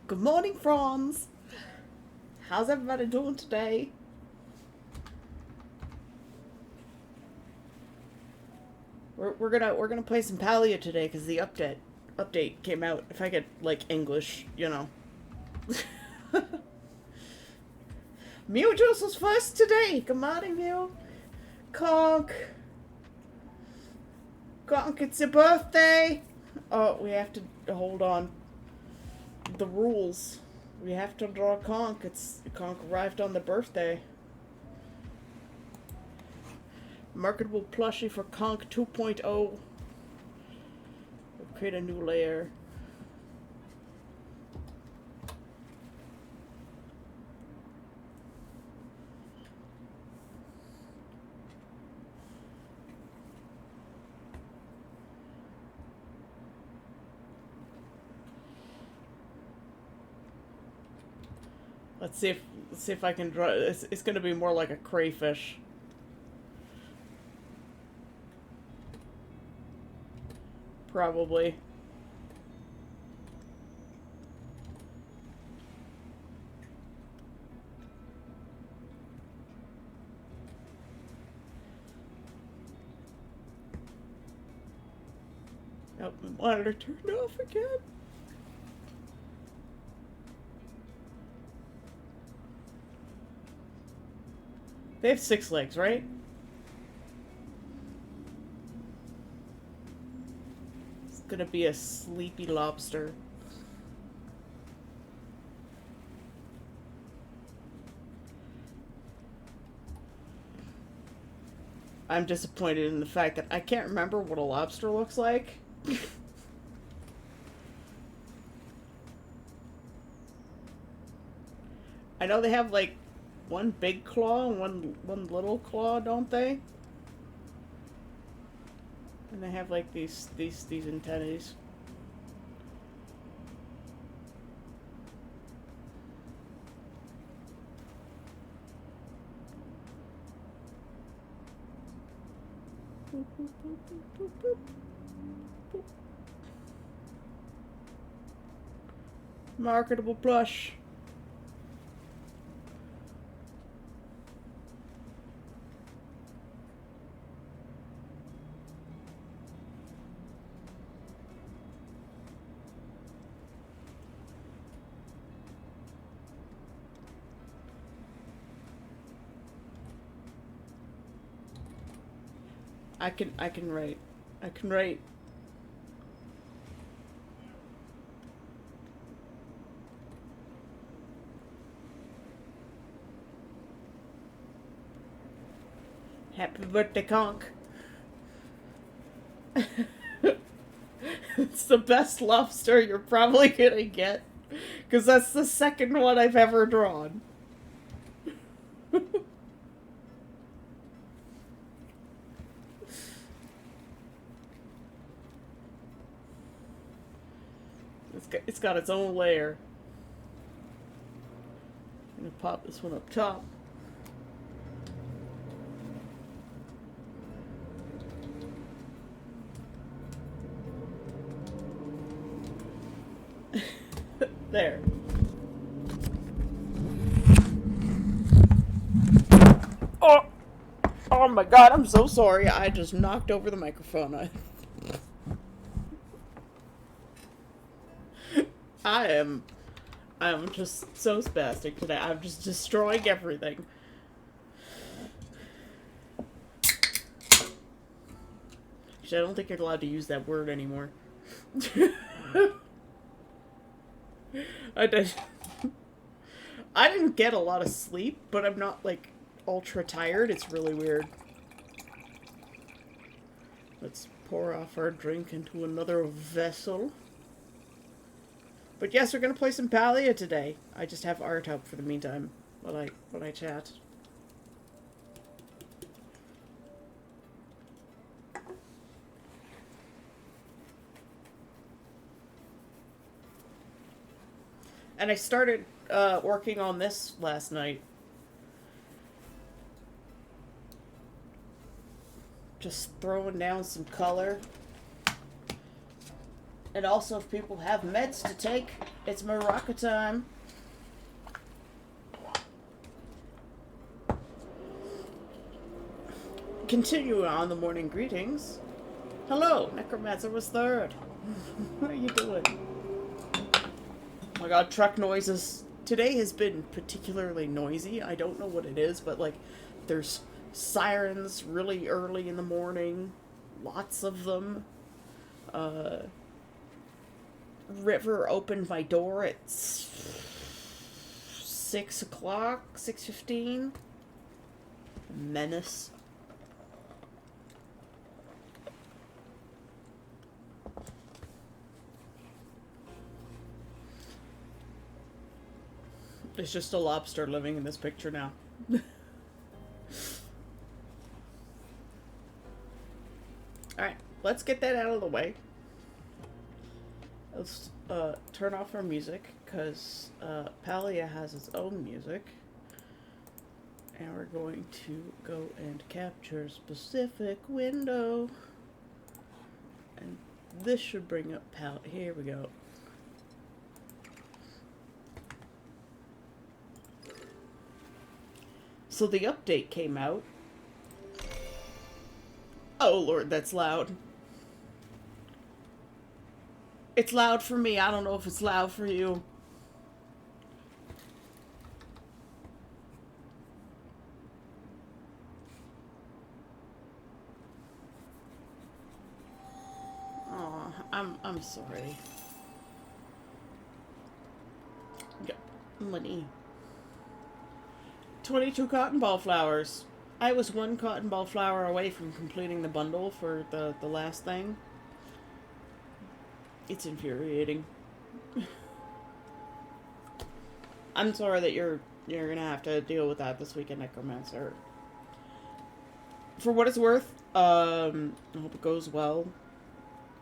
Good morning, Franz. How's everybody doing today? We're gonna play some Palia today because the update came out. If I could like English, you know. Mew Juice was first today. Good morning, Mew. Conk. Conk, it's your birthday. Oh, we have to hold on. The rules. We have to draw Conk. Conk arrived on the birthday. Marketable plushie for Conk 2.0. We'll create a new layer. Let's see if I can draw. It's gonna be more like a crayfish. Probably. Oh, the monitor turned off again. They have 6 legs, right? It's gonna be a sleepy lobster. I'm disappointed in the fact that I can't remember what a lobster looks like. I know they have like one big claw and one little claw, don't they? And they have like these antennae. Marketable plush. I can write. I can write. Happy birthday, Conk. It's the best lobster you're probably gonna get. Because that's the second one I've ever drawn. It's got its own layer. I'm gonna pop this one up top. There. Oh! Oh my god, I'm so sorry. I just knocked over the microphone. I am just so spastic today. I'm just destroying everything. Actually, I don't think you're allowed to use that word anymore. I didn't get a lot of sleep, but I'm not like ultra tired. It's really weird. Let's pour off our drink into another vessel. But yes, we're gonna play some Palia today. I just have art up for the meantime while I chat. And I started working on this last night. Just throwing down some color. And also, if people have meds to take, It's maraca time. Continue on the morning greetings. Hello, Necromancer was third. How are you doing? Oh my god, truck noises. Today has been particularly noisy. I don't know what it is, but like there's sirens really early in the morning. Lots of them. River opened my door at 6 o'clock, 6:15. Menace. It's just a lobster living in this picture now. Alright, let's get that out of the way. Let's turn off our music, because Palia has its own music. And we're going to go and capture a specific window. And this should bring up Palia. Here we go. So the update came out. Oh lord, that's loud. It's loud for me. I don't know if it's loud for you. Oh, I'm sorry. Yep, money. 22 cotton ball flowers. I was one cotton ball flower away from completing the bundle for the last thing. It's infuriating. I'm sorry that you're gonna have to deal with that this weekend, Necromancer. For what it's worth, I hope it goes well.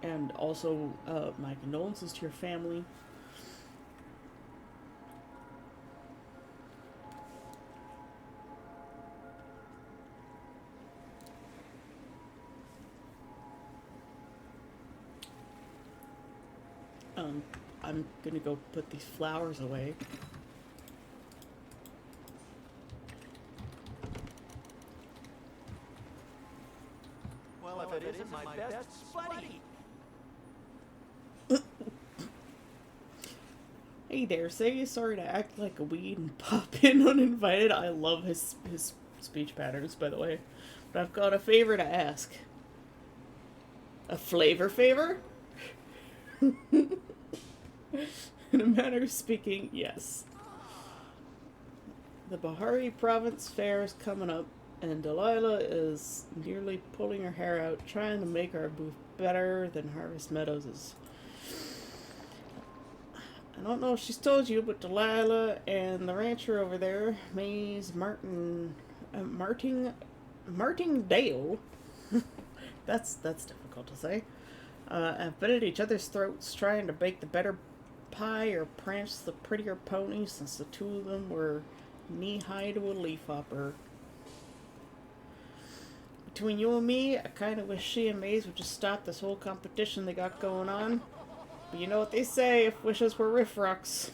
And also, my condolences to your family. I'm gonna go put these flowers away. Well, if it isn't my best buddy. Hey there, say sorry to act like a weed and pop in uninvited. I love his speech patterns, by the way. But I've got a favor to ask. A flavor favor? In a manner of speaking, yes. The Bahari Province Fair is coming up, and Delilah is nearly pulling her hair out, trying to make our booth better than Harvest Meadows is. I don't know if she's told you, but Delilah and the rancher over there, Maze Martingale, that's difficult to say, have been at each other's throats trying to bake the better pie or prance the prettier pony since the two of them were knee-high to a leafhopper. Between you and me, I kind of wish she and Maze would just stop this whole competition they got going on. But you know what they say, if wishes were riffrocks.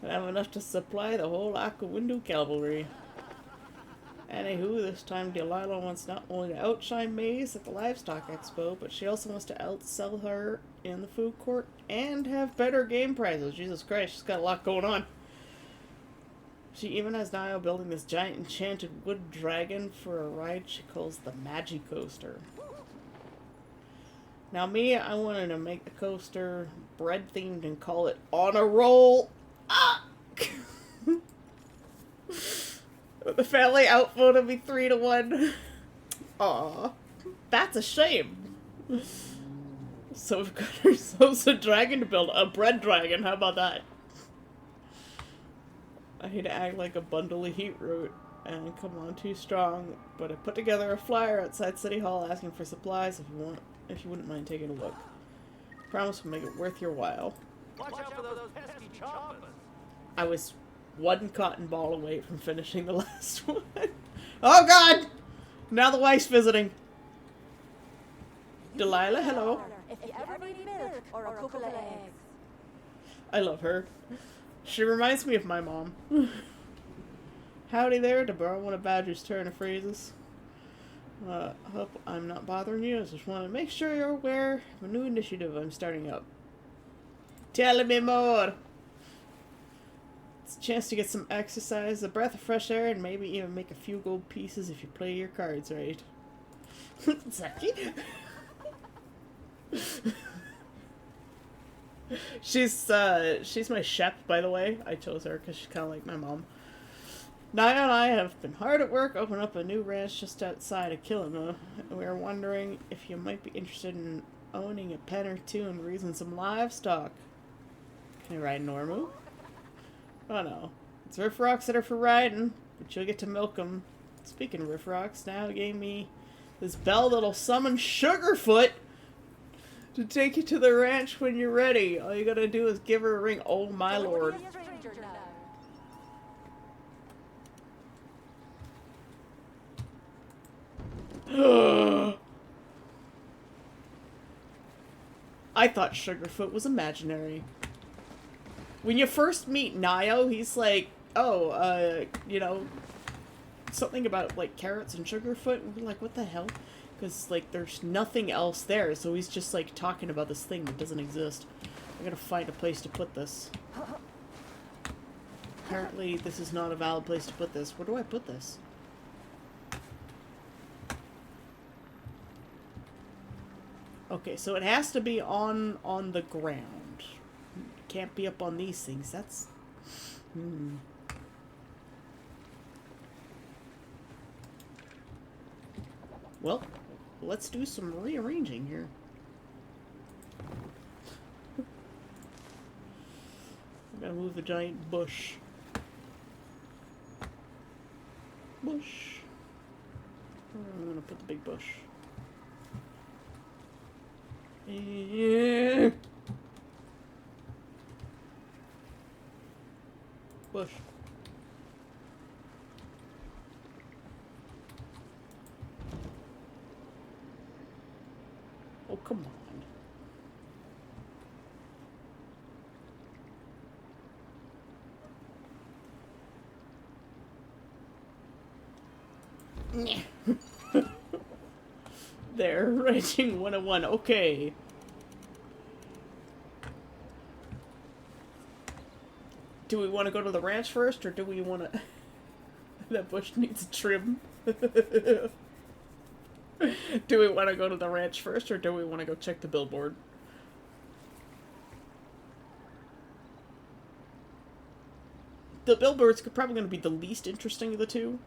I have enough to supply the whole Aquawindu cavalry. Anywho, this time Delilah wants not only to outshine Maze at the Livestock Expo, but she also wants to outsell her in the food court and have better game prizes. Jesus Christ, she's got a lot going on. She even has Niall building this giant enchanted wood dragon for a ride she calls the Magi Coaster. Now me, I wanted to make the coaster bread themed and call it On a Roll. Ah! The family outvoted me 3-1. Aw, that's a shame. So we've got ourselves a dragon to build. A bread dragon, how about that? I hate to act like a bundle of heat root and come on too strong, but I put together a flyer outside City Hall asking for supplies if you wouldn't mind taking a look. Promise we'll make it worth your while. Watch out for those pesky choppers. I was one cotton ball away from finishing the last one. Oh god! Now the wife's visiting. Delilah, hello. If you ever need milk, milk or a couple of eggs? I love her. She reminds me of my mom. Howdy there, to borrow one of Badger's turn of phrases. Hope I'm not bothering you. I just want to make sure you're aware of a new initiative I'm starting up. Tell me more! It's a chance to get some exercise, a breath of fresh air, and maybe even make a few gold pieces if you play your cards right. Zaki? She's my shep, by the way. I chose her because she's kind of like my mom. Naya and I have been hard at work opening up a new ranch just outside of Killima. We are wondering if you might be interested in owning a pen or two and raising some livestock. Can I ride Normu? Oh no. It's Riff Rocks that are for riding, but you'll get to milk them. Speaking of Riff Rocks, now gave me this bell that'll summon Sugarfoot to take you to the ranch when you're ready. All you gotta do is give her a ring. Oh my lord. Be a stranger now. I thought Sugarfoot was imaginary. When you first meet Nio, he's like, oh, you know, something about, like, carrots and Sugarfoot. And we're like, what the hell? Because, like, there's nothing else there, so he's just, like, talking about this thing that doesn't exist. I gotta find a place to put this. Apparently, this is not a valid place to put this. Where do I put this? Okay, so it has to be on the ground. Can't be up on these things. That's... Well, let's do some rearranging here. I'm gonna move the giant bush. Bush. I'm gonna put the big bush. Bush. Oh, come on. There, raging 101. Okay. Do we want to go to the ranch first, or do we want to... That bush needs a trim. Do we want to go to the ranch first, or do we want to go check the billboard? The billboard's probably going to be the least interesting of the two.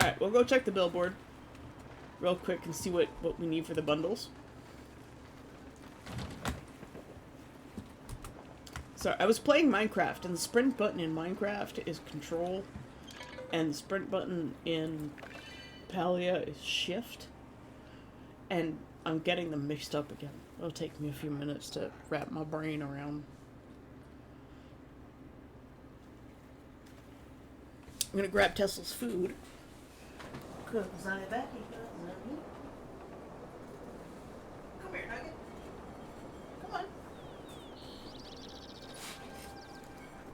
Alright, we'll go check the billboard real quick and see what we need for the bundles. So, I was playing Minecraft, and the sprint button in Minecraft is control, and the sprint button in Palia is shift, and I'm getting them mixed up again. It'll take me a few minutes to wrap my brain around. I'm gonna grab Tesla's food. Come here, Nugget. Come on.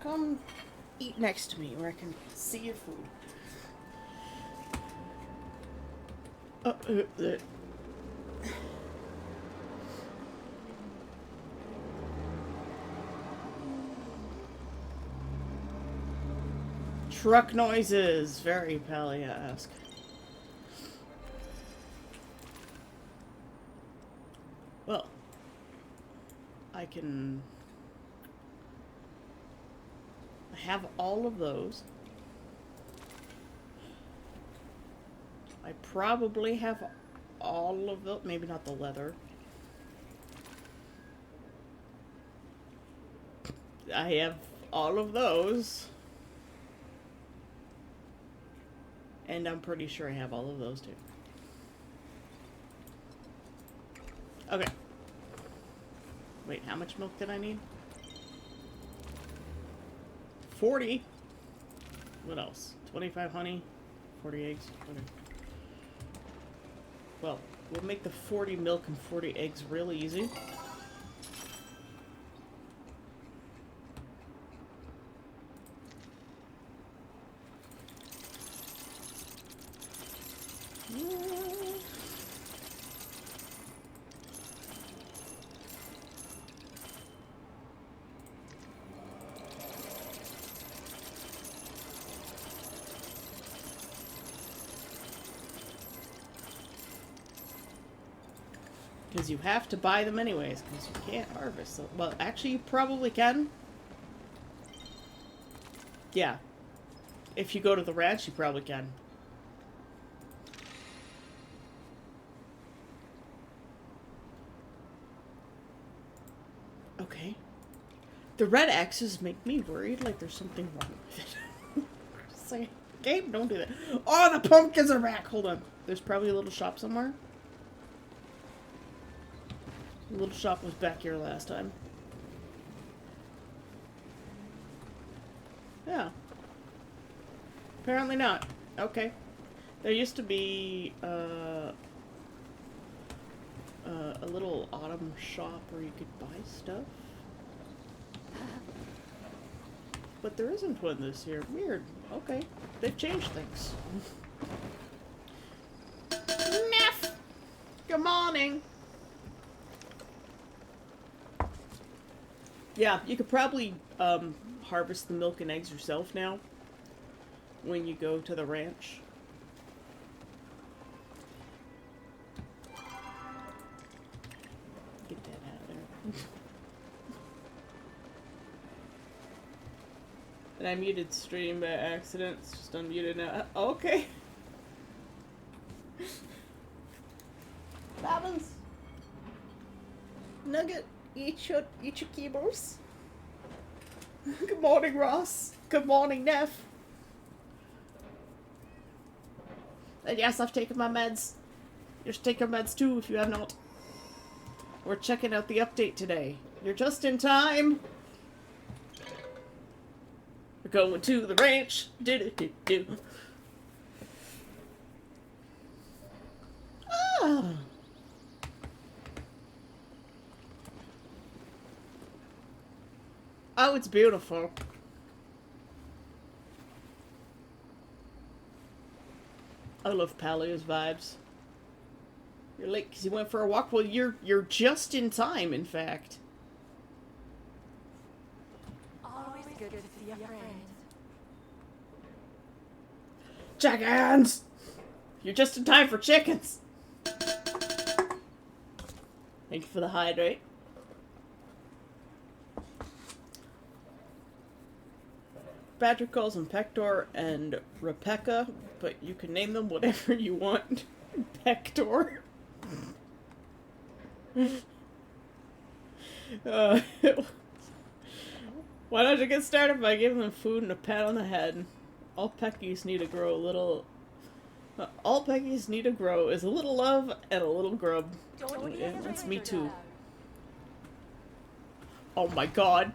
Come eat next to me where I can see your food. Truck noises, very Palia-esque. Well, I have all of those. I probably have all of it, maybe not the leather. I have all of those. And I'm pretty sure I have all of those too. Okay. Wait, how much milk did I need? 40. What else? 25 honey, 40 eggs. Okay. Well, we'll make the 40 milk and 40 eggs real easy. Because you have to buy them anyways, because you can't harvest them. Well, actually, you probably can. Yeah. If you go to the ranch, you probably can. Okay. The red X's make me worried like there's something wrong with it. Just like, Gabe, don't do that. Oh, the pumpkins are back! Hold on. There's probably a little shop somewhere. The little shop was back here last time. Yeah. Apparently not. Okay. There used to be a little autumn shop where you could buy stuff. But there isn't one this year. Weird. Okay. They've changed things. Neff! Good morning! Yeah, you could probably harvest the milk and eggs yourself now when you go to the ranch. Get that out of there. And I muted stream by accident. It's just unmuted now. Okay. Bobbins. Nugget. Eat your kibbles. Good morning, Ross. Good morning, Neff. And yes, I've taken my meds. You should take your meds too if you have not. We're checking out the update today. You're just in time. We're going to the ranch. Do-do-do-do. Ah. Oh, it's beautiful. I love Palio's vibes. You're late because you went for a walk. Well, you're just in time, in fact. Always good to see a friend. Chickens! You're just in time for chickens. Thank you for the hydrate. Patrick calls them Pector and Rebecca, but you can name them whatever you want. Pector. Why don't you get started by giving them food and a pat on the head? All Peckies need to grow a little... all Peckies need to grow is a little love and a little grub. Yeah, that's me too. Oh my god.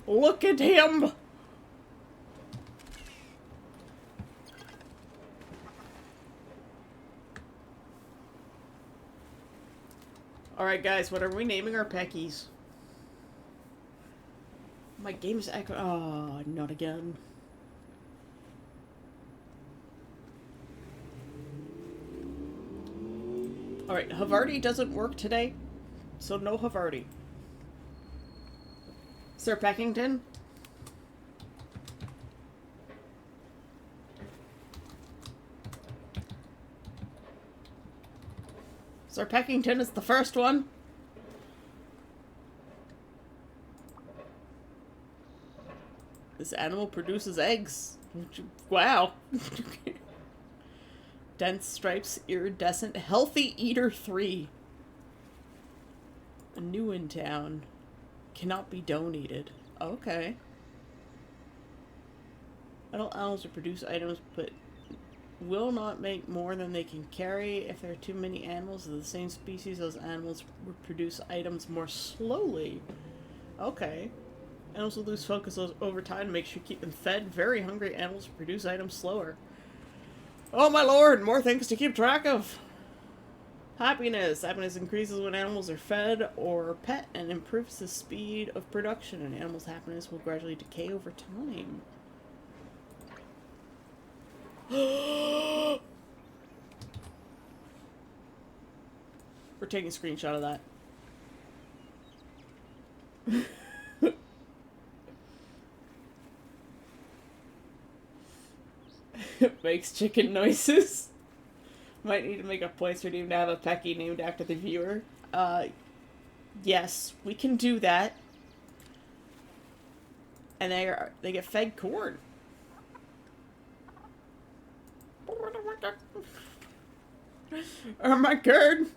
Look at him! Alright guys, what are we naming our Peckies? My game's echo- oh, not again. Alright, Havarti doesn't work today, so no Havarti. Sir Peckington? Sir Peckington is the first one. This animal produces eggs. Wow. Dense stripes, iridescent, healthy eater 3. New in town. Cannot be donated. Okay. Adult animals to produce items, but will not make more than they can carry. If there are too many animals of the same species, those animals produce items more slowly. Okay. Animals will lose focus over time to make sure you keep them fed. Very hungry animals produce items slower. Oh my lord, more things to keep track of. Happiness. Happiness increases when animals are fed or pet and improves the speed of production. An animal's happiness will gradually decay over time. We're taking a screenshot of that. Makes chicken noises. Might need to make a points redeem to have a Pecky named after the viewer. Yes, we can do that. And they get fed corn. Oh my god!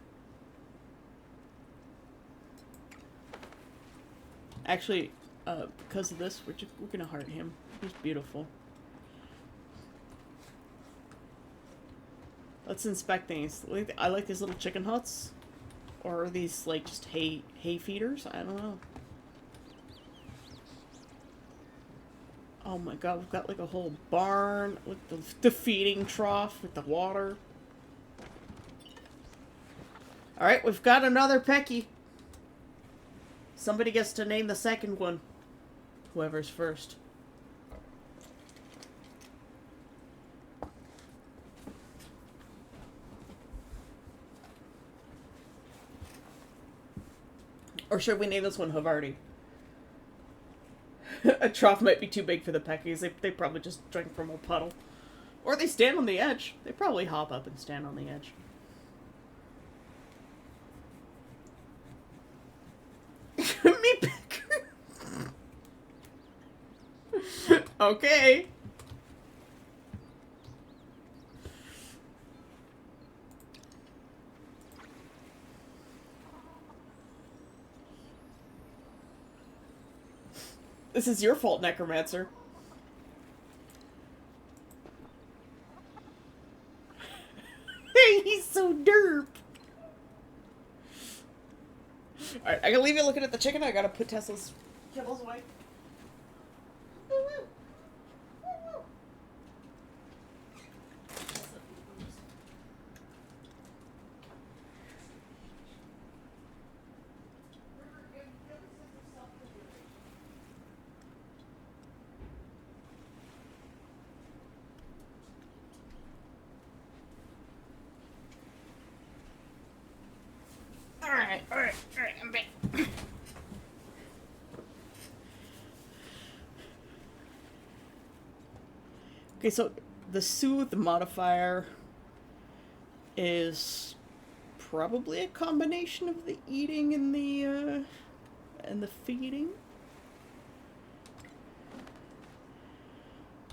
Actually, because of this, we're gonna heart him. He's beautiful. Let's inspect things. I like these little chicken huts. Or are these, like, just hay feeders? I don't know. Oh my god, we've got, like, a whole barn with the feeding trough with the water. Alright, we've got another Pecky. Somebody gets to name the second one. Whoever's first. Or should we name this one Havarti? A trough might be too big for the Peckies. They probably just drink from a puddle. Or they stand on the edge. They probably hop up and stand on the edge. Me Pecker. Okay. This is your fault, Necromancer. Hey, he's so derp. Alright, I can leave you looking at the chicken. I gotta put Tesla's kibbles away. Alright, I'm back. Okay, so the soothe modifier is probably a combination of the eating and the feeding.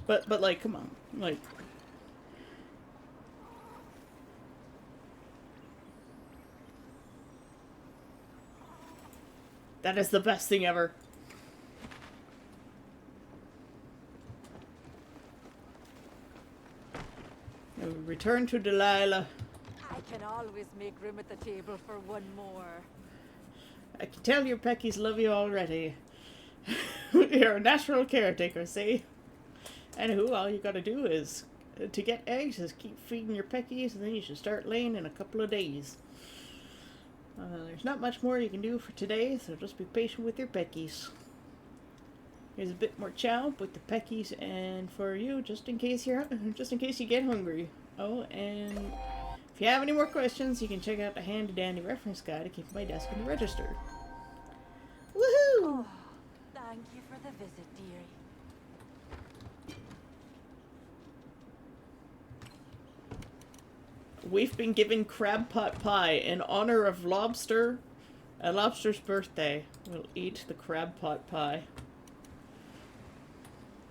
But like, come on, like. That is the best thing ever. Now we return to Delilah. I can always make room at the table for one more. I can tell your Peckies love you already. You're a natural caretaker, see? Anywho, all you gotta do is, to get eggs, is keep feeding your Peckies, and then you should start laying in a couple of days. There's not much more you can do for today, so just be patient with your Peckies. Here's a bit more chow with the Peckies, and for you, just in case you get hungry. Oh, and if you have any more questions, you can check out the handy-dandy reference guide to keep my desk in the register. Woohoo! Oh, thank you for the visit, dearie. We've been given crab pot pie in honor of Lobster's birthday. We'll eat the crab pot pie.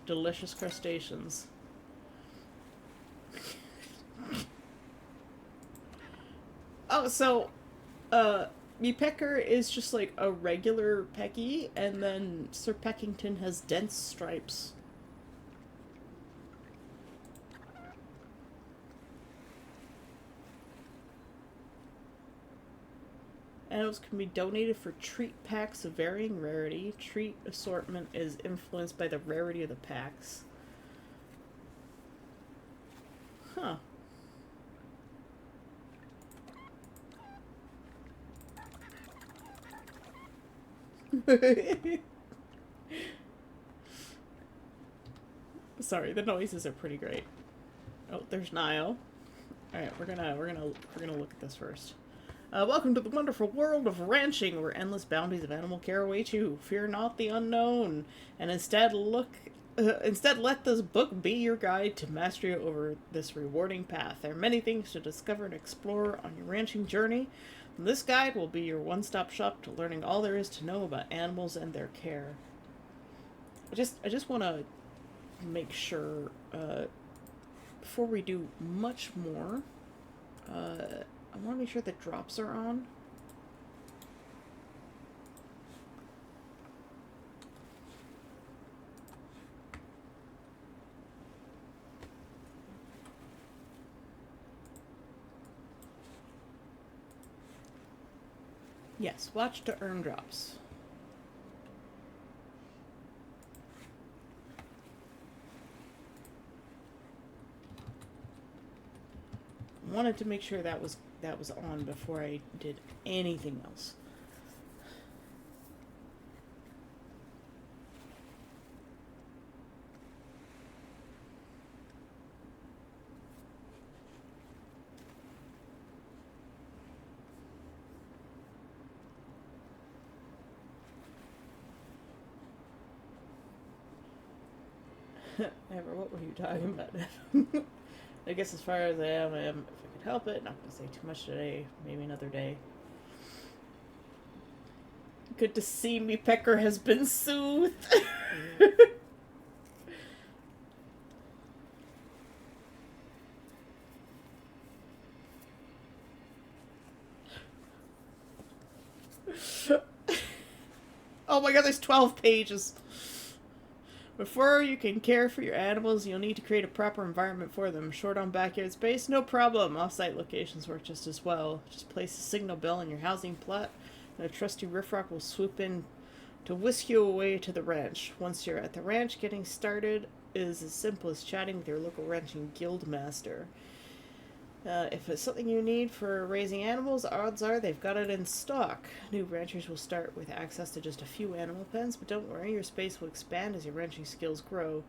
Delicious crustaceans. Oh, so, me Pecker is just like a regular Pecky, and then Sir Peckington has dense stripes. Animals can be donated for treat packs of varying rarity. Treat assortment is influenced by the rarity of the packs. Huh. Sorry, the noises are pretty great. Oh, there's Niall. All right, we're gonna look at this first. Welcome to the wonderful world of ranching, where endless bounties of animal care await you. Fear not the unknown, and instead let this book be your guide to mastery over this rewarding path. There are many things to discover and explore on your ranching journey. And this guide will be your one-stop shop to learning all there is to know about animals and their care. I just want to make sure before we do much more. I want to make sure the drops are on. Yes, watch to earn drops. Wanted to make sure that was on before I did anything else. Ever, what were you talking about? I guess as far as I am, if I could help it. Not gonna say too much today. Maybe another day. Good to see me. Pecker has been soothed. Oh my god, there's 12 pages. Before you can care for your animals, you'll need to create a proper environment for them. Short on backyard space? No problem. Off-site locations work just as well. Just place a signal bell in your housing plot, and a trusty riffraff will swoop in to whisk you away to the ranch. Once you're at the ranch, getting started is as simple as chatting with your local ranching guild master. If it's something you need for raising animals, odds are they've got it in stock. New ranchers will start with access to just a few animal pens, but don't worry, your space will expand as your ranching skills grow.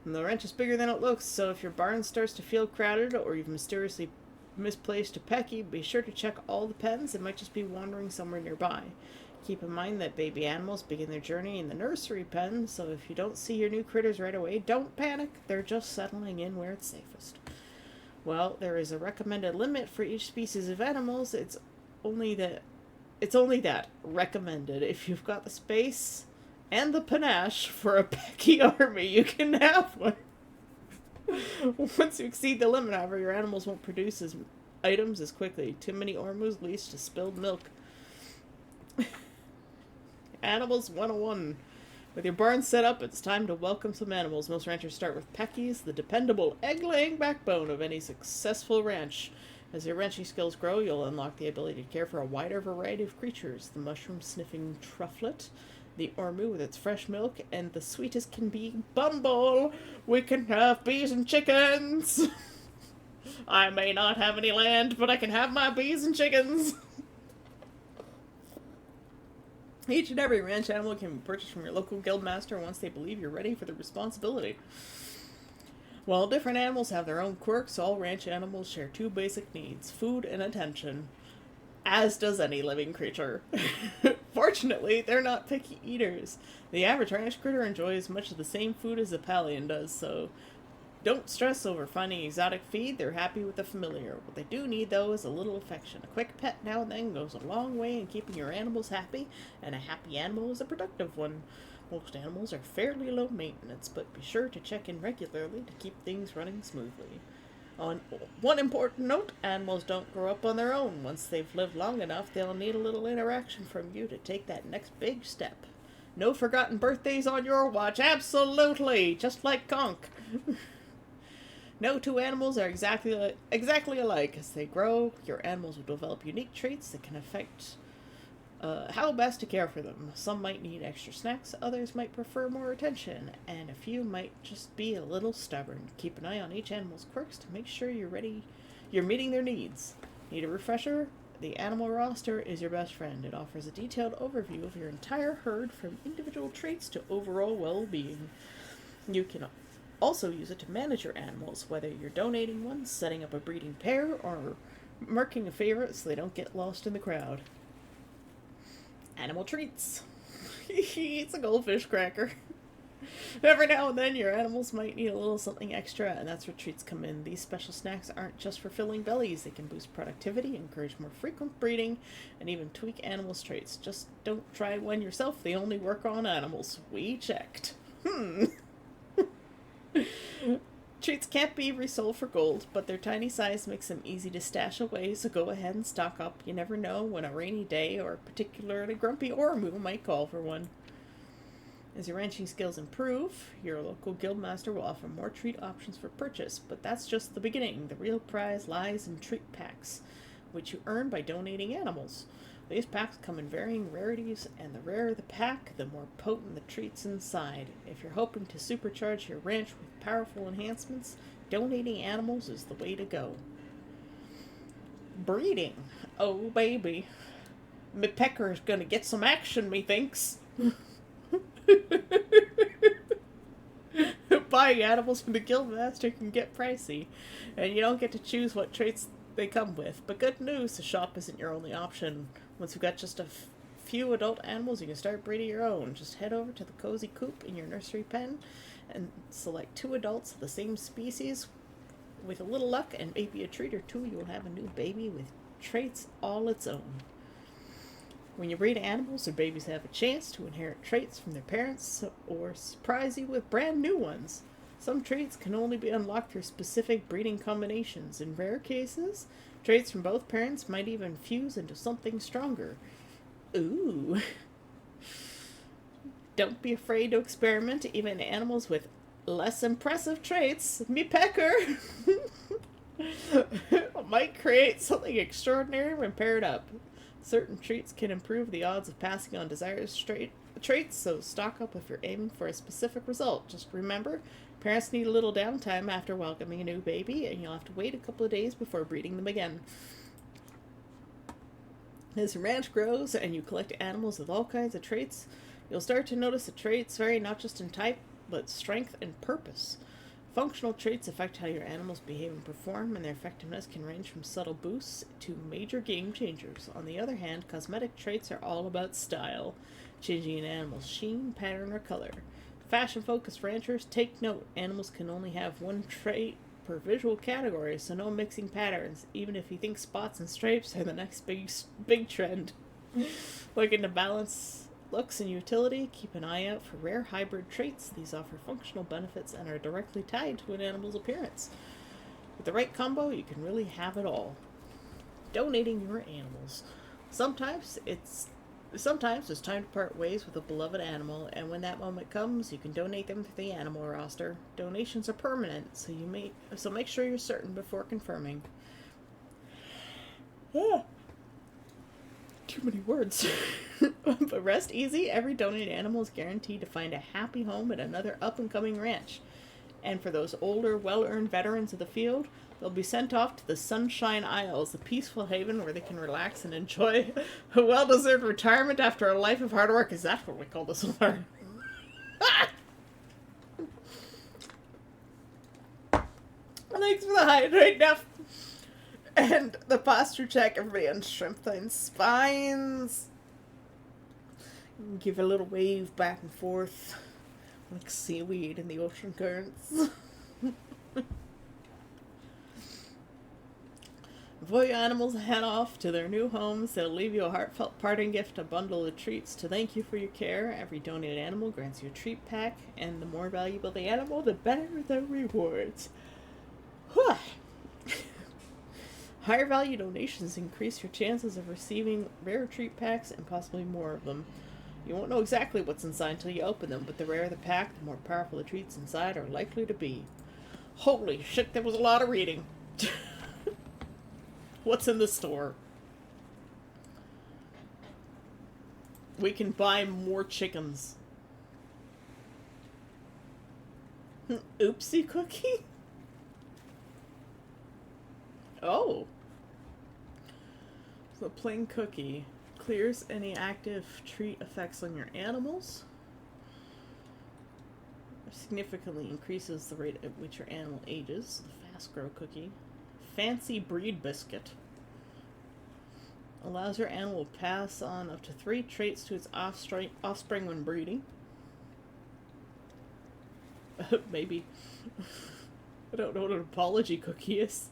And the ranch is bigger than it looks, so if your barn starts to feel crowded or you've mysteriously misplaced a Pecky, be sure to check all the pens. It might just be wandering somewhere nearby. Keep in mind that baby animals begin their journey in the nursery pen, so if you don't see your new critters right away, don't panic. They're just settling in where it's safest. Well, there is a recommended limit for each species of animals. It's only that recommended. If you've got the space and the panache for a Pecky army, you can have one. Once you exceed the limit, however, your animals won't produce items as quickly. Too many Ormus leads to spilled milk. Animals 101. With your barn set up, it's time to welcome some animals. Most ranchers start with Peckies, the dependable egg-laying backbone of any successful ranch. As your ranching skills grow, you'll unlock the ability to care for a wider variety of creatures. The mushroom-sniffing trufflet, the Ormu with its fresh milk, and the sweetest can be, Bumble! We can have bees and chickens! I may not have any land, but I can have my bees and chickens! Each and every ranch animal can be purchased from your local guildmaster once they believe you're ready for the responsibility. While different animals have their own quirks, all ranch animals share two basic needs: food and attention. As does any living creature. Fortunately, they're not picky eaters. The average ranch critter enjoys much of the same food as a Palian does, so don't stress over finding exotic feed. They're happy with the familiar. What they do need, though, is a little affection. A quick pet now and then goes a long way in keeping your animals happy, and a happy animal is a productive one. Most animals are fairly low maintenance, but be sure to check in regularly to keep things running smoothly. On one important note, animals don't grow up on their own. Once they've lived long enough, they'll need a little interaction from you to take that next big step. No forgotten birthdays on your watch. Absolutely! Just like Conk. No two animals are exactly alike. As they grow, your animals will develop unique traits that can affect How best to care for them. Some might need extra snacks, others might prefer more attention, and a few might just be a little stubborn. Keep an eye on each animal's quirks to make sure you're meeting their needs. Need a refresher? The Animal Roster is your best friend. It offers a detailed overview of your entire herd from individual traits to overall well-being. You can also use it to manage your animals, whether you're donating one, setting up a breeding pair, or marking a favorite so they don't get lost in the crowd. Animal treats. He eats a goldfish cracker. Every now and then your animals might need a little something extra, and that's where treats come in. These special snacks aren't just for filling bellies. They can boost productivity, encourage more frequent breeding, and even tweak animals' traits. Just don't try one yourself. They only work on animals. We checked. Treats can't be resold for gold, but their tiny size makes them easy to stash away, so go ahead and stock up. You never know when a rainy day or a particularly grumpy Oromoo might call for one. As your ranching skills improve, your local guildmaster will offer more treat options for purchase, but that's just the beginning. The real prize lies in treat packs, which you earn by donating animals. These packs come in varying rarities, and the rarer the pack, the more potent the treats inside. If you're hoping to supercharge your ranch with powerful enhancements, donating animals is the way to go. Breeding. Oh, baby. Me pecker's gonna get some action, methinks. Buying animals from the guildmaster can get pricey, and you don't get to choose what traits they come with. But good news, the shop isn't your only option. Once you've got just a few adult animals, you can start breeding your own. Just head over to the cozy coop in your nursery pen and select 2 adults of the same species. With a little luck and maybe a treat or two, you'll have a new baby with traits all its own. When you breed animals, their babies have a chance to inherit traits from their parents or surprise you with brand new ones. Some traits can only be unlocked through specific breeding combinations. In rare cases, traits from both parents might even fuse into something stronger. Ooh. Don't be afraid to experiment, even animals with less impressive traits. Me pecker might create something extraordinary when paired up. Certain treats can improve the odds of passing on desired traits, so stock up if you're aiming for a specific result. Just remember, parents need a little downtime after welcoming a new baby, and you'll have to wait a couple of days before breeding them again. As your ranch grows and you collect animals with all kinds of traits, you'll start to notice the traits vary not just in type, but strength and purpose. Functional traits affect how your animals behave and perform, and their effectiveness can range from subtle boosts to major game changers. On the other hand, cosmetic traits are all about style, changing an animal's sheen, pattern, or color. Fashion-focused ranchers, take note, animals can only have one trait per visual category, so no mixing patterns, even if you think spots and stripes are the next big trend. Looking to balance looks and utility, keep an eye out for rare hybrid traits. These offer functional benefits and are directly tied to an animal's appearance. With the right combo, you can really have it all. Donating your animals. Sometimes it's time to part ways with a beloved animal, and when that moment comes, you can donate them to the Animal Roster. Donations are permanent, so make sure you're certain before confirming. Ah. Too many words. But rest easy, every donated animal is guaranteed to find a happy home at another up-and-coming ranch. And for those older, well-earned veterans of the field, they'll be sent off to the Sunshine Isles, a peaceful haven where they can relax and enjoy a well-deserved retirement after a life of hard work. Is that what we call this one? Thanks for the hydrate, Neff. And the posture check, everybody unstrengthened spines. Give a little wave back and forth like seaweed in the ocean currents. Before your animals head off to their new homes, they'll leave you a heartfelt parting gift, a bundle of treats to thank you for your care. Every donated animal grants you a treat pack, and the more valuable the animal, the better the rewards. Higher value donations increase your chances of receiving rare treat packs and possibly more of them. You won't know exactly what's inside until you open them, but the rarer the pack, the more powerful the treats inside are likely to be. Holy shit, there was a lot of reading. What's in the store? We can buy more chickens. Oopsie cookie? Oh. So plain cookie clears any active treat effects on your animals. Significantly increases the rate at which your animal ages. The fast grow cookie. Fancy breed biscuit. Allows your animal to pass on up to 3 traits to its offspring when breeding. Maybe. I don't know what an apology cookie is.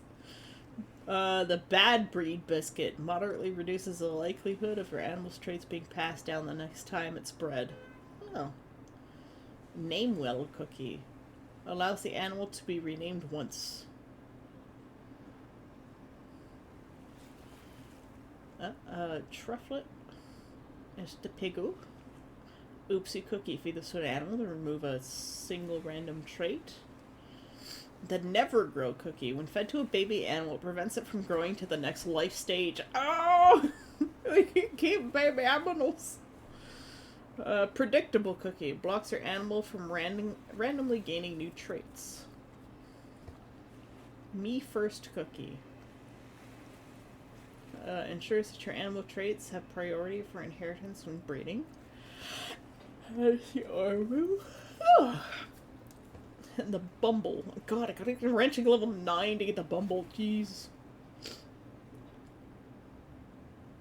The bad breed biscuit moderately reduces the likelihood of your animal's traits being passed down the next time it's bred. Oh. Name well cookie. Allows the animal to be renamed once. Trufflet is the pigoo. Oopsie cookie. Feed this to an animal to remove a single random trait. The never grow cookie. When fed to a baby animal, it prevents it from growing to the next life stage. Oh! We can keep baby animals. Predictable cookie. Blocks your animal from randomly gaining new traits. Me first cookie. Ensures that your animal traits have priority for inheritance when breeding. And the Bumble. God, I gotta get ranching level 9 to get the Bumble. Jeez.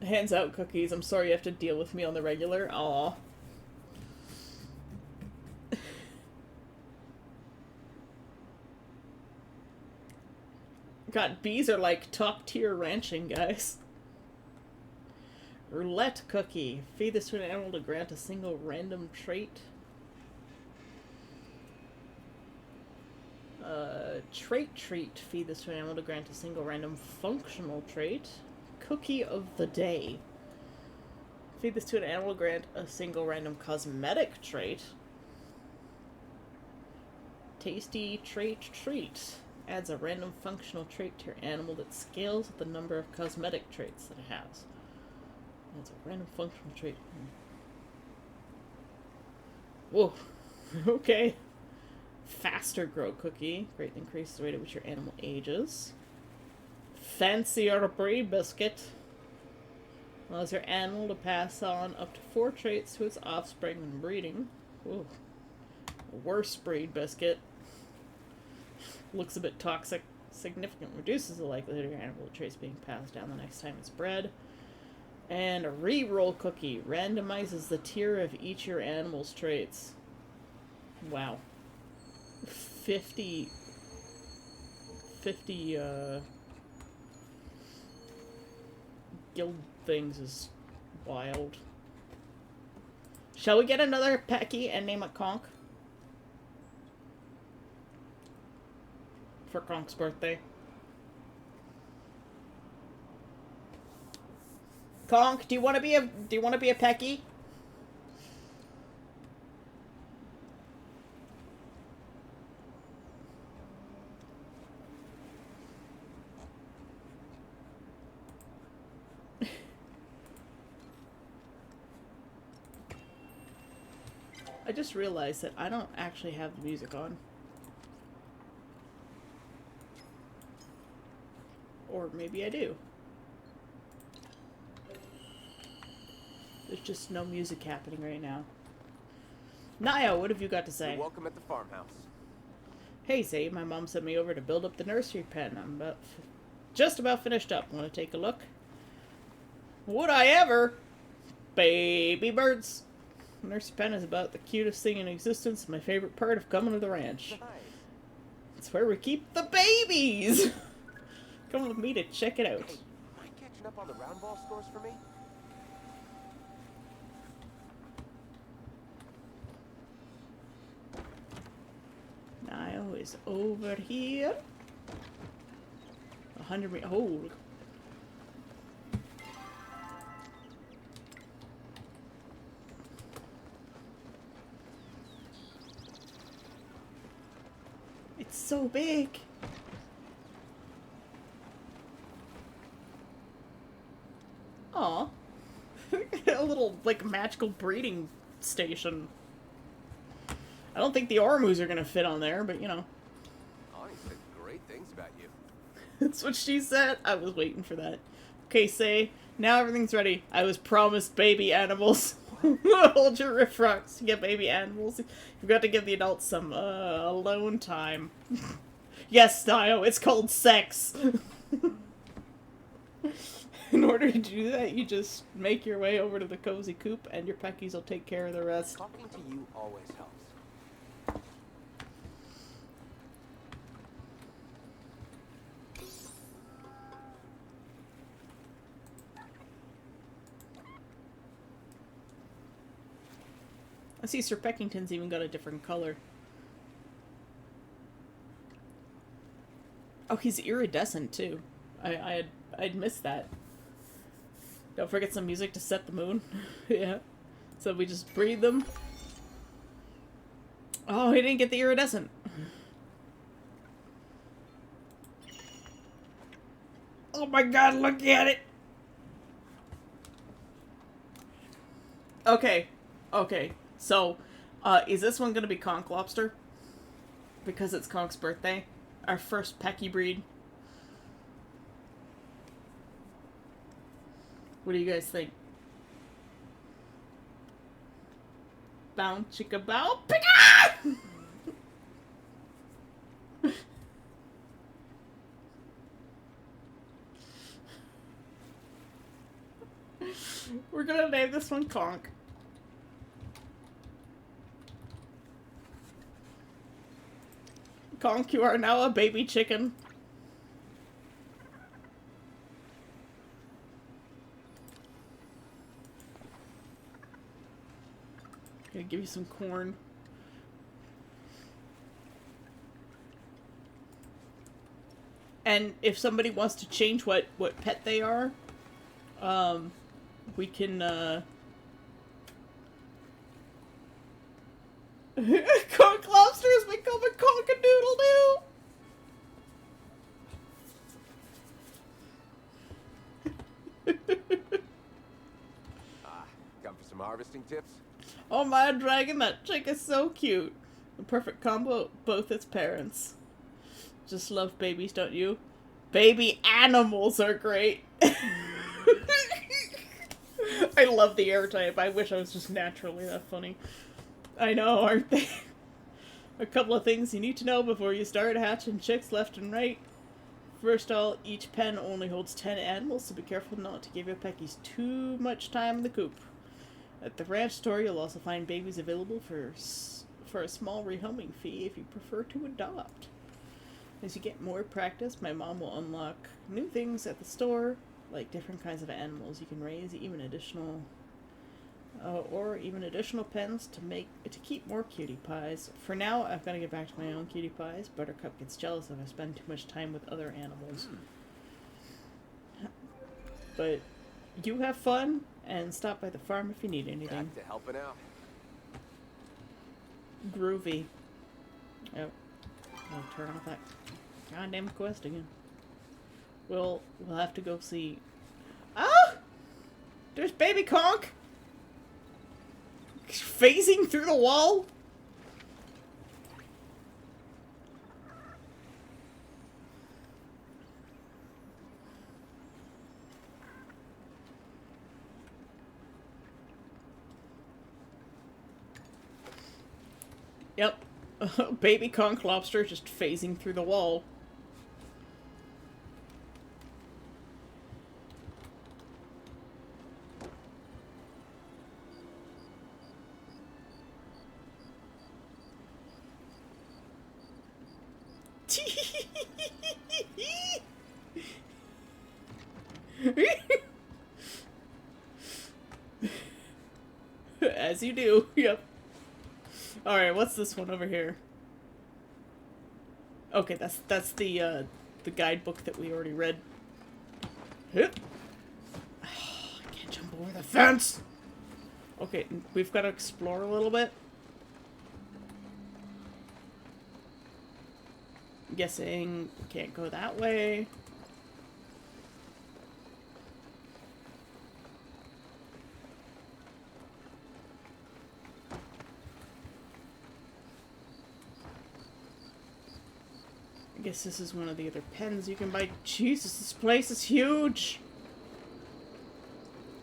Hands out cookies. I'm sorry you have to deal with me on the regular. Aw. God, bees are like top tier ranching, guys. Roulette cookie. Feed this to an animal to grant a single random trait. Trait treat. Feed this to an animal to grant a single random functional trait. Cookie of the day. Feed this to an animal to grant a single random cosmetic trait. Tasty trait treat. Adds a random functional trait to your animal that scales with the number of cosmetic traits that it has. Adds a random functional trait. Whoa. Okay. Faster grow cookie. Greatly increases the rate at which your animal ages. Fancier breed biscuit. Allows your animal to pass on up to 4 traits to its offspring when breeding. Ooh. Worse breed biscuit. Looks a bit toxic. Significantly reduces the likelihood of your animal traits being passed down the next time it's bred. And a re-roll cookie. Randomizes the tier of each of your animal's traits. Wow. 50 guild things is wild. Shall we get another Pecky and name it Conk? For Conk's birthday. Conk, do you want to be a Pecky? I just realized that I don't actually have the music on. Or maybe I do. There's just no music happening right now. Naya, what have you got to say? You're welcome at the farmhouse. Hey, Zay, my mom sent me over to build up the nursery pen. I'm just about finished up. Want to take a look? Would I ever? Baby birds. Nursery pen is about the cutest thing in existence. My favorite part of coming to the ranch. Nice. It's where we keep the babies. Come with me to check it out. Hey, mind catching up on the round ball scores for me? Nio is over here. 100 meters. Oh. It's so big. Aw. little, like, magical breeding station. I don't think the Ormus are gonna fit on there, but you know. Connie said great things about you. That's what she said. I was waiting for that. Okay, say, now everything's ready. I was promised baby animals. Hold your riffrocks to get baby animals. You've got to give the adults some, alone time. Yes, Dio, it's called sex. In order to do that, you just make your way over to the cozy coop, and your peckies will take care of the rest. Talking to you always helps. I see Sir Peckington's even got a different color. Oh, he's iridescent too. I'd missed that. Don't forget some music to set the moon. Yeah. So we just breed them. Oh, he didn't get the iridescent. Oh my god, look at it! Okay. Okay. So, is this one gonna be Conch Lobster? Because it's Conch's birthday? Our first Pecky breed. What do you guys think? Bow chicka bow picka! We're gonna name this one Conch. Conch, you are now a baby chicken. Gonna give you some corn. And if somebody wants to change what pet they are, we can, Conch Lobster has become a conch-a-doodle-doo! Come for some harvesting tips? Oh my dragon, that chick is so cute. The perfect combo, both its parents. Just love babies, don't you? Baby animals are great. I love the air type. I wish I was just naturally that funny. I know, aren't they? A couple of things you need to know before you start hatching chicks left and right. First of all, each pen only holds 10 animals, so be careful not to give your peckies too much time in the coop. At the ranch store, you'll also find babies available for a small rehoming fee if you prefer to adopt. As you get more practice, my mom will unlock new things at the store, like different kinds of animals you can raise, even additional pens to keep more cutie pies. For now, I've got to get back to my own cutie pies. Buttercup gets jealous if I spend too much time with other animals. But you have fun, and stop by the farm if you need anything. Back to helping out. Groovy. Yep. I'll turn off that goddamn quest again. We'll have to go see. Ah! There's baby Conch! Phasing through the wall? Yep. Baby Conch Lobster just phasing through the wall. As you do, yep. Alright, what's this one over here? Okay, that's the guidebook that we already read. Hip. I can't jump over the fence! Okay, we've got to explore a little bit. I'm guessing we can't go that way. guess this is one of the other pens you can buy. Jesus, this place is huge!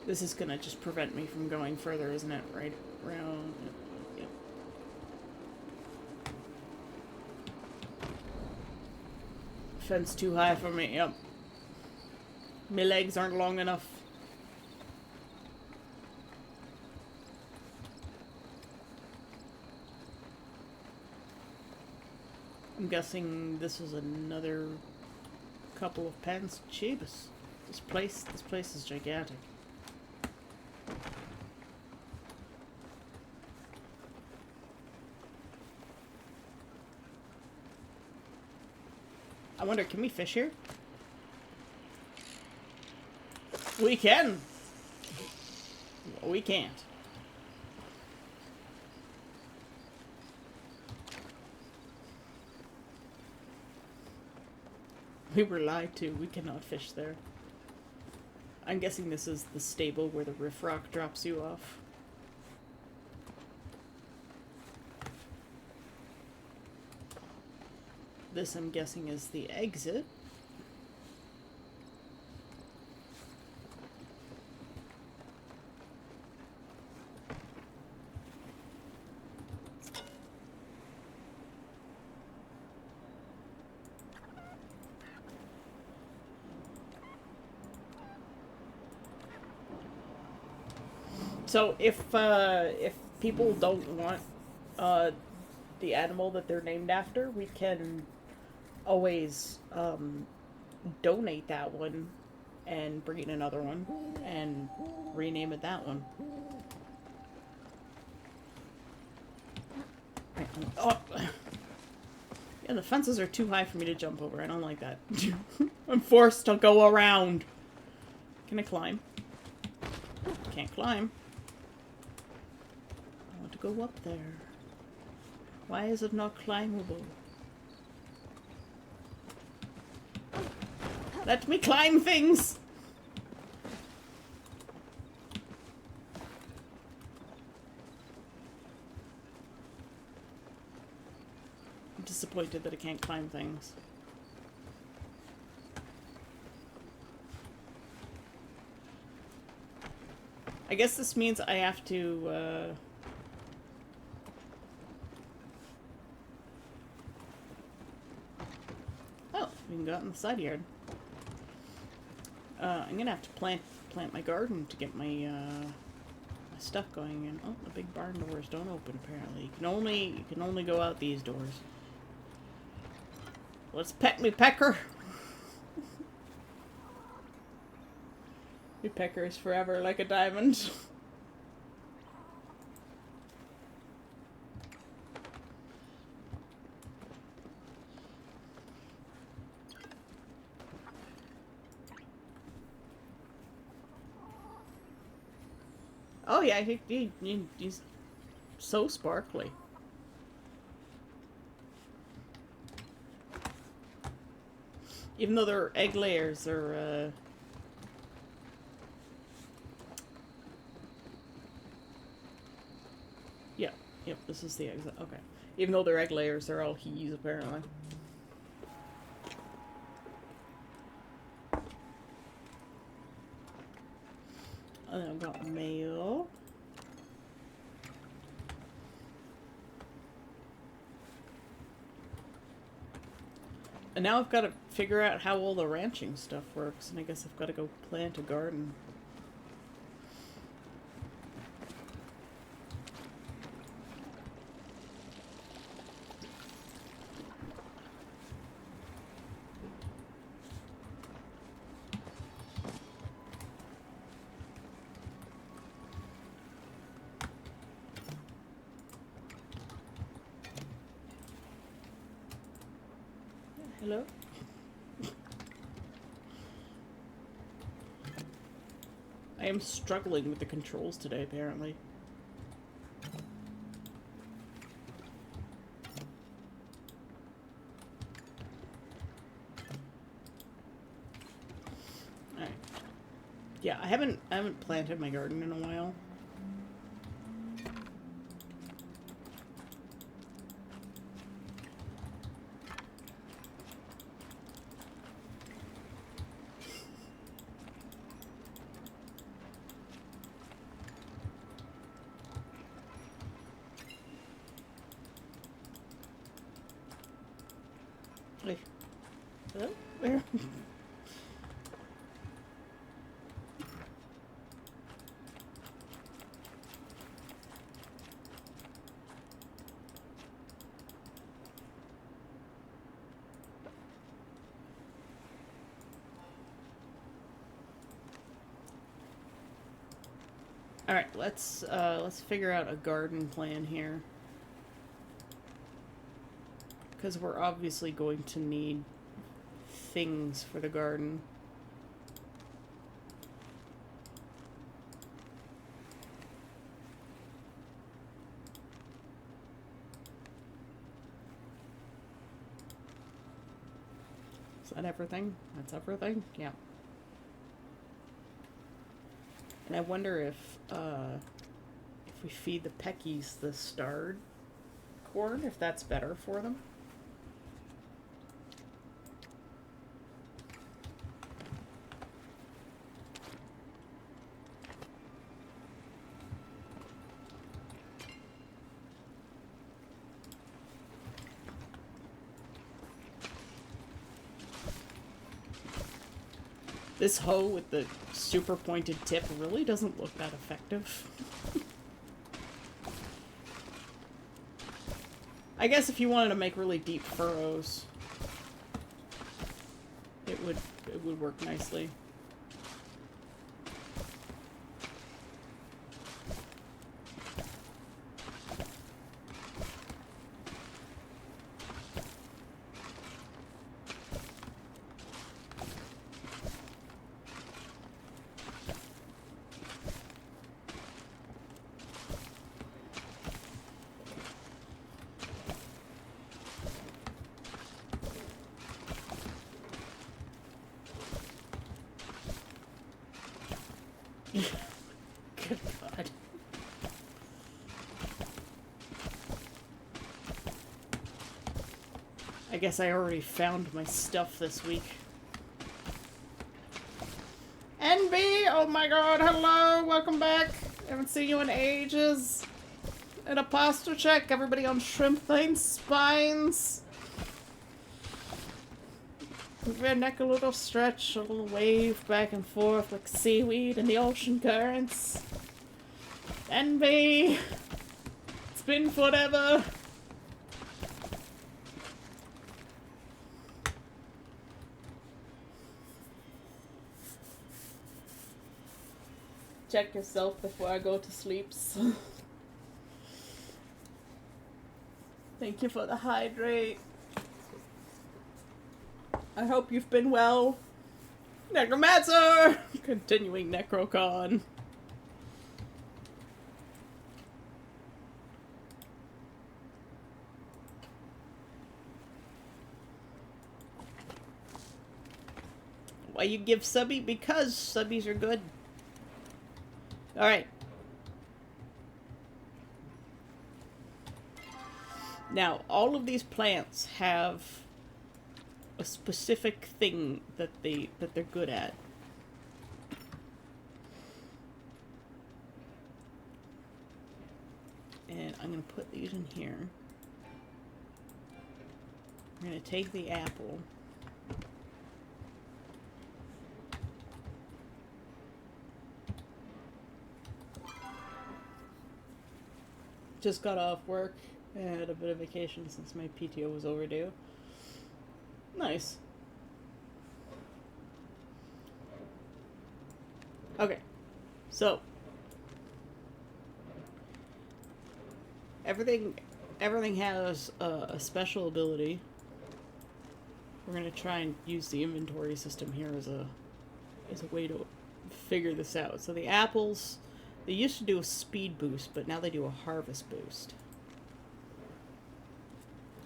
This is gonna just prevent me from going further, isn't it? Right around... Yep. Fence too high for me, yep. My legs aren't long enough. I'm guessing this is another couple of pens. Jeebus. This place is gigantic. I wonder, can we fish here? We can! We can't. We were lied to. We cannot fish there. I'm guessing this is the stable where the riff rock drops you off. This, I'm guessing, is the exit. So if people don't want the animal that they're named after, we can always donate that one and breed another one and rename it that one. Oh. Yeah, the fences are too high for me to jump over. I don't like that. I'm forced to go around. Can I climb? Can't climb. I want to go up there. Why is it not climbable? Let me climb things! I'm disappointed that I can't climb things. I guess this means I have to, Oh, we can go out in the side yard. I'm gonna have to plant my garden to get my, my stuff going in. Oh, the big barn doors don't open apparently. You can only go out these doors. Let's pet me pecker! Me pecker is forever like a diamond. Oh yeah, he's so sparkly. Even though their egg layers are, Yep, this is the exit. Okay. Even though their egg layers are all he's apparently. And then I've got mail. And now I've got to figure out how all the ranching stuff works, and I guess I've got to go plant a garden. Hello? I am struggling with the controls today, apparently. Alright. Yeah, I haven't planted my garden in a while. Oh, there. All right, let's figure out a garden plan here. Because we're obviously going to need things for the garden. Is that everything? That's everything? Yeah. And I wonder if we feed the Peckies the starred corn, if that's better for them. This hoe with the super pointed tip really doesn't look that effective. I guess if you wanted to make really deep furrows, it would work nicely. Good God. I guess I already found my stuff this week. NB! Oh my god, hello! Welcome back! Haven't seen you in ages. And a posture check, everybody on shrimp things, spines. Give your neck a little stretch, a little wave back and forth like seaweed in the ocean currents. Envy! It's been forever! Check yourself before I go to sleeps. Thank you for the hydrate. I hope you've been well. Necromancer! Continuing Necrocon. Why you give subby? Because subbies are good. Alright. Now, all of these plants have a specific thing that they're good at. And I'm gonna put these in here. I'm gonna take the apple. Just got off work. I had a bit of vacation since my PTO was overdue. Nice. Okay. So. Everything has a special ability. We're gonna try and use the inventory system here as a way to figure this out. So the apples, they used to do a speed boost, but now they do a harvest boost.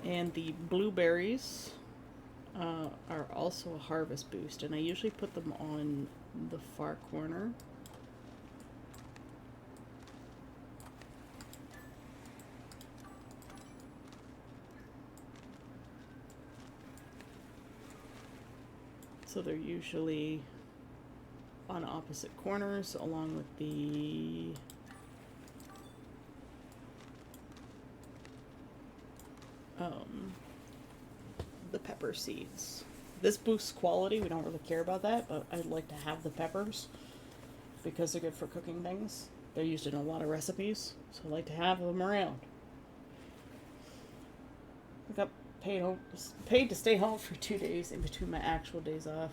And the blueberries are also a harvest boost, and I usually put them on the far corner. So they're usually on opposite corners, along with the pepper seeds. This boosts quality. We don't really care about that, but I'd like to have the peppers because they're good for cooking things. They're used in a lot of recipes, so I like to have them around. I got paid to stay home for 2 days in between my actual days off.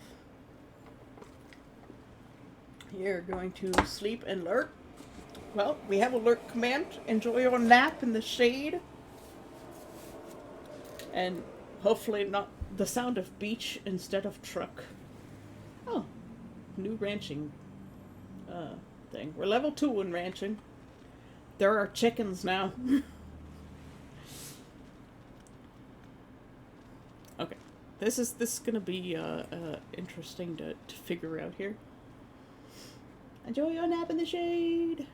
You're going to sleep and lurk. Well, we have a lurk command. Enjoy your nap in the shade. And hopefully not the sound of beach instead of truck. Oh, new ranching thing. We're level 2 in ranching. There are chickens now. Okay, this is gonna be interesting to figure out here. Enjoy your nap in the shade.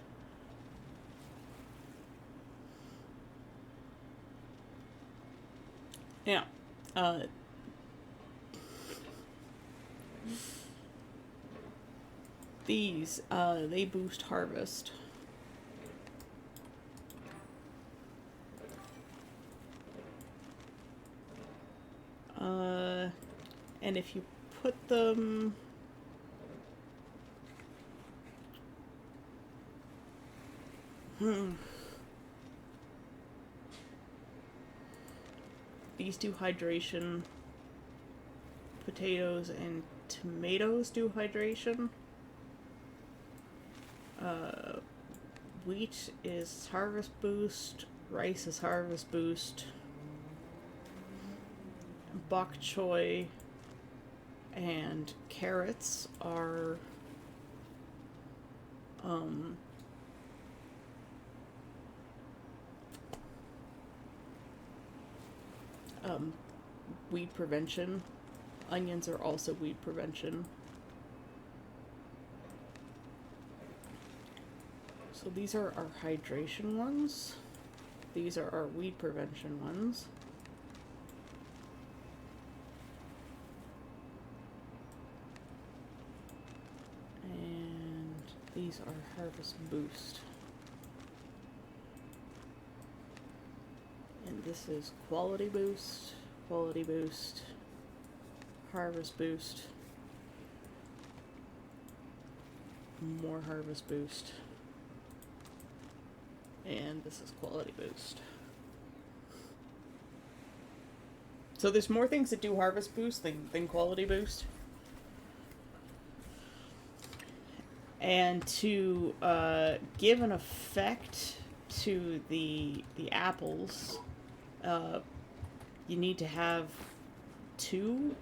Yeah. These, they boost harvest. And if you put them... These do hydration. Potatoes and tomatoes do hydration. Wheat is harvest boost. Rice is harvest boost. Bok choy and carrots are weed prevention. Onions are also weed prevention. So these are our hydration ones. These are our weed prevention ones. And these are harvest boost. And this is quality boost, harvest boost, more harvest boost, and this is quality boost. So there's more things that do harvest boost than quality boost. And to give an effect to the apples, you need to have 2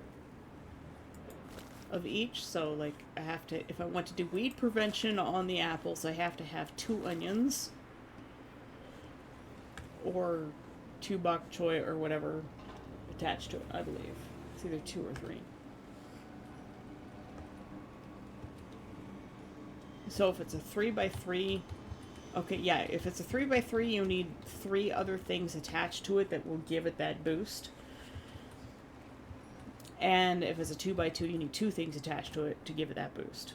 of each. So like I have to, if I want to do weed prevention on the apples, I have to have 2 onions or 2 bok choy or whatever attached to it, I believe. It's either 2 or 3. So if it's a 3x3, okay, yeah, if it's a 3x3, you need 3 other things attached to it that will give it that boost. And if it's a 2x2, you need 2 things attached to it to give it that boost.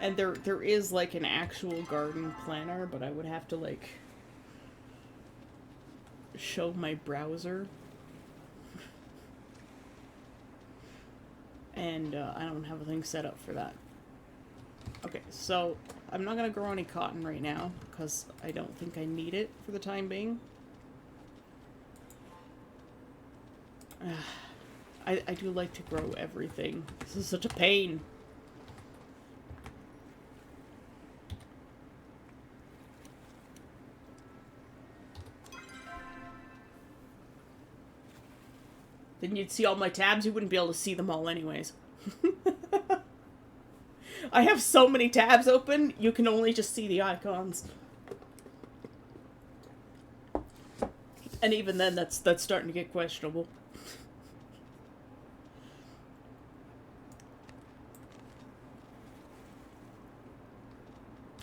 And there is like an actual garden planner, but I would have to like show my browser. And I don't have a thing set up for that. Okay, so I'm not going to grow any cotton right now because I don't think I need it for the time being. I do like to grow everything. This is such a pain. Then you'd see all my tabs, you wouldn't be able to see them all anyways. I have so many tabs open, you can only just see the icons. And even then, that's starting to get questionable.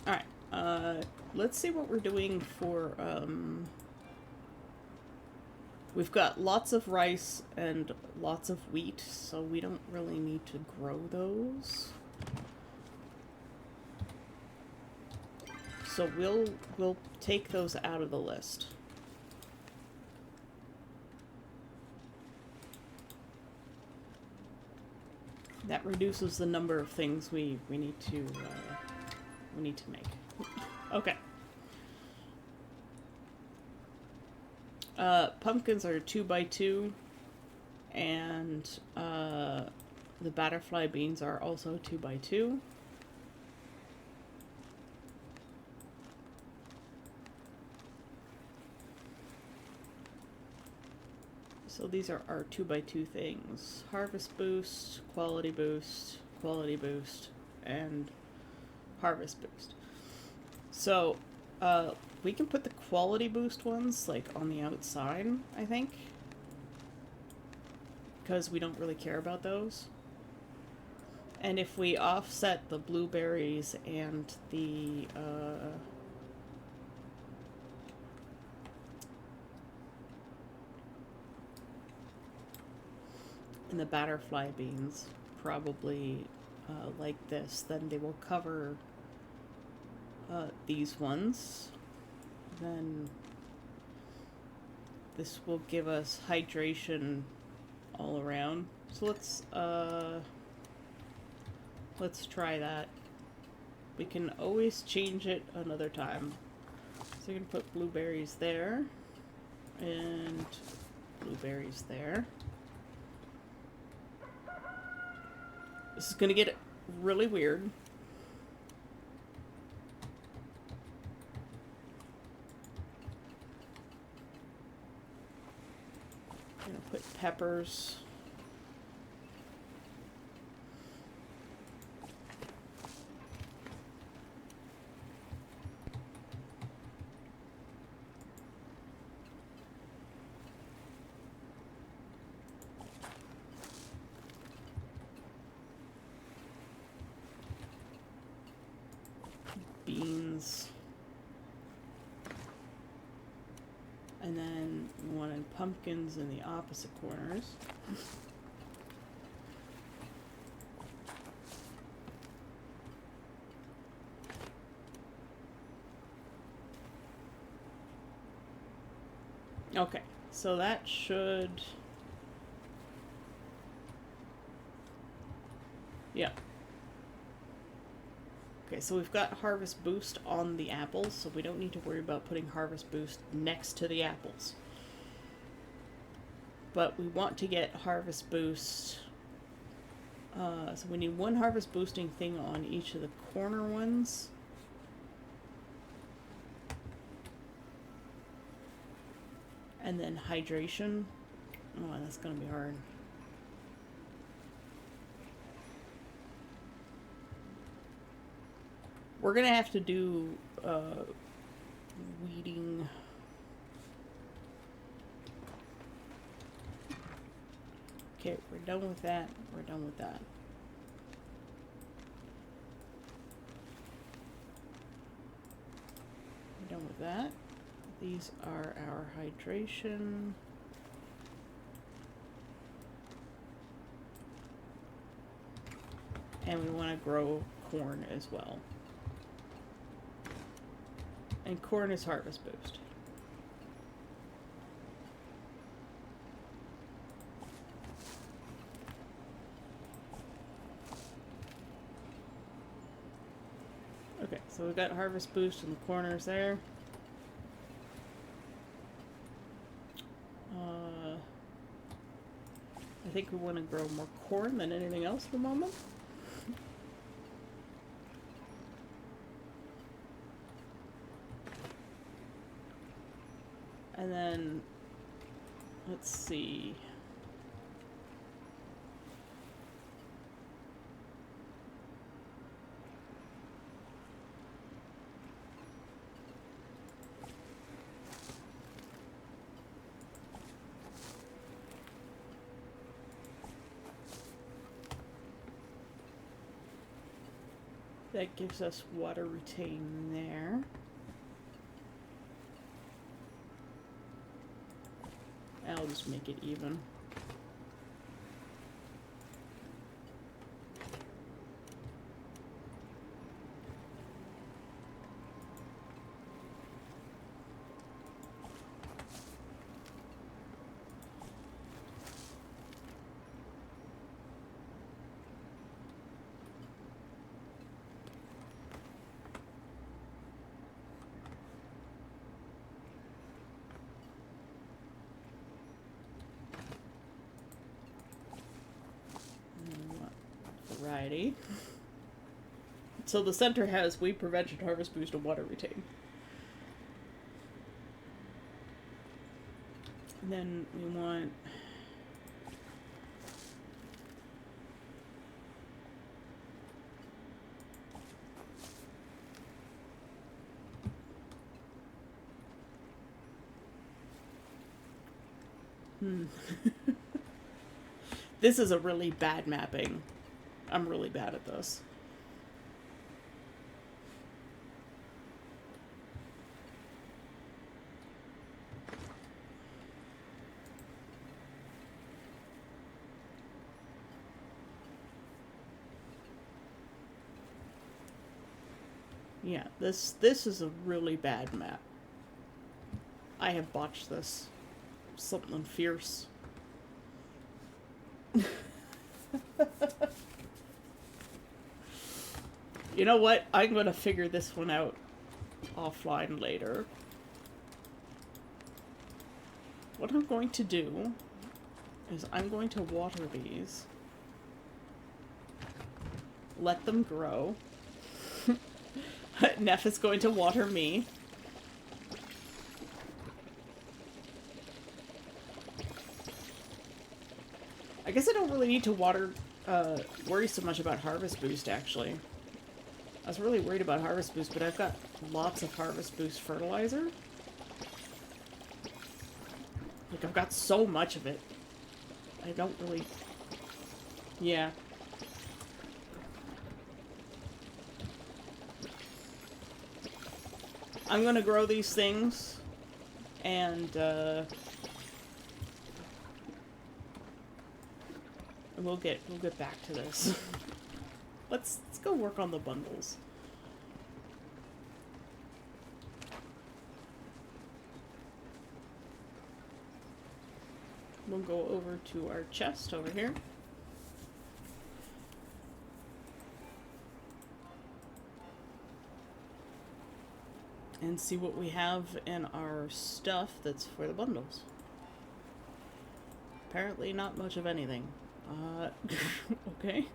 Alright, let's see what we're doing for, we've got lots of rice and lots of wheat, so we don't really need to grow those. So we'll take those out of the list. That reduces the number of things we need to make. Okay. Pumpkins are 2x2, and the butterfly beans are also 2x2. So these are our 2x2 things. Harvest boost, quality boost, and harvest boost. So, we can put the quality boost ones, like, on the outside, I think. Because we don't really care about those. And if we offset the blueberries and the, and the butterfly beans, probably like this, then they will cover these ones. Then this will give us hydration all around. So let's try that. We can always change it another time. So you're gonna put blueberries there and blueberries there. This is gonna get really weird. I'm gonna put peppers. Beans. And then we wanted pumpkins in the opposite corners. Okay, so that should... yeah. Okay, so we've got Harvest Boost on the apples, so we don't need to worry about putting Harvest Boost next to the apples. But we want to get Harvest Boost... so we need one Harvest Boosting thing on each of the corner ones. And then hydration. Oh, that's gonna be hard. We're gonna have to do weeding. Okay, we're done with that. We're done with that. We're done with that. These are our hydration. And we want to grow corn as well. And corn is Harvest Boost. Okay, so we've got Harvest Boost in the corners there. I think we want to grow more corn than anything else for the moment. And then, let's see. That gives us water retain there. I'll just make it even. Alrighty. So the center has weed prevention, harvest boost, and water retain. And then we want... This is a really bad mapping. I'm really bad at this. Yeah, this is a really bad map. I have botched this. Something fierce. You know what? I'm gonna figure this one out offline later. What I'm going to do is I'm going to water these. Let them grow. Neff is going to water me. I guess I don't really need to worry so much about Harvest Boost, actually. I was really worried about Harvest Boost, but I've got lots of Harvest Boost fertilizer. Like, I've got so much of it. I don't really... Yeah. I'm gonna grow these things, and we'll get back to this. Let's go work on the bundles. We'll go over to our chest over here. And see what we have in our stuff that's for the bundles. Apparently not much of anything. Okay.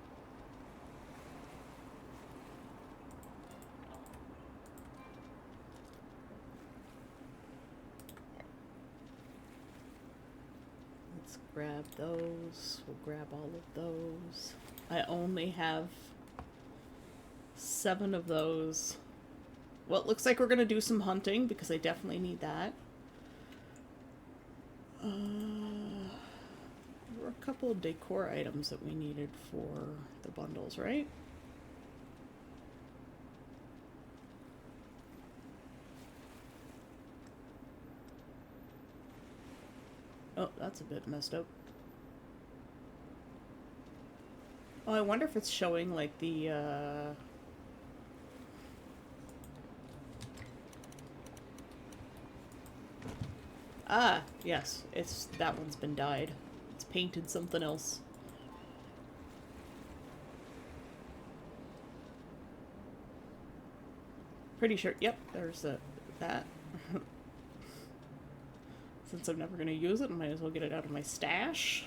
Let's grab those. We'll grab all of those. I only have 7 of those. Well, it looks like we're gonna do some hunting, because I definitely need that. There were a couple of decor items that we needed for the bundles, right? Oh, that's a bit messed up. Oh, I wonder if it's showing, like, the, Ah, yes. That one's been dyed. It's painted something else. Pretty sure. Yep, there's that. Since I'm never going to use it, I might as well get it out of my stash.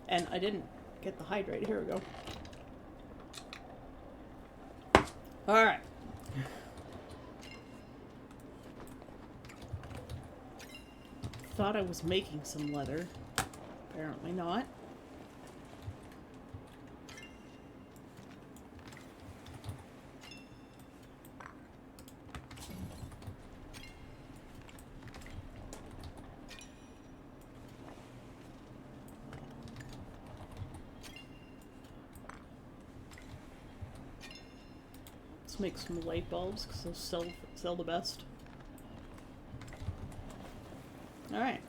And I didn't get the hydrate. Here we go. Alright. Thought I was making some leather. Apparently not. Let's make some light bulbs, because they'll sell the best. Alright,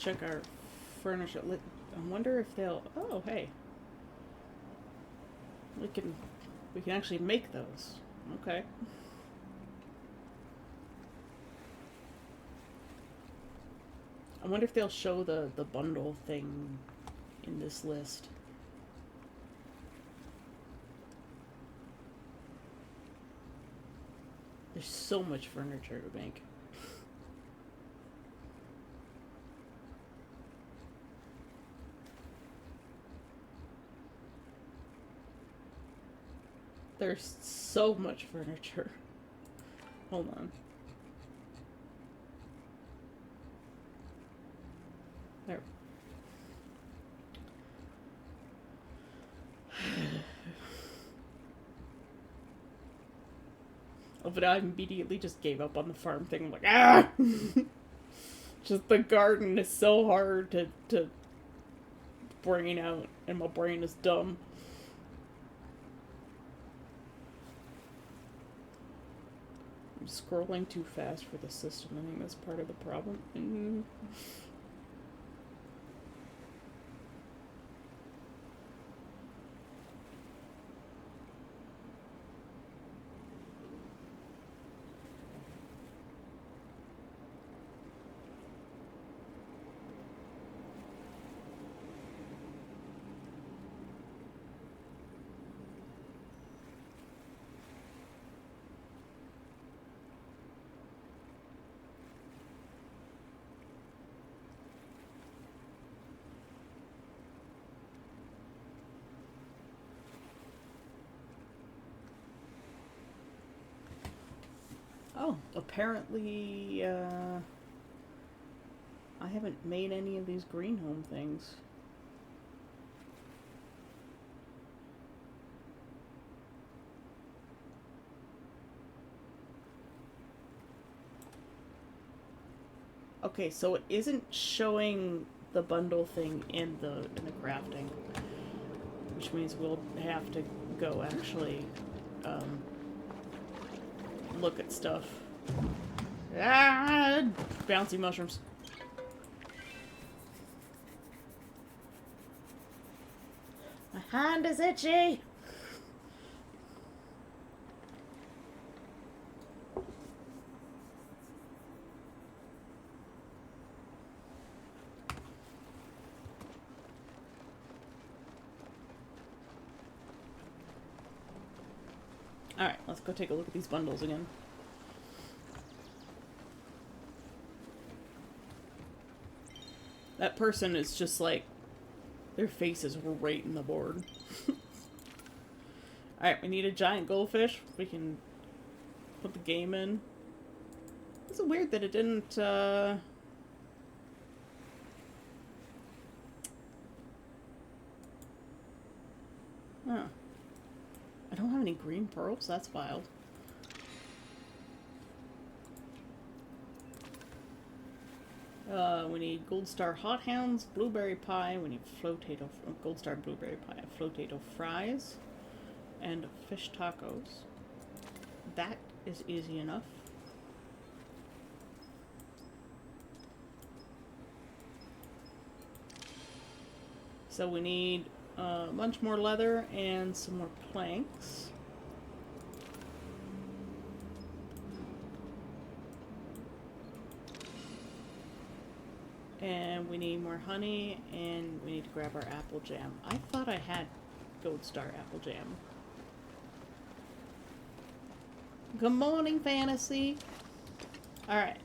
check our furniture. I wonder if they'll. Oh, hey. We can actually make those. Okay. I wonder if they'll show the bundle thing in this list. There's so much furniture to make. There's so much furniture. Hold on. There. Oh, but I immediately just gave up on the farm thing. I'm like, ah! Just the garden is so hard to bring out, and my brain is dumb. I'm scrolling too fast for the system. I think that's part of the problem. Oh, apparently, I haven't made any of these green home things. Okay, so it isn't showing the bundle thing in the crafting, which means we'll have to go actually look at stuff. Ah, bouncy mushrooms. My hand is itchy. Alright, let's go take a look at these bundles again. That person is just like, their face is right in the board. Alright, we need a giant goldfish. We can put the game in. It's weird that it didn't, Huh. I don't have any green pearls? That's wild. We need Gold Star Hot Hounds, Blueberry Pie, we need Flotato, Gold Star Blueberry Pie, Flotato Fries, and Fish Tacos. That is easy enough. So we need a bunch more leather and some more planks. And we need more honey, and we need to grab our apple jam. I thought I had Gold Star apple jam. Good morning, Fantasy. Alright.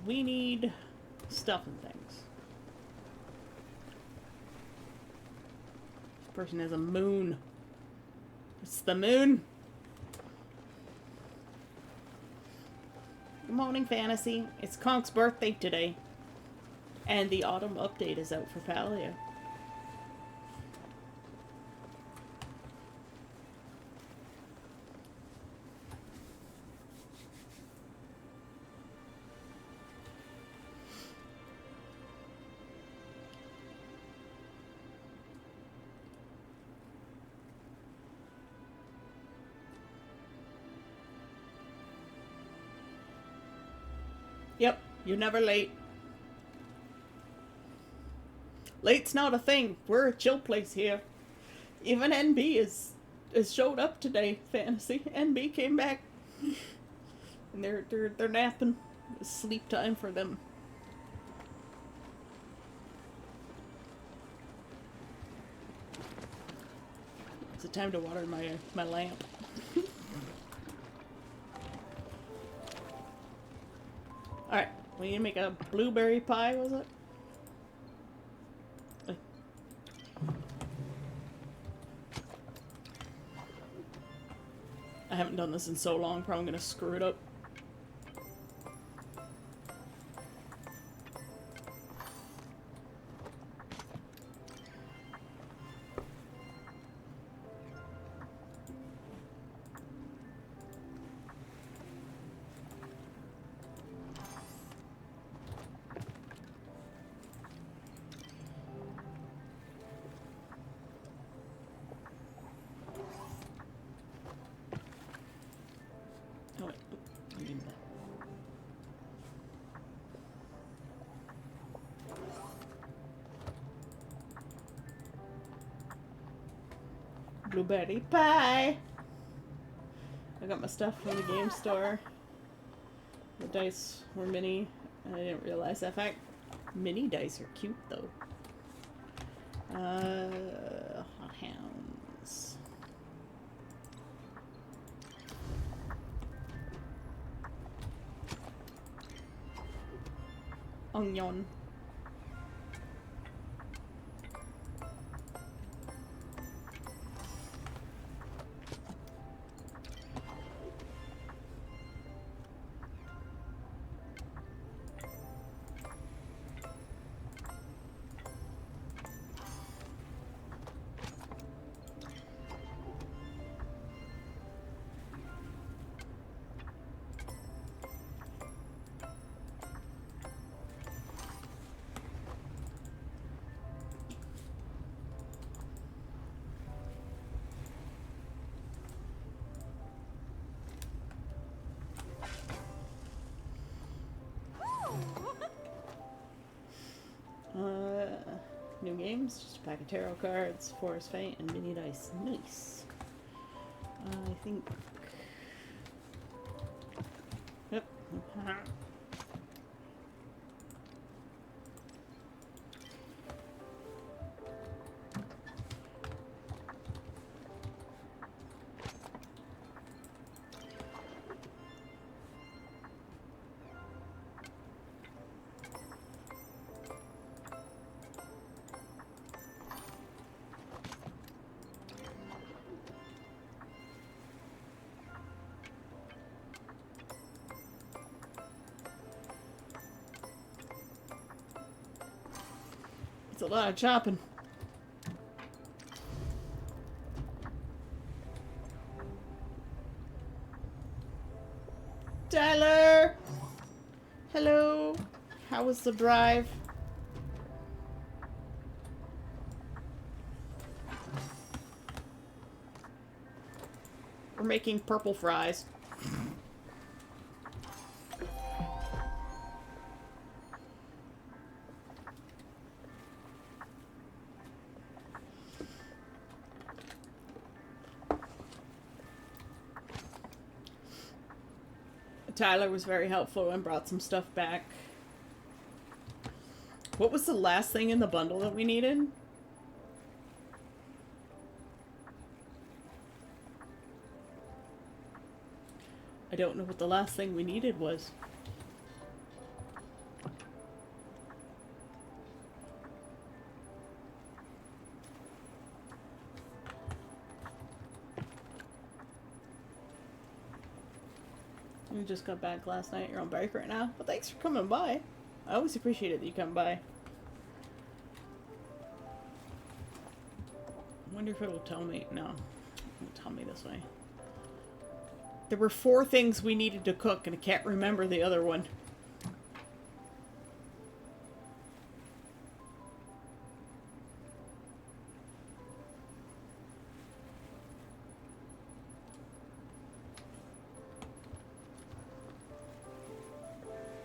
We need stuff and things. This person has a moon. It's the moon. Good morning, Fantasy. It's Conk's birthday today. And the autumn update is out for Palia. Yep, you're never late. Late's not a thing. We're a chill place here. Even NB is showed up today. Fantasy NB came back, and they're napping. It's sleep time for them. It's a time to water my lamp. All right, we need to make a blueberry pie. Was it? I haven't done this in so long, probably gonna screw it up. Oh, wait. I need that. Blueberry pie! I got my stuff from the game store. The dice were mini, and I didn't realize that fact. Mini dice are cute, though. Hot hounds. Onion. New games, just a pack of tarot cards, Forest Faint, and mini dice. Nice. I think. Yep. It's a lot of chopping. Tyler! Hello! How was the drive? We're making purple fries. Tyler was very helpful and brought some stuff back. What was the last thing in the bundle that we needed? I don't know what the last thing we needed was. You just got back last night. You're on break right now. Well, thanks for coming by. I always appreciate it that you come by. I wonder if it will tell me. No, it won't tell me this way. There were 4 things we needed to cook, and I can't remember the other one.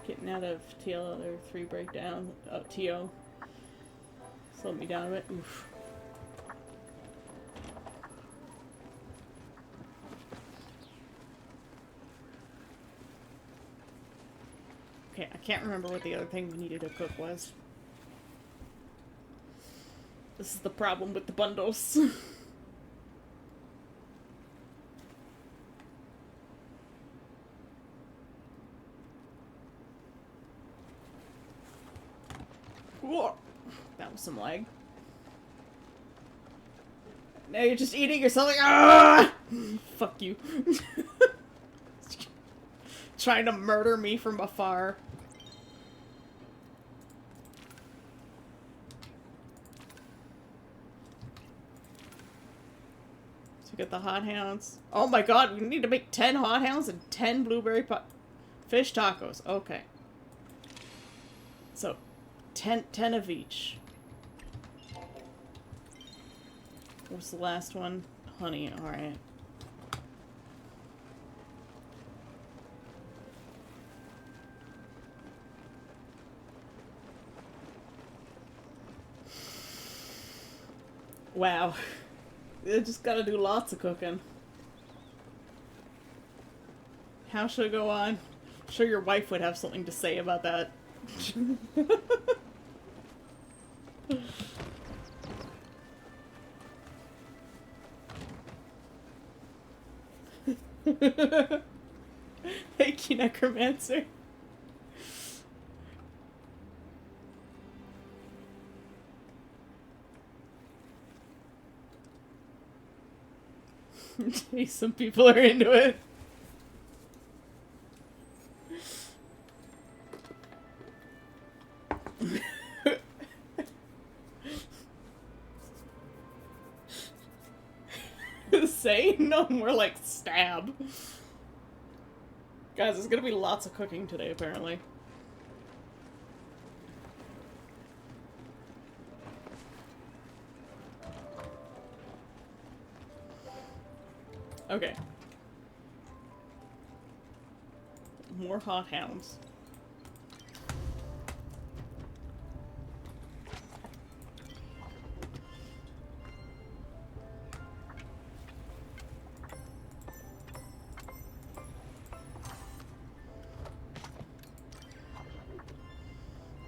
Getting out of TL3 breakdown. TO. Slowed me down a bit. Oof. Okay, I can't remember what the other thing we needed to cook was. This is the problem with the bundles. Whoa. That was some lag. Now you're just eating yourself like, ah! Fuck you. Trying to murder me from afar. So we get the hot hounds. Oh my god, we need to make 10 hot hounds and 10 blueberry fish tacos. Okay. So, 10 of each. What's the last one? Honey, alright. Wow. You just gotta do lots of cooking. How should I go on? I'm sure your wife would have something to say about that. Thank you, Necromancer. Some people are into it. Say? No, more like stab. Guys, there's gonna be lots of cooking today, apparently. Okay. More hot hounds.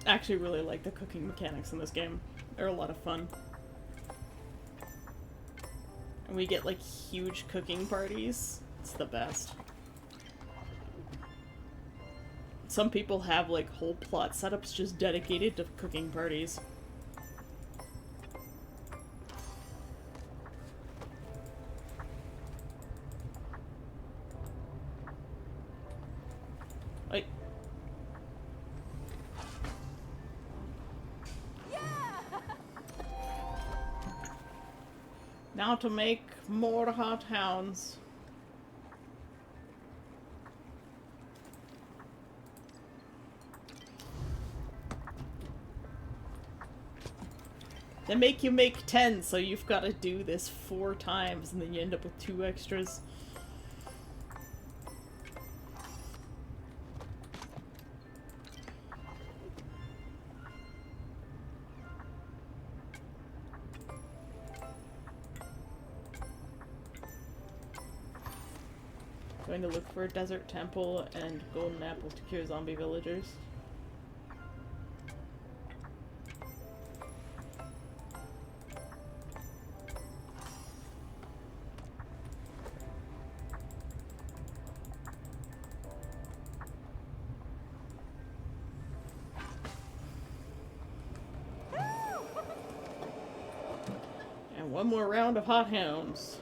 I actually really like the cooking mechanics in this game. They're a lot of fun. And we get like huge cooking parties. It's the best. Some people have like whole plot setups just dedicated to cooking parties. Wait. Now to make more hot hounds. They make you make 10, so you've got to do this 4 times, and then you end up with 2 extras. Going to look for a desert temple and golden apples to cure zombie villagers. And one more round of hot hounds.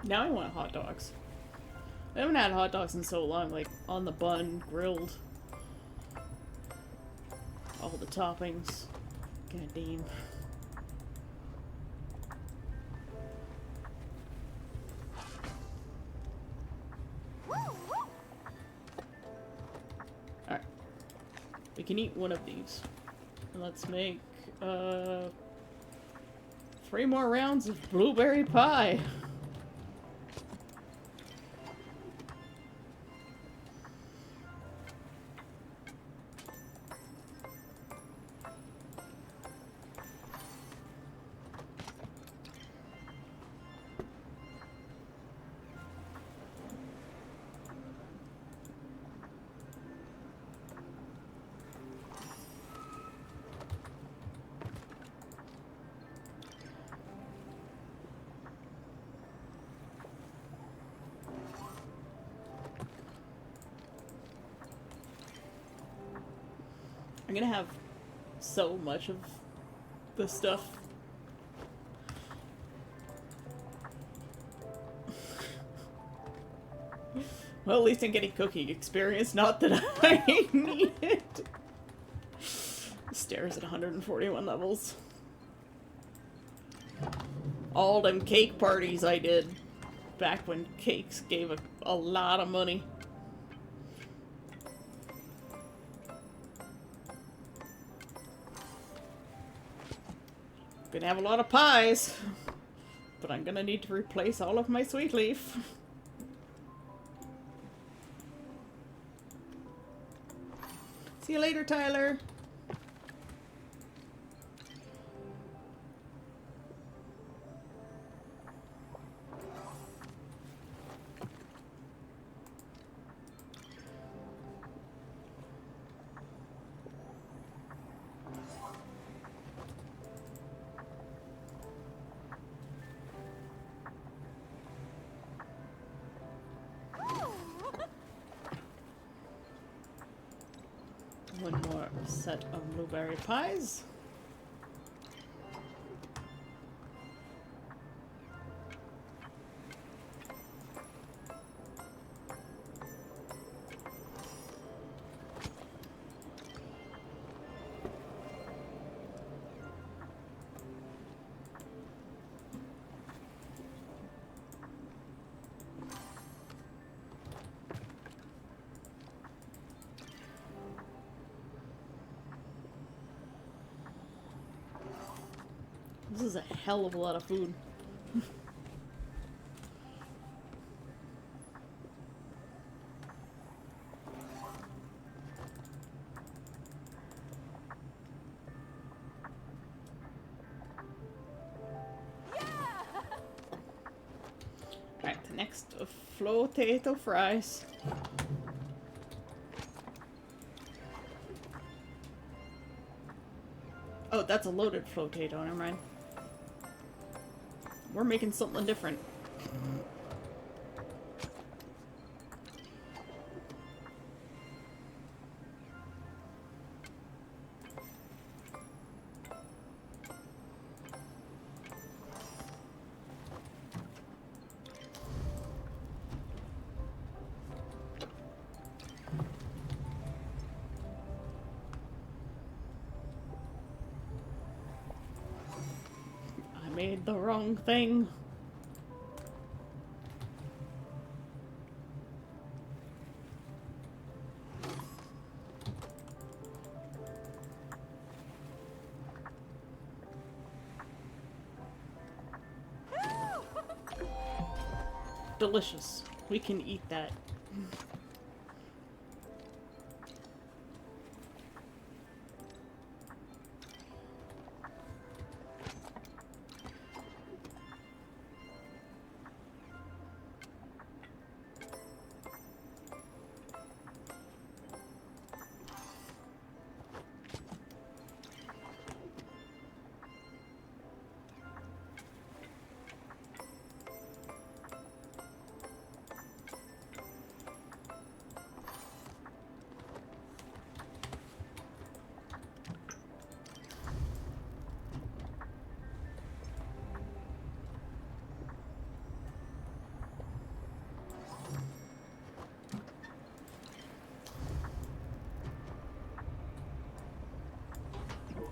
Now I want hot dogs. I haven't had hot dogs in so long, like on the bun, grilled. All the toppings. God damn. Alright. We can eat one of these. And let's make 3 more rounds of blueberry pie. I'm gonna have so much of the stuff. Well, at least I'm getting cooking experience, not that I need it. Stairs at 141 levels. All them cake parties I did back when cakes gave a lot of money. Gonna have a lot of pies, but I'm gonna need to replace all of my sweet leaf. See you later, Tyler. One more set of blueberry pies. This is a hell of a lot of food. Alright, the next potato fries. Oh, that's a loaded potato, never mind. We're making something different. I made the wrong thing. Delicious. We can eat that.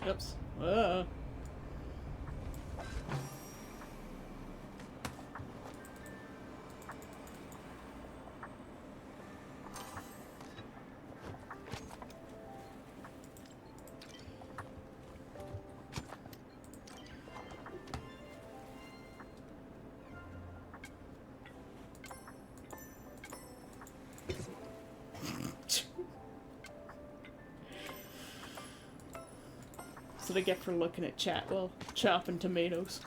Oops. That's what I get for looking at chat while chopping tomatoes.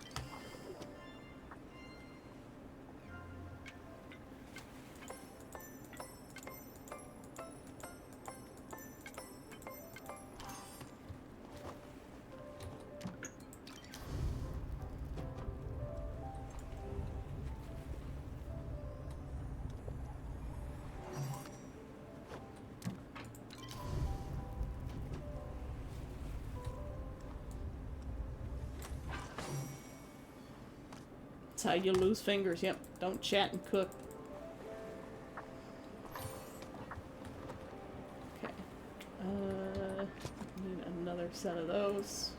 That's how you lose fingers. Yep, don't chat and cook. Okay. Need another set of those.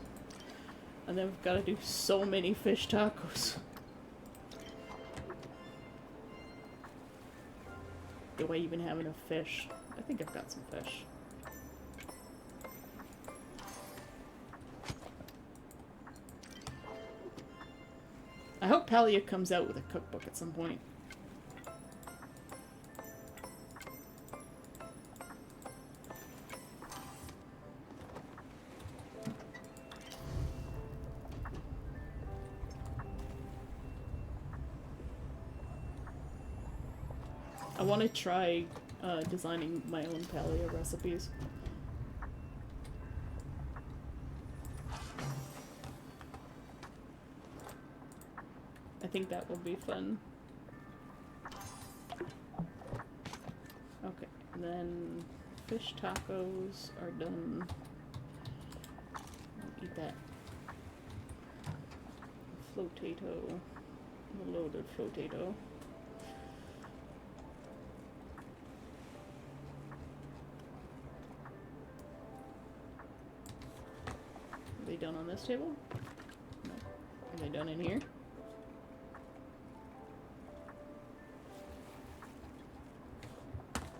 And then we've got to do so many fish tacos. Do I even have enough fish? I think I've got some fish. I hope Palia comes out with a cookbook at some point. I want to try designing my own Palia recipes. I think that will be fun. Okay, and then fish tacos are done. I'll eat that. Flotato. Loaded flotato. Are they done on this table? No. Are they done in here?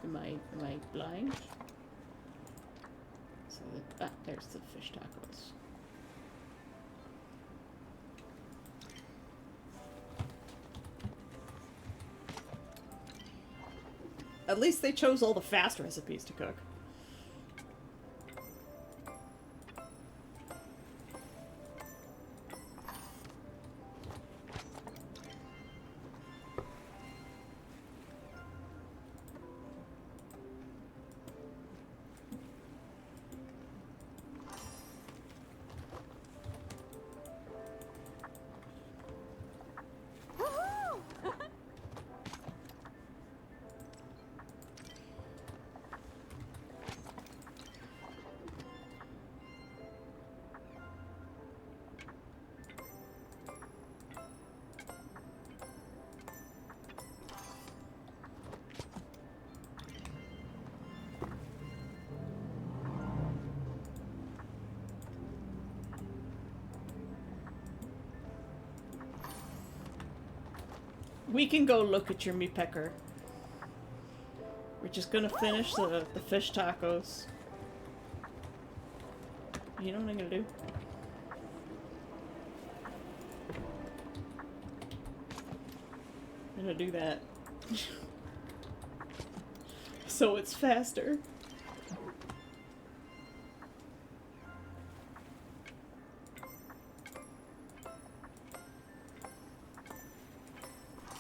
Am I blind? So that, there's the fish tacos. At least they chose all the fast recipes to cook. We can go look at your meat pecker. We're just gonna finish the fish tacos. You know what I'm gonna do? I'm gonna do that. So it's faster.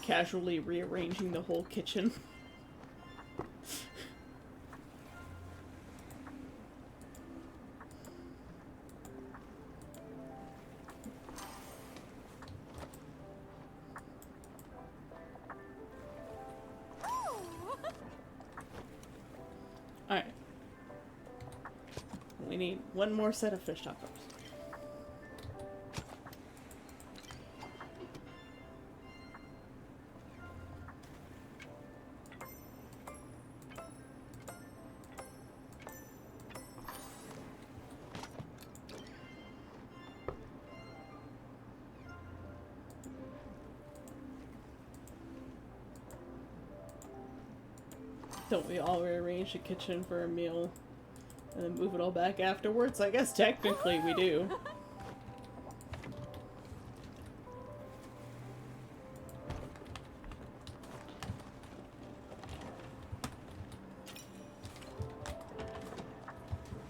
Casually rearranging the whole kitchen. Alright. We need one more set of fish tacos. Don't we all rearrange the kitchen for a meal and then move it all back afterwards? I guess technically we do.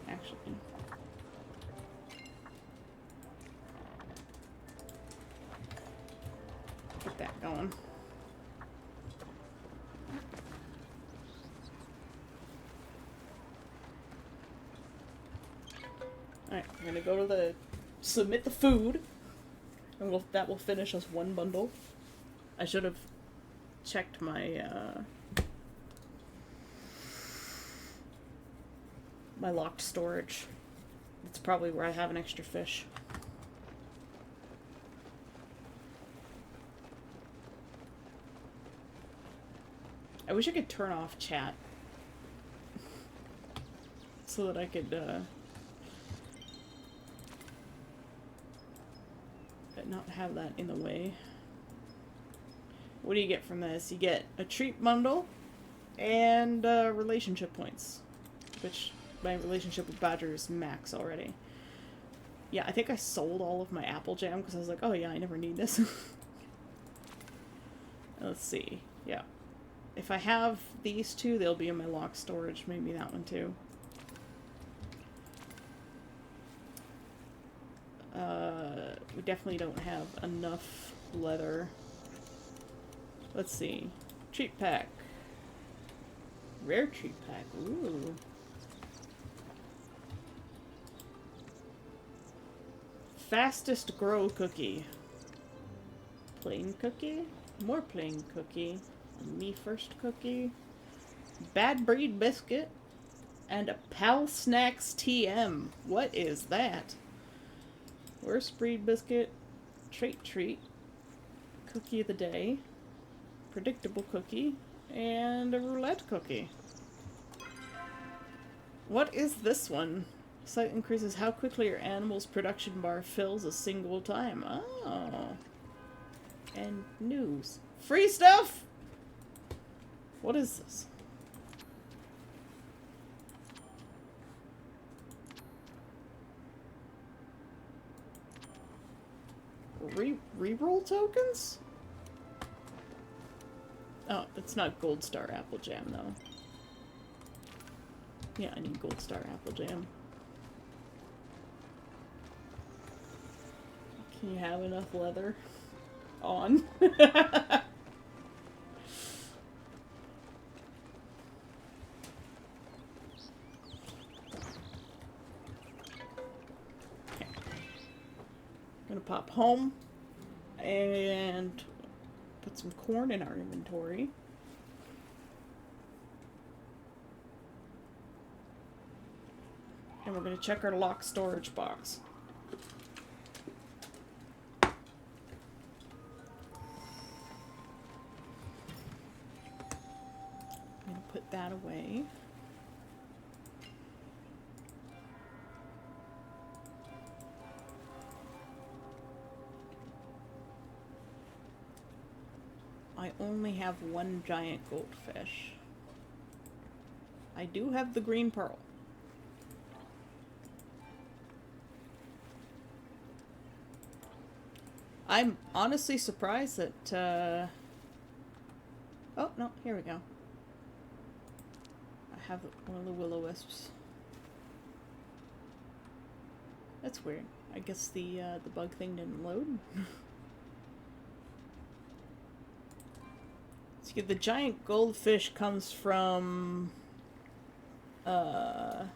Actually. Get that going. Alright, we're gonna go to the submit the food, and that will finish us one bundle. I should have checked my my locked storage. It's probably where I have an extra fish. I wish I could turn off chat so that I could not have that in the way. What do you get from this? You get a treat bundle and relationship points, which my relationship with Badger is max already. Yeah, I think I sold all of my apple jam because I was like, oh yeah, I never need this. Let's see. Yeah. If I have these two, they'll be in my locked storage. Maybe that one too. We definitely don't have enough leather. Let's see. Treat pack. Rare treat pack. Ooh. Fastest grow cookie. Plain cookie. More plain cookie. Me first cookie. Bad breed biscuit. And a Pal Snacks TM. What is that? Worst breed biscuit, treat, cookie of the day, predictable cookie, and a roulette cookie. What is this one? Site increases how quickly your animal's production bar fills a single time. Oh. And news. Free stuff? What is this? Reroll tokens? Oh, it's not Gold Star Apple Jam, though. Yeah, I need Gold Star Apple Jam. Can you have enough leather on? Gonna pop home and put some corn in our inventory. And we're gonna check our locked storage box. I'm gonna put that away. I only have one giant goldfish. I do have the green pearl. I'm honestly surprised that, oh, no, here we go. I have one of the will-o-wisps. That's weird. I guess the bug thing didn't load. So the giant goldfish comes from the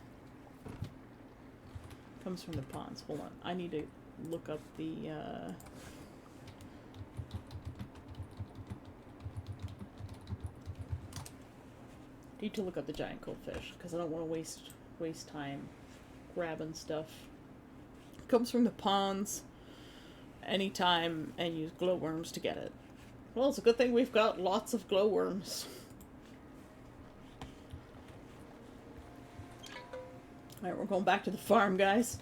ponds. Hold on. I need to look up the need to look up the giant goldfish because I don't want to waste time grabbing stuff. It comes from the ponds anytime and use glowworms to get it. Well, it's a good thing we've got lots of glowworms. Alright, we're going back to the farm, guys.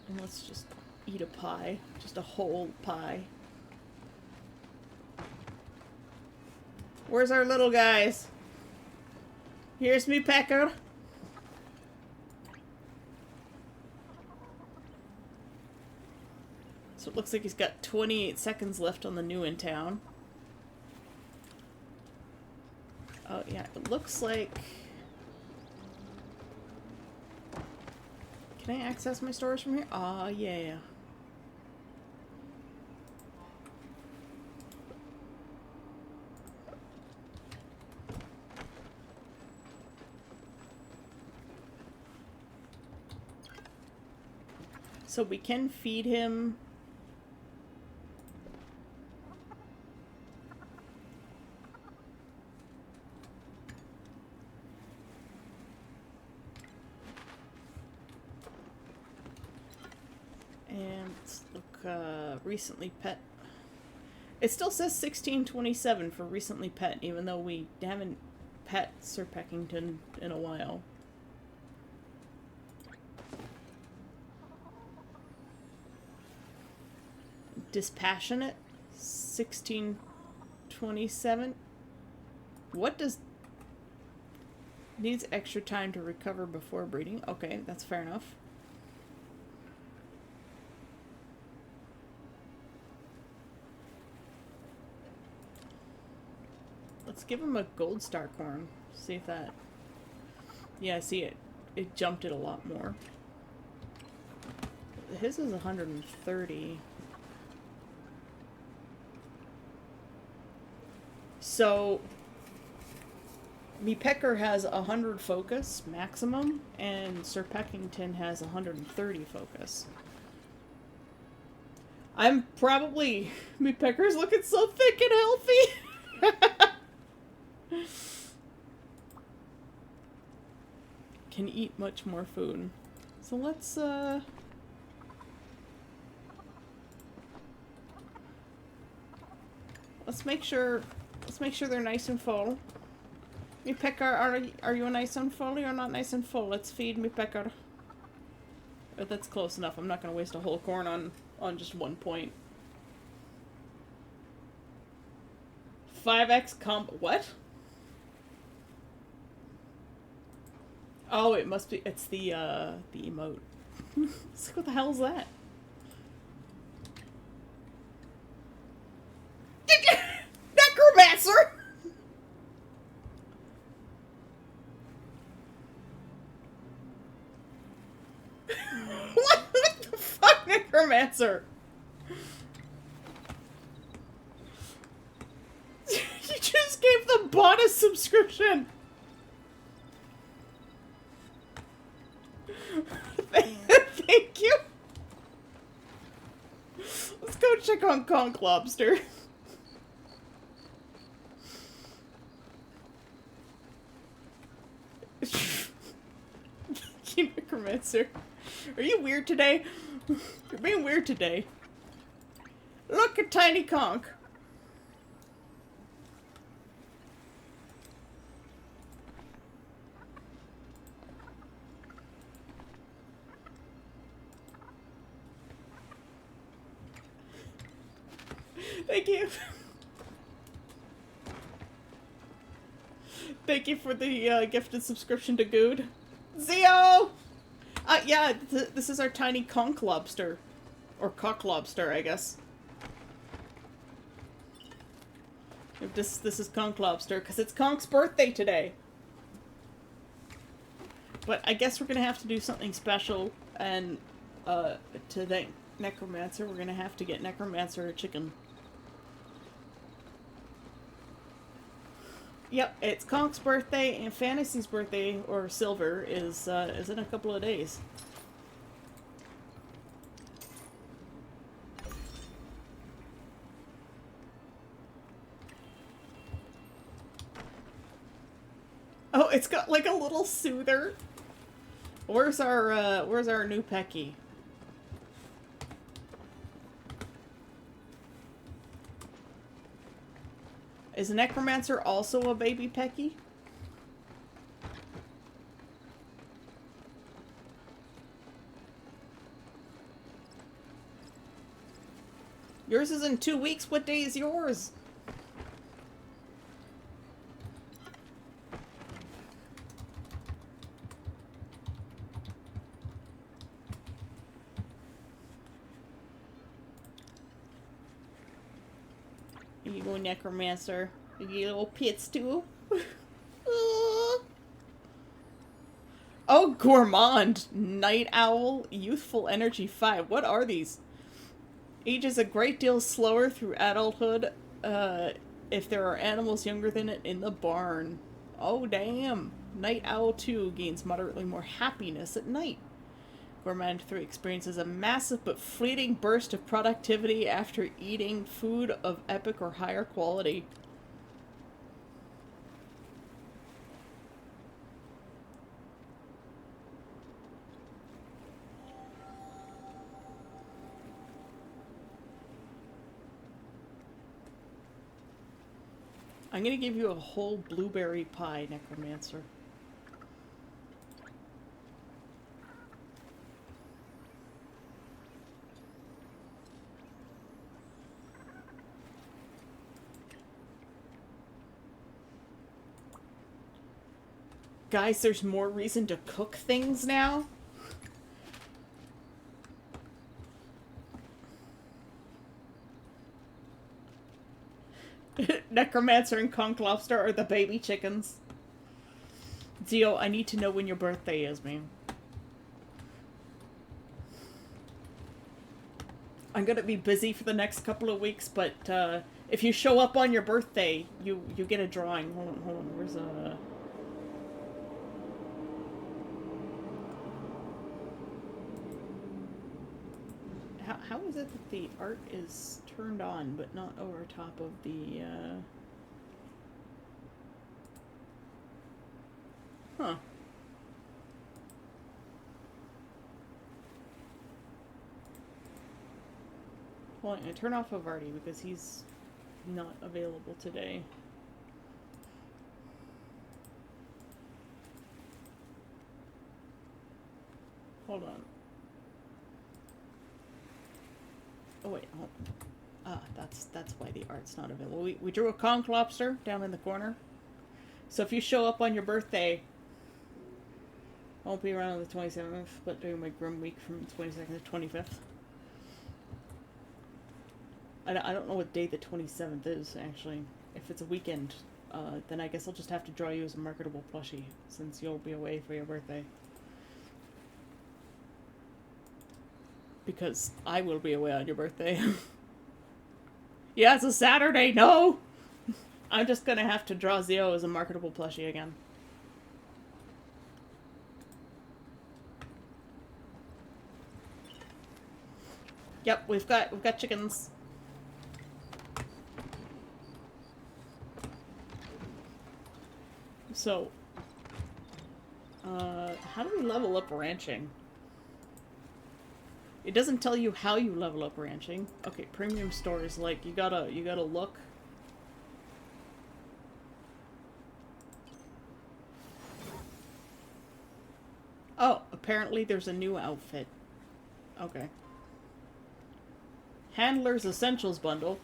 And let's just eat a pie. Just a whole pie. Where's our little guys? Here's me, Pecker. So it looks like he's got 28 seconds left on the new in town. Oh, yeah, it looks like... Can I access my stores from here? Aw, yeah. So we can feed him... And let's look, recently pet. It still says 1627 for recently pet, even though we haven't pet Sir Peckington in a while. Dispassionate 1627. What does... Needs extra time to recover before breeding. Okay, that's fair enough. Let's give him a gold star corn. See if that... Yeah, see it. It jumped it a lot more. His is 130. So... Me Pecker has 100 focus maximum, and Sir Peckington has 130 focus. I'm probably... Me Pecker's looking so thick and healthy! Can eat much more food. So let's make sure they're nice and full. Me Pecker, are you nice and full? You're not nice and full. Let's feed me Pecker. But that's close enough. I'm not gonna waste a whole corn on just one point. 5x comp... What? Oh, it must be... It's the emote. It's like, what the hell is that? Necromancer! What the fuck, Necromancer? You just gave the bot a subscription. Thank you. Let's go check on Conch Lobster. You Necromancer. Are you weird today? You're being weird today. Look at Tiny Conch. Thank you. Thank you for the gifted subscription to Good. Zio! Yeah, this is our tiny conch lobster. Or cock lobster, I guess. If this is conch lobster, because it's Conch's birthday today. But I guess we're gonna have to do something special, and to thank Necromancer, we're gonna have to get Necromancer a chicken. Yep, it's Conch's birthday, and Fantasy's birthday, or Silver, is in a couple of days. Oh, it's got like a little soother. Where's our new Pecky? Is Necromancer also a baby Pecky? Yours is in 2 weeks. What day is yours? Here you go, Necromancer. You get little pits too. Oh, Gourmand, Night Owl, Youthful Energy 5. What are these? Ages a great deal slower through adulthood if there are animals younger than it in the barn. Oh, damn. Night Owl 2 gains moderately more happiness at night. Gourmand 3 experiences a massive but fleeting burst of productivity after eating food of epic or higher quality. I'm gonna give you a whole blueberry pie, Necromancer. Guys, there's more reason to cook things now? Necromancer and Conch Lobster are the baby chickens. Zio, I need to know when your birthday is, man. I'm gonna be busy for the next couple of weeks, but if you show up on your birthday, you get a drawing. Hold on. Where's How is it that the art is turned on, but not over top of the, Huh. Well, I'm gonna turn off Havarti because he's not available today. Hold on. Oh wait, hold on. Ah, that's why the art's not available. We drew a conch lobster down in the corner. So if you show up on your birthday, I won't be around on the 27th, but during my Grim Week from 22nd to 25th. I don't know what day the 27th is, actually. If it's a weekend, then I guess I'll just have to draw you as a marketable plushie, since you'll be away for your birthday. Because I will be away on your birthday. Yeah, it's a Saturday, no! I'm just gonna have to draw Zio as a marketable plushie again. Yep, we've got chickens. So, how do we level up ranching? It doesn't tell you how you level up ranching. Okay, premium stores, like, you gotta look. Oh, apparently there's a new outfit. Okay. Handler's Essentials Bundle.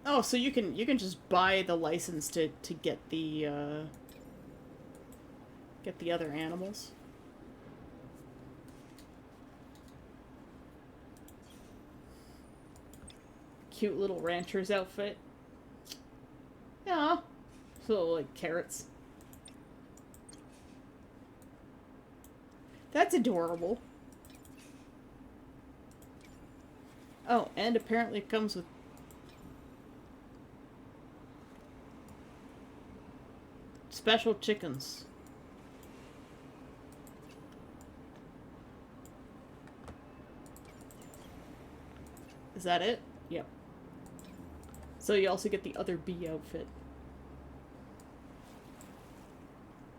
Oh, so you can just buy the license to get the other animals. Cute little rancher's outfit. Yeah. So like carrots. That's adorable. Oh, and apparently it comes with special chickens. Is that it? Yep. So you also get the other bee outfit.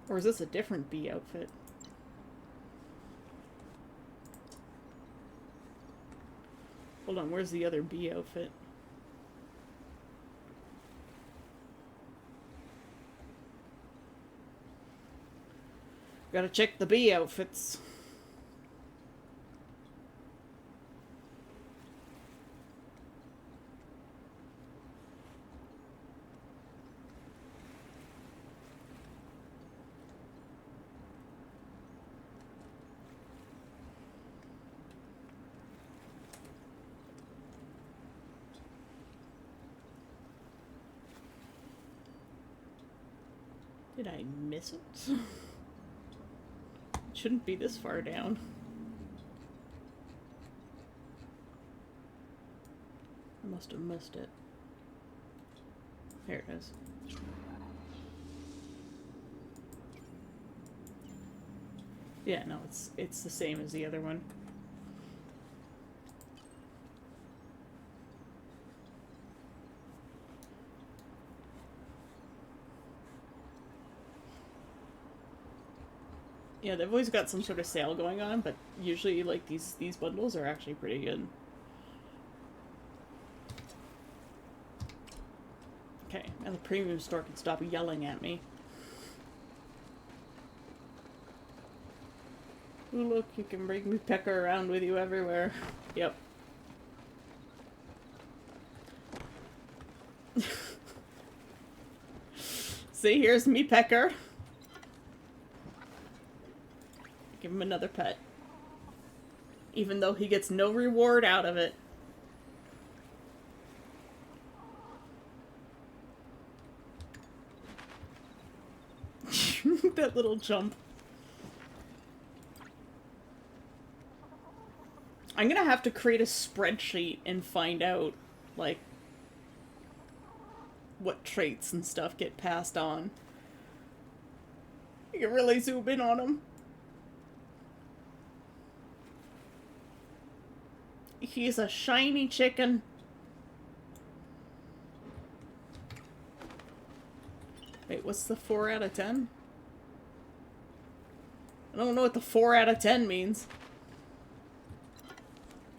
Or is this a different bee outfit? Hold on, where's the other bee outfit? Gotta check the bee outfits. Did I miss it? It shouldn't be this far down. I must have missed it. There it is. Yeah, no, it's the same as the other one. Yeah, they've always got some sort of sale going on, but usually like these bundles are actually pretty good. Okay, now the premium store can stop yelling at me. Ooh, look, you can bring me Pecker around with you everywhere. Yep. See, here's me Pecker. Give him another pet. Even though he gets no reward out of it. That little jump. I'm gonna have to create a spreadsheet and find out, like, what traits and stuff get passed on. You can really zoom in on him. He's a shiny chicken. Wait, what's the 4 out of 10? I don't know what the 4 out of 10 means.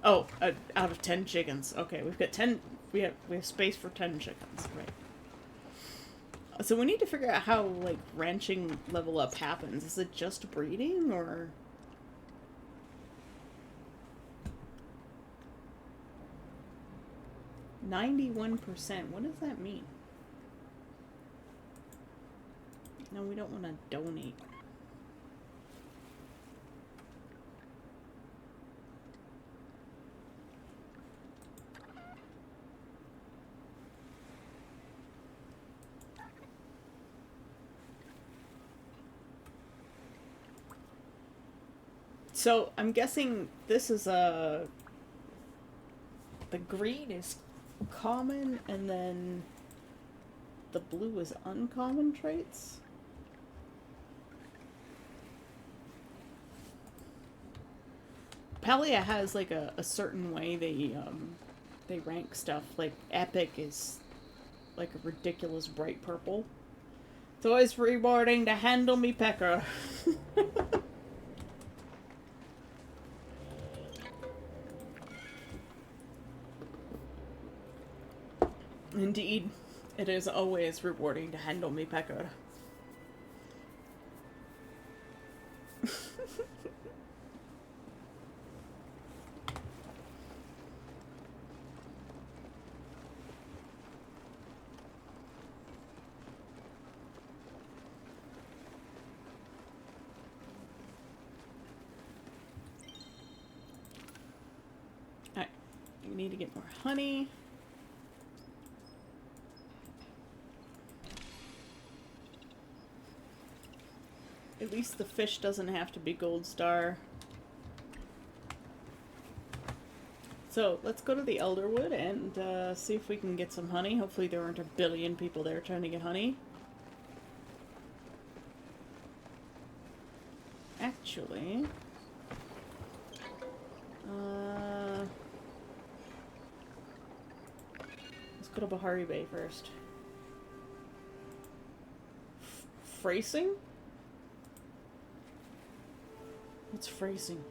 Oh, out of 10 chickens. Okay, we've got 10. We have space for 10 chickens, right? So we need to figure out how like ranching level up happens. Is it just breeding or? 91%. What does that mean? No, we don't want to donate. So, I'm guessing this is the green is common, and then the blue is uncommon traits? Palia has like a certain way they rank stuff. Like epic is like a ridiculous bright purple. It's always rewarding to handle me Pecker. Indeed, it is always rewarding to handle me Pecker. Alright, we need to get more honey. At least the fish doesn't have to be Gold Star. So, let's go to the Elderwood and see if we can get some honey. Hopefully there aren't a billion people there trying to get honey. Actually... let's go to Bahari Bay first. Phrasing? What's phrasing?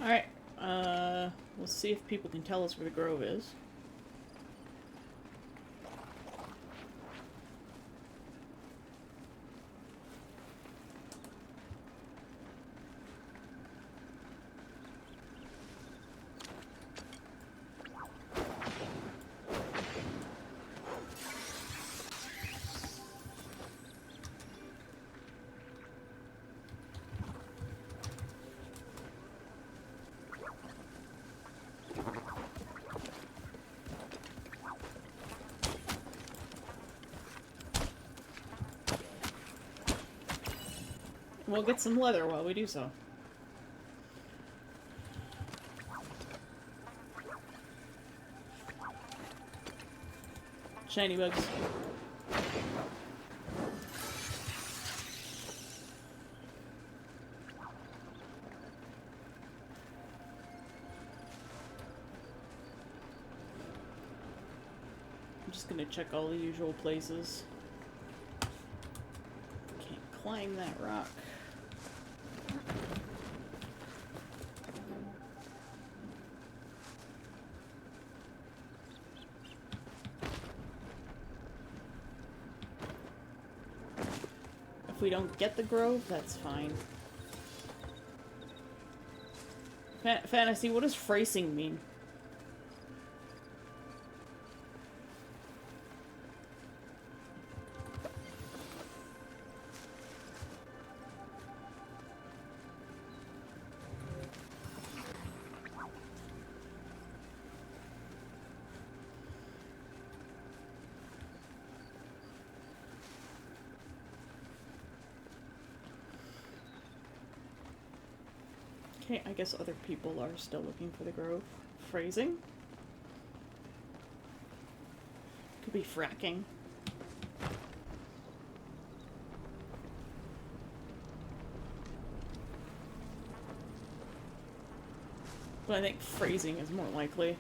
Alright, we'll see if people can tell us where the grove is. We'll get some leather while we do so. Shiny bugs. I'm just gonna check all the usual places. Can't climb that rock. If we don't get the grove, that's fine. Fantasy, what does phrasing mean? Okay, I guess other people are still looking for the grove. Phrasing? Could be fracking. But I think phrasing is more likely.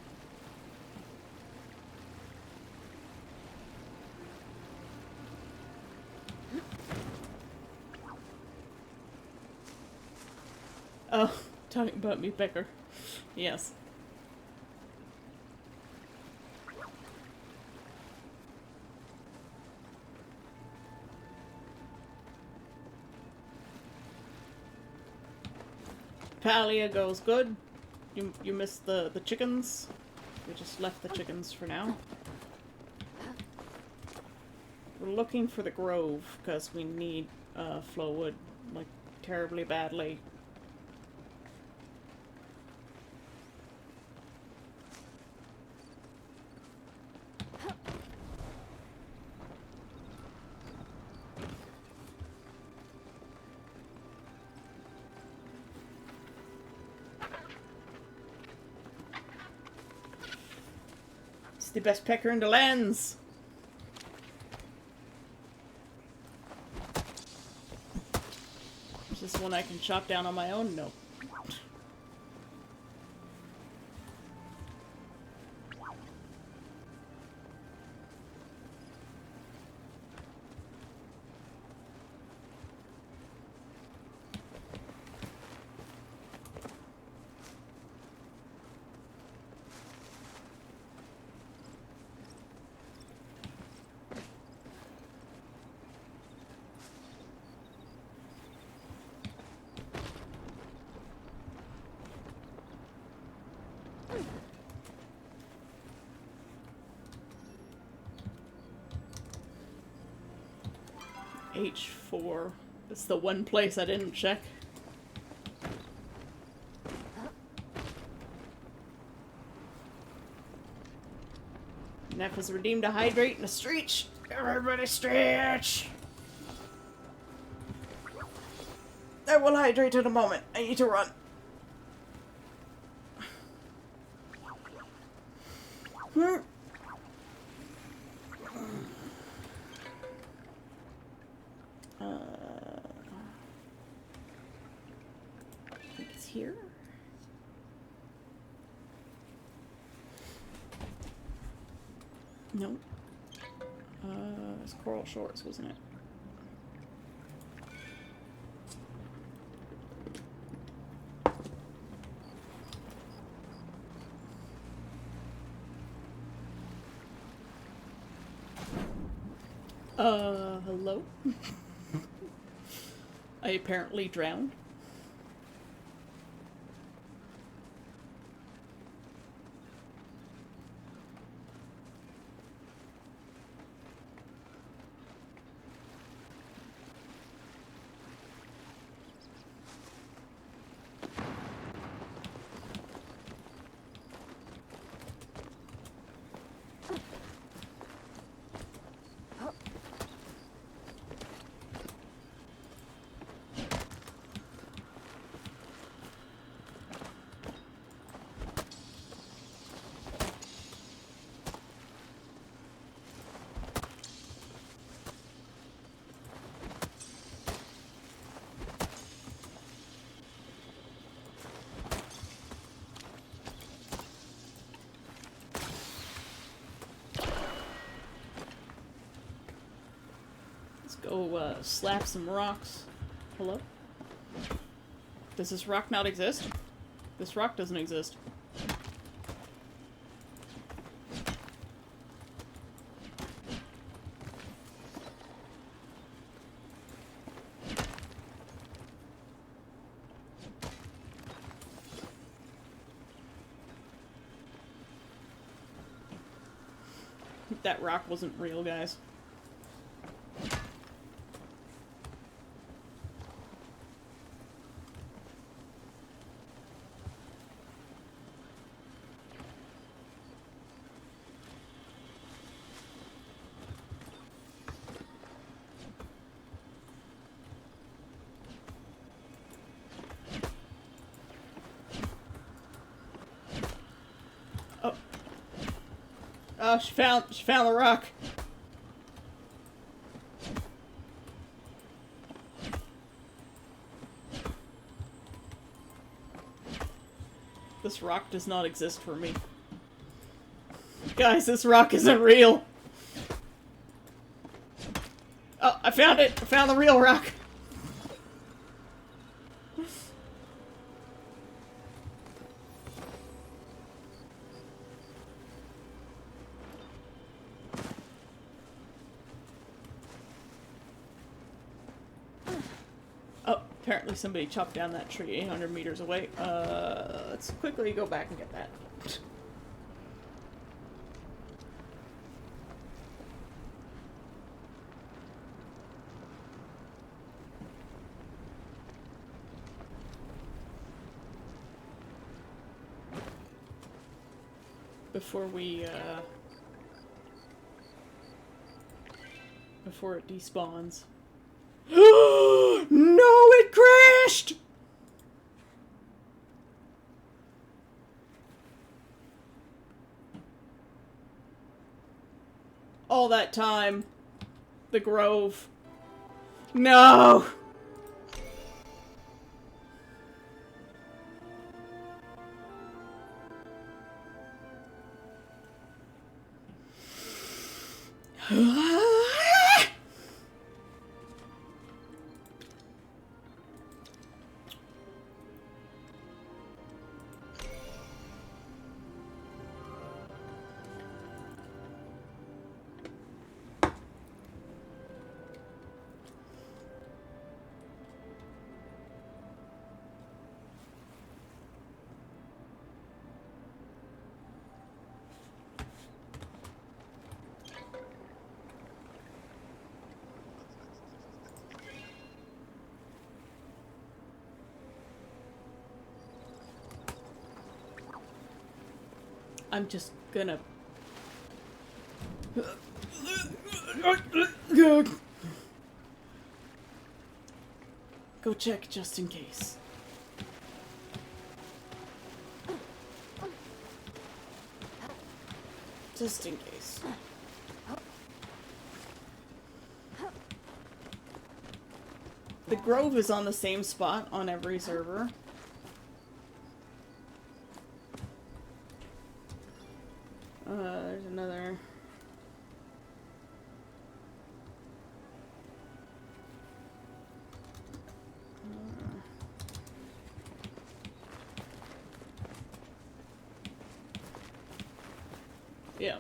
Oh, talking about me, Becker. Yes. Palia goes good. You missed the chickens. We just left the chickens for now. We're looking for the grove because we need flowwood like terribly badly. It's the best pecker in the lands. Is this one I can chop down on my own? No. H4. It's the one place I didn't check. Neff has redeemed a hydrate and a stretch. Everybody stretch! I will hydrate in a moment. I need to run. I think it's here. No. It's Coral Shores, wasn't it? Hello? I apparently drowned. Go slap some rocks. Hello? Does this rock not exist? This rock doesn't exist. That rock wasn't real, guys. Oh, she found the rock. This rock does not exist for me. Guys, this rock isn't real. Oh, I found it. I found the real rock. Apparently somebody chopped down that tree 800 meters away. Let's quickly go back and get that. Before it despawns. No, it crashed! All that time. The Grove. No! I'm just gonna... Go check just in case. Just in case. The Grove is on the same spot on every server. There's another... Yeah.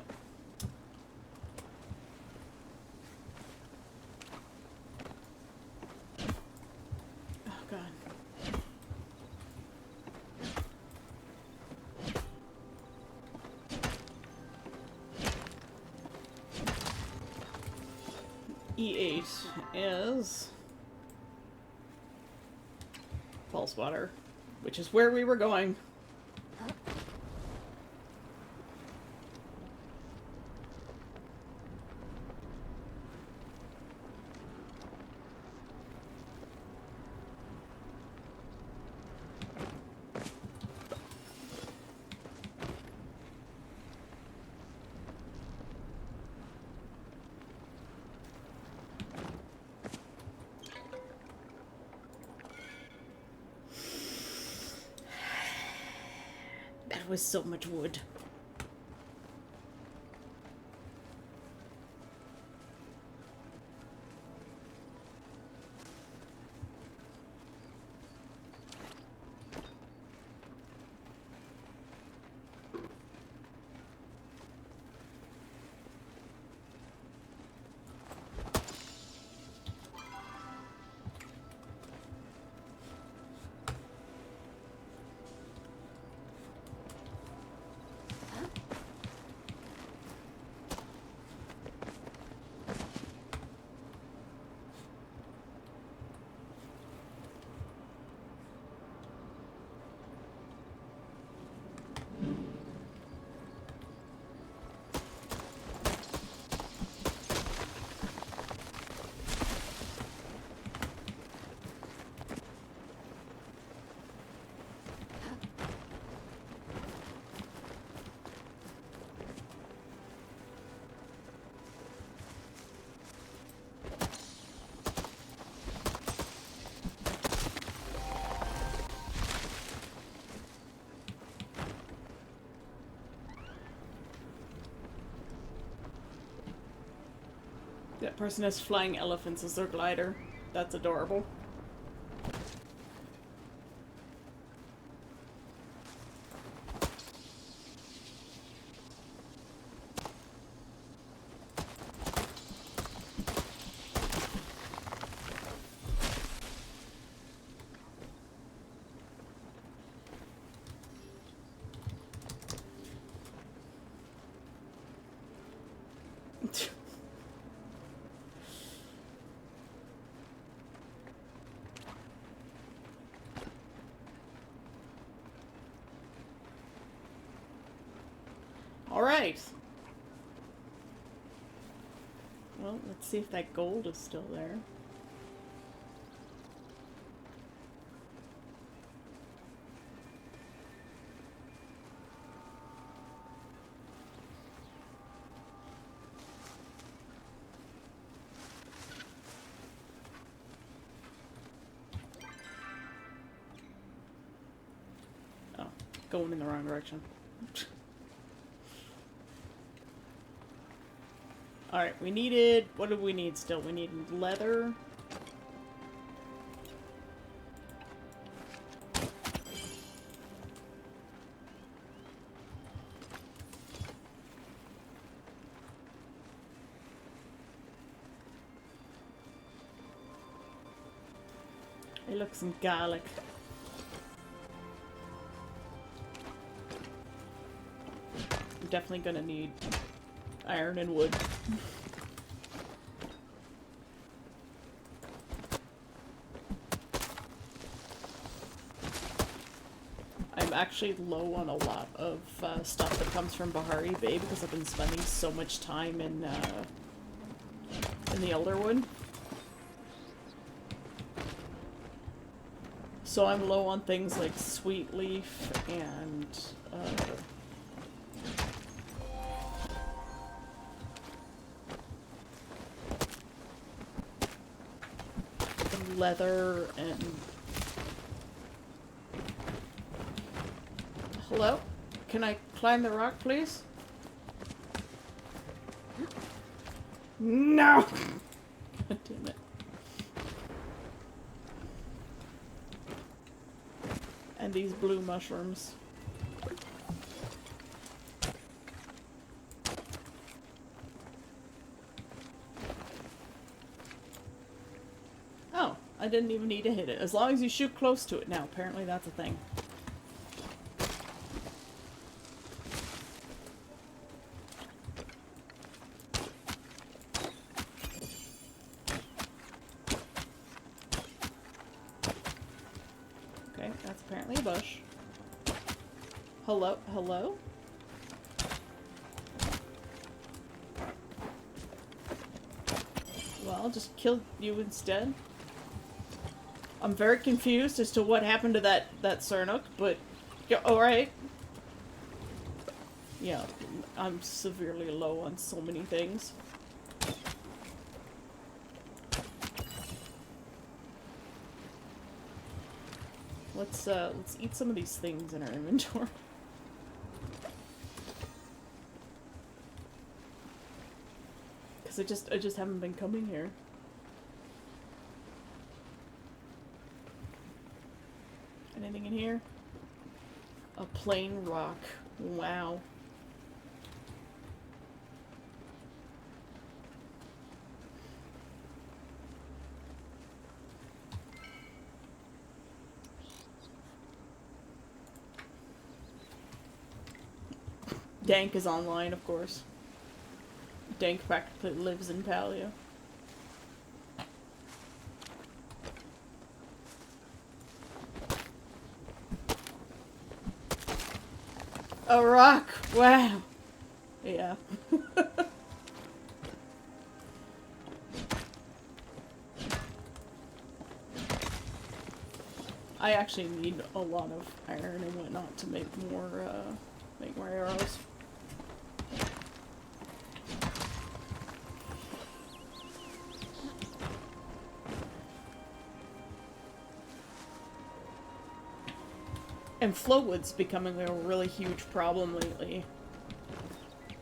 E8 is false water, which is where we were going. That was so much wood. That person has flying elephants as their glider. That's adorable. Alright. Well, let's see if that gold is still there. Oh, going in the wrong direction. Alright, we needed... What do we need still? We need leather. Hey, look, some garlic. I'm definitely gonna need iron and wood. I'm actually low on a lot of stuff that comes from Bahari Bay because I've been spending so much time in the Elderwood. So I'm low on things like sweet leaf and leather and... Hello? Can I climb the rock, please? No! God damn it. And these blue mushrooms. Oh, I didn't even need to hit it. As long as you shoot close to it now. Apparently that's a thing. Okay, that's apparently a bush. Hello? Hello? Well, I'll just kill you instead. I'm very confused as to what happened to that Sernuk, but yeah, alright. Yeah, I'm severely low on so many things. Let's eat some of these things in our inventory. Cause I just haven't been coming here. Anything in here? A plain rock. Wow. Dank is online, of course. Dank practically lives in Paleo. A rock! Wow! Yeah. I actually need a lot of iron and whatnot to make more arrows. And Flowwood's becoming a really huge problem lately. I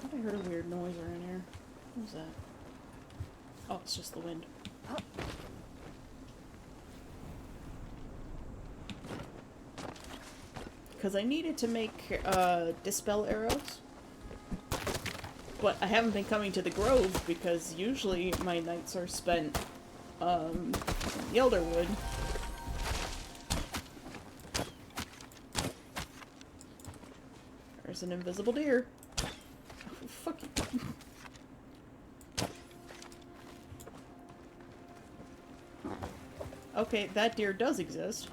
thought I heard a weird noise around here. What was that? Oh, it's just the wind. Because I needed to make dispel arrows. But I haven't been coming to the Grove because usually my nights are spent in the Elderwood. There's an invisible deer. Oh, fuck you. Okay, that deer does exist.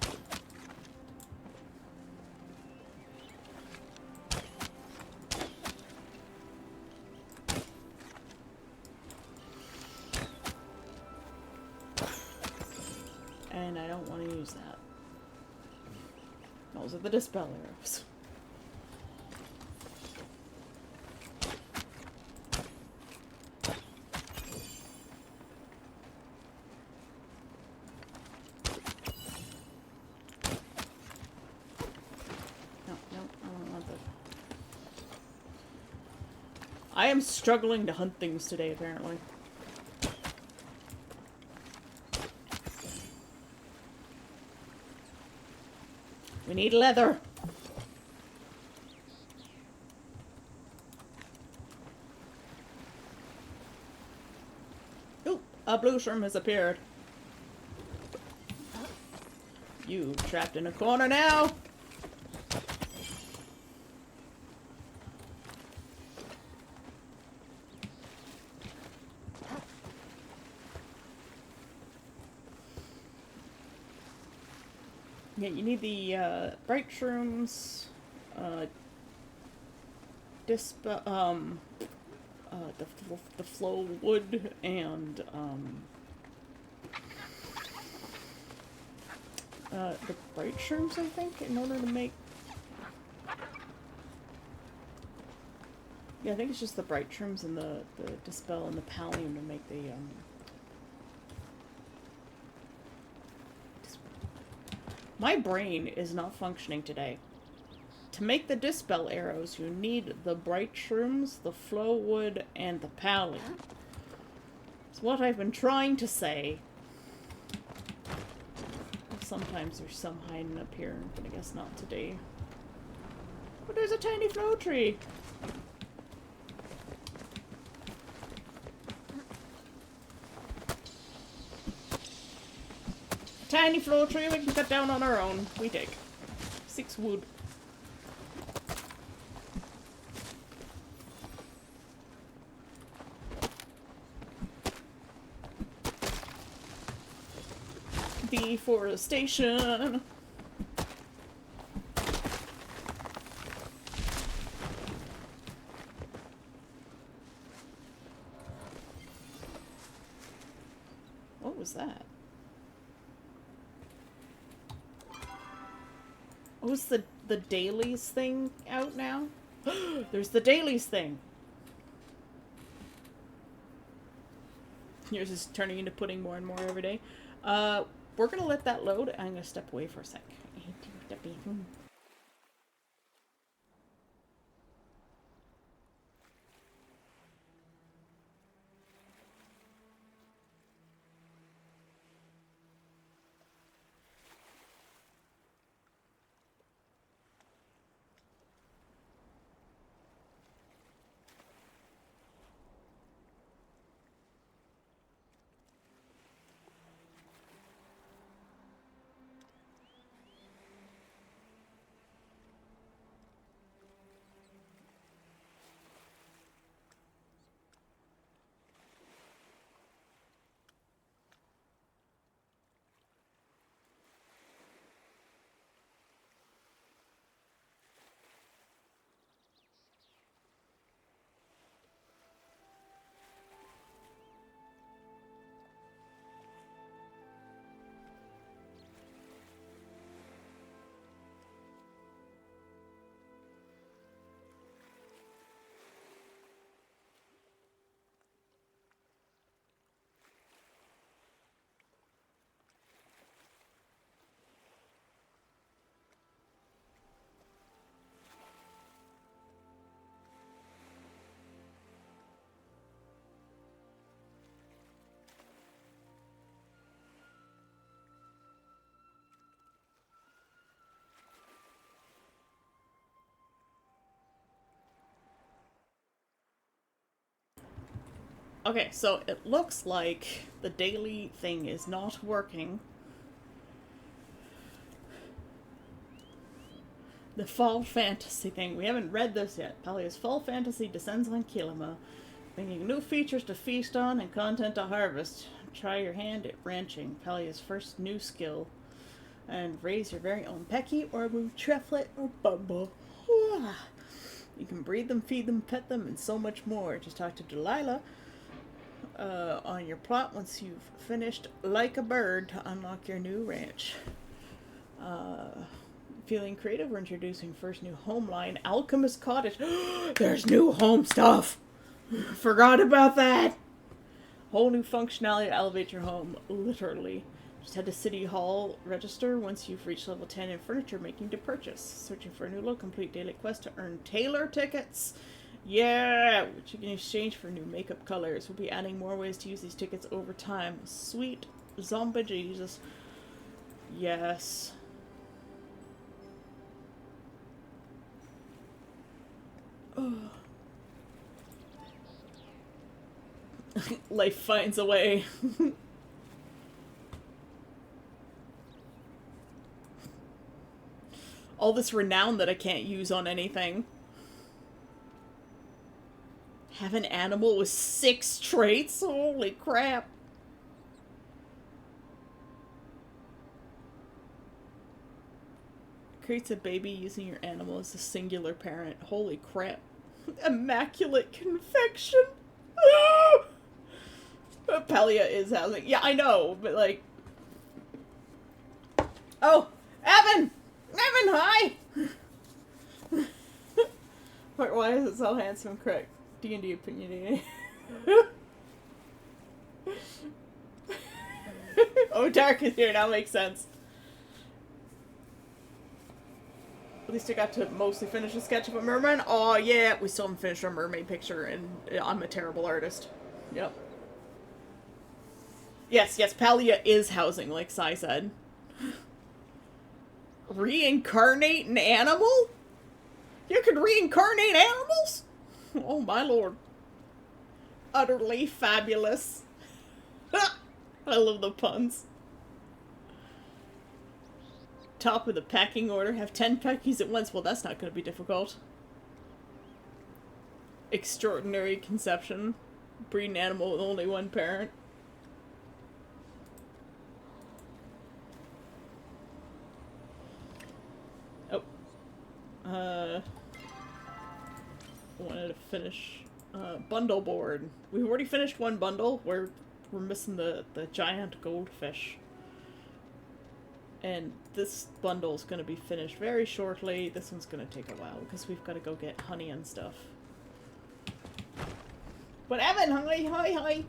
And I don't want to use that. Those are the dispel arrows. I am struggling to hunt things today, apparently. We need leather. Ooh, a blue shroom has appeared. You trapped in a corner now. Yeah, you need the bright shrooms, the flow wood, and the bright shrooms, I think, in order to make. Yeah, I think it's just the bright shrooms and the dispel and the pallium to make the My brain is not functioning today. To make the dispel arrows, you need the bright shrooms, the flow wood, and the pallium. It's what I've been trying to say. Sometimes there's some hiding up here, but I guess not today. But there's a tiny flow tree! Tiny floor tree we can cut down on our own. We take 6 wood. Deforestation. What's that? Oh, is the dailies thing out now? There's the dailies thing! Yours is turning into pudding more and more every day. We're gonna let that load. I'm gonna step away for a sec. Okay, so it looks like the daily thing is not working. The fall fantasy thing. We haven't read this yet. Palia's fall fantasy descends on Kilima, bringing new features to feast on and content to harvest. Try your hand at ranching, Palia's first new skill. And raise your very own Pecky or Blue Treflet or Bumble. You can breed them, feed them, pet them, and so much more. Just talk to Delilah on your plot once you've finished Like a Bird to unlock your new ranch. Feeling creative? We're introducing first new home line, Alchemist Cottage. There's new home stuff! Forgot about that! Whole new functionality to elevate your home, literally. Just head to City Hall, register once you've reached level 10 in furniture making to purchase. Searching for a new look, complete daily quest to earn tailor tickets. Yeah! Which you can exchange for new makeup colors. We'll be adding more ways to use these tickets over time. Sweet zombie Jesus. Yes. Life finds a way. All this renown that I can't use on anything. Have an animal with 6 traits? Holy crap. Creates a baby using your animal as a singular parent. Holy crap. Immaculate confection. Palia is housing. Yeah, I know, but like... Oh! Evan! Evan, hi! Why is it so handsome? Correct. D&D opinionated. Oh, Dark is here. Now makes sense. At least I got to mostly finish a sketch of a merman. Oh, yeah, we still haven't finished our mermaid picture, and I'm a terrible artist. Yep. Yes, Palia is housing, like Sai said. Reincarnate an animal? You could reincarnate animals? Oh, my lord. Utterly fabulous. I love the puns. Top of the packing order. Have 10 packies at once. Well, that's not going to be difficult. Extraordinary conception. Breed an animal with only one parent. Oh. Wanted to finish bundle board. We've already finished one bundle. We're we're missing the giant goldfish. And this bundle's gonna be finished very shortly. This one's gonna take a while because we've got to go get honey and stuff. But Evan, hi.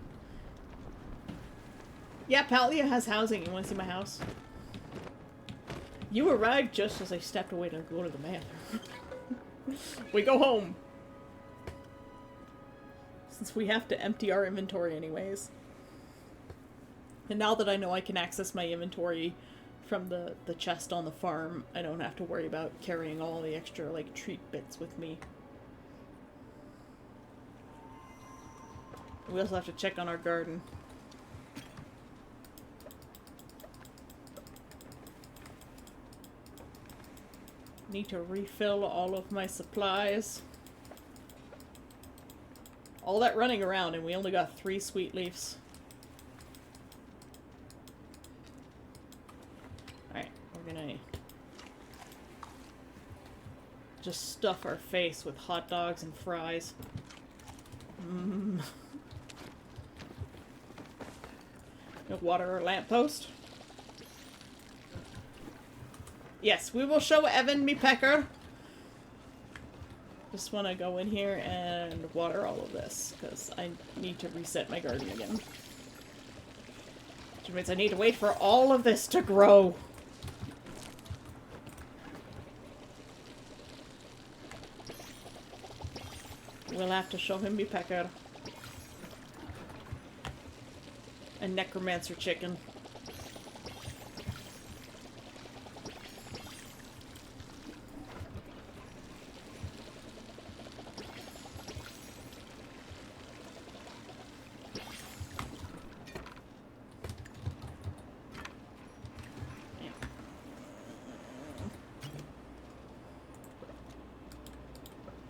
Yeah, Palia has housing. You want to see my house? You arrived just as I stepped away to go to the man. We go home. Since we have to empty our inventory anyways. And now that I know I can access my inventory from the chest on the farm, I don't have to worry about carrying all the extra, like, treat bits with me. We also have to check on our garden. Need to refill all of my supplies. All that running around and we only got 3 sweet leaves. Alright, we're gonna just stuff our face with hot dogs and fries. Water our lamppost. Yes, we will show Evan me pecker. Just want to go in here and water all of this, because I need to reset my garden again. Which means I need to wait for all of this to grow. We'll have to show him me pecker. A necromancer chicken.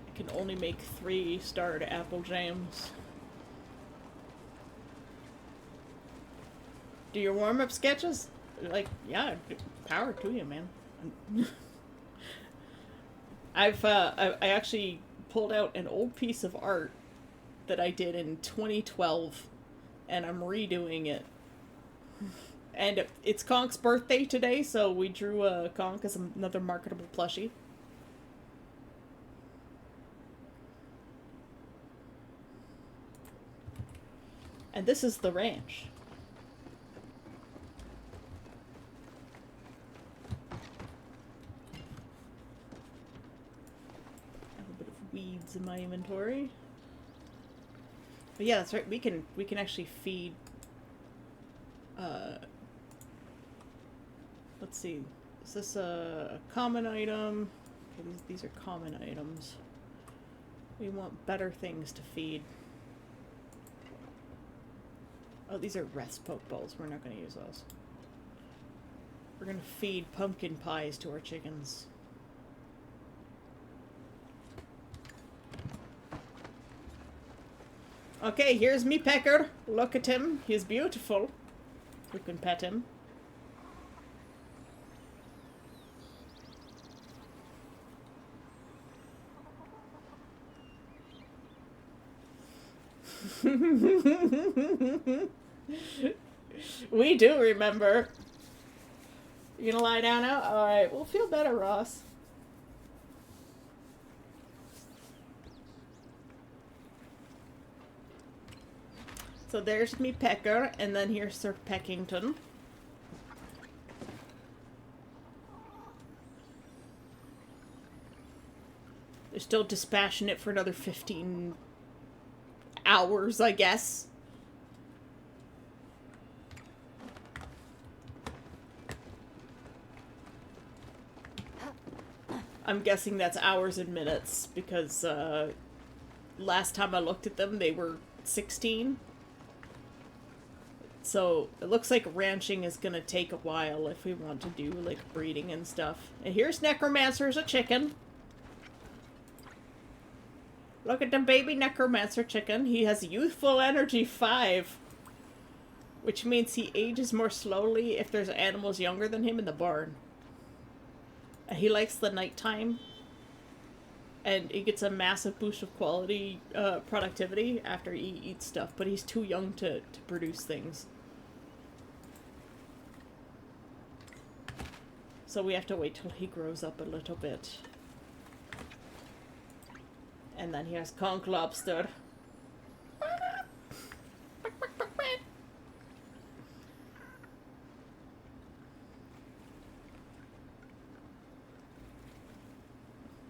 I can only make 3 starred apple jams. Do your warm-up sketches? Like, yeah, power to you, man. I actually pulled out an old piece of art that I did in 2012, and I'm redoing it. And it's Conk's birthday today, so we drew Conk as another marketable plushie. And this is the ranch. Weeds in my inventory. But yeah, that's right. We can actually feed. Let's see. Is this a common item? Okay, these are common items. We want better things to feed. Oh, these are rest poke bowls. We're not going to use those. We're going to feed pumpkin pies to our chickens. Okay, here's me pecker. Look at him. He's beautiful. We can pet him. We do remember. You gonna lie down now? Alright, we'll feel better, Ross. So there's me pecker, and then here's Sir Peckington. They're still dispassionate for another 15 hours, I guess. I'm guessing that's hours and minutes, because last time I looked at them, they were 16. So, it looks like ranching is gonna take a while if we want to do, like, breeding and stuff. And here's Necromancer as a chicken. Look at the baby Necromancer chicken. He has youthful energy 5. Which means he ages more slowly if there's animals younger than him in the barn. And he likes the nighttime. And he gets a massive boost of quality, productivity after he eats stuff, but he's too young to produce things. So we have to wait till he grows up a little bit. And then he has conch lobster.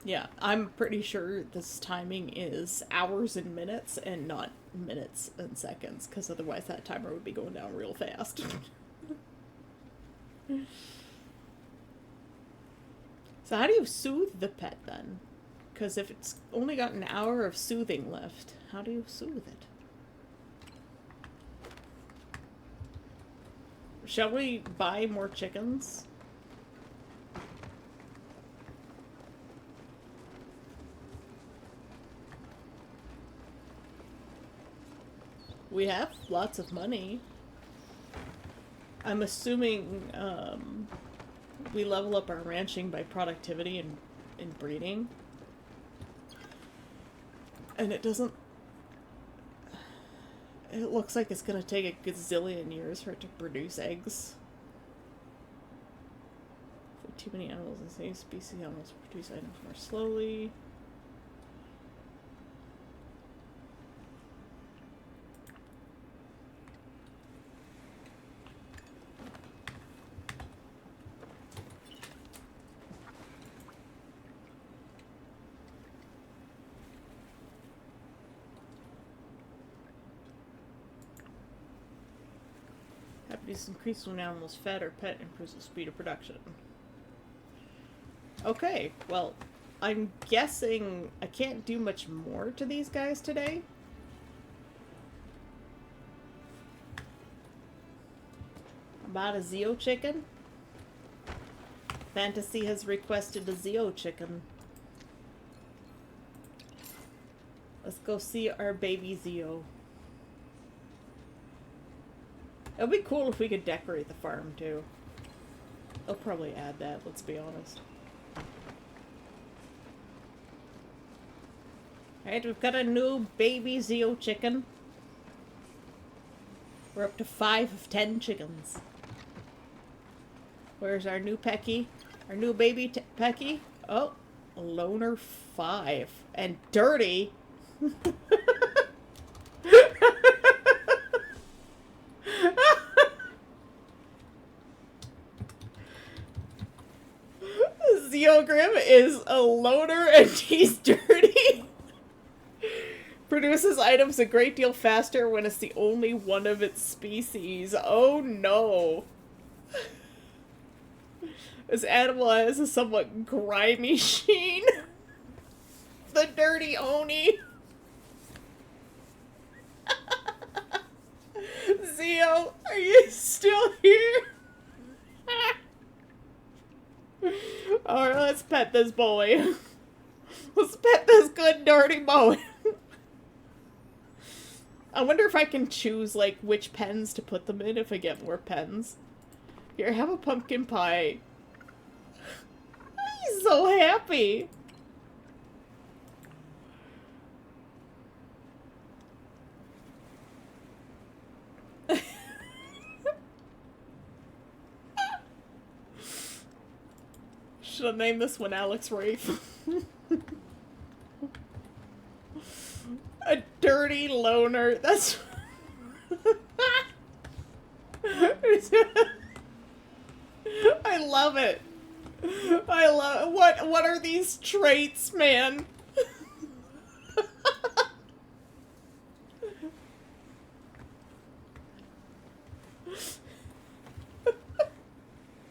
Yeah, I'm pretty sure this timing is hours and minutes and not minutes and seconds, because otherwise that timer would be going down real fast. So how do you soothe the pet then? Because if it's only got an hour of soothing left, how do you soothe it? Shall we buy more chickens? We have lots of money. I'm assuming we level up our ranching by productivity and breeding. And it doesn't... It looks like it's gonna take a gazillion years for it to produce eggs. For too many animals in the same species, animals produce items more slowly. Happiness increases when animals fed or pet, improves the speed of production. Okay, well, I'm guessing I can't do much more to these guys today. About a Zeo chicken? Fantasy has requested a Zeo chicken. Let's go see our baby Zeo. It would be cool if we could decorate the farm, too. They'll probably add that, let's be honest. Alright, we've got a new baby Zeo chicken. We're up to 5 of 10 chickens. Where's our new Pecky? Our new baby Pecky? Oh, a loner 5. And dirty! Zeogrim is a loner and he's dirty. Produces items a great deal faster when it's the only one of its species. Oh no. This animal has a somewhat grimy sheen. The dirty Oni. Zeo, are you still here? Alright, let's pet this boy. Let's pet this good dirty boy. I wonder if I can choose, like, which pens to put them in if I get more pens. Here, have a pumpkin pie. He's so happy. Should have named this one Alex Wraith. A dirty loner. That's... I love it. I love... What are these traits, man?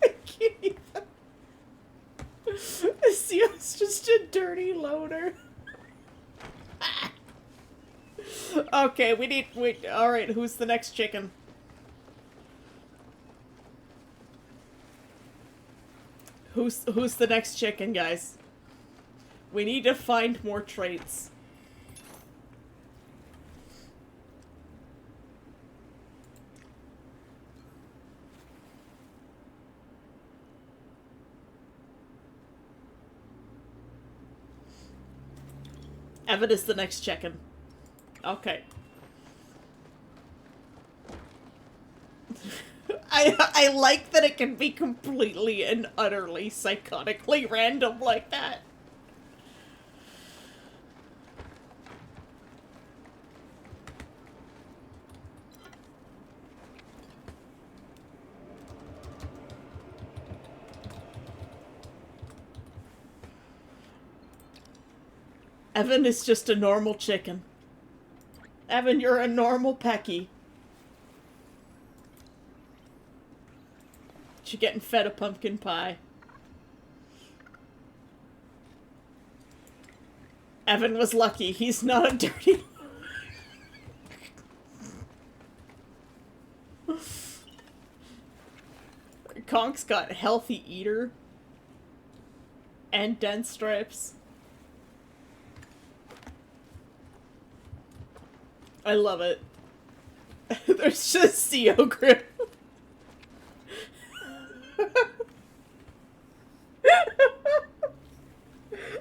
I can't even... Zeo's just a dirty loner. Okay, we need... Wait, alright, who's the next chicken? Who's the next chicken, guys? We need to find more traits. Evan is the next check-in. Okay. I like that it can be completely and utterly psychotically random like that. Evan is just a normal chicken. Evan, you're a normal Pecky. You're getting fed a pumpkin pie. Evan was lucky. He's not a dirty... Conk's got healthy eater. And dense stripes. I love it. There's just CO grip.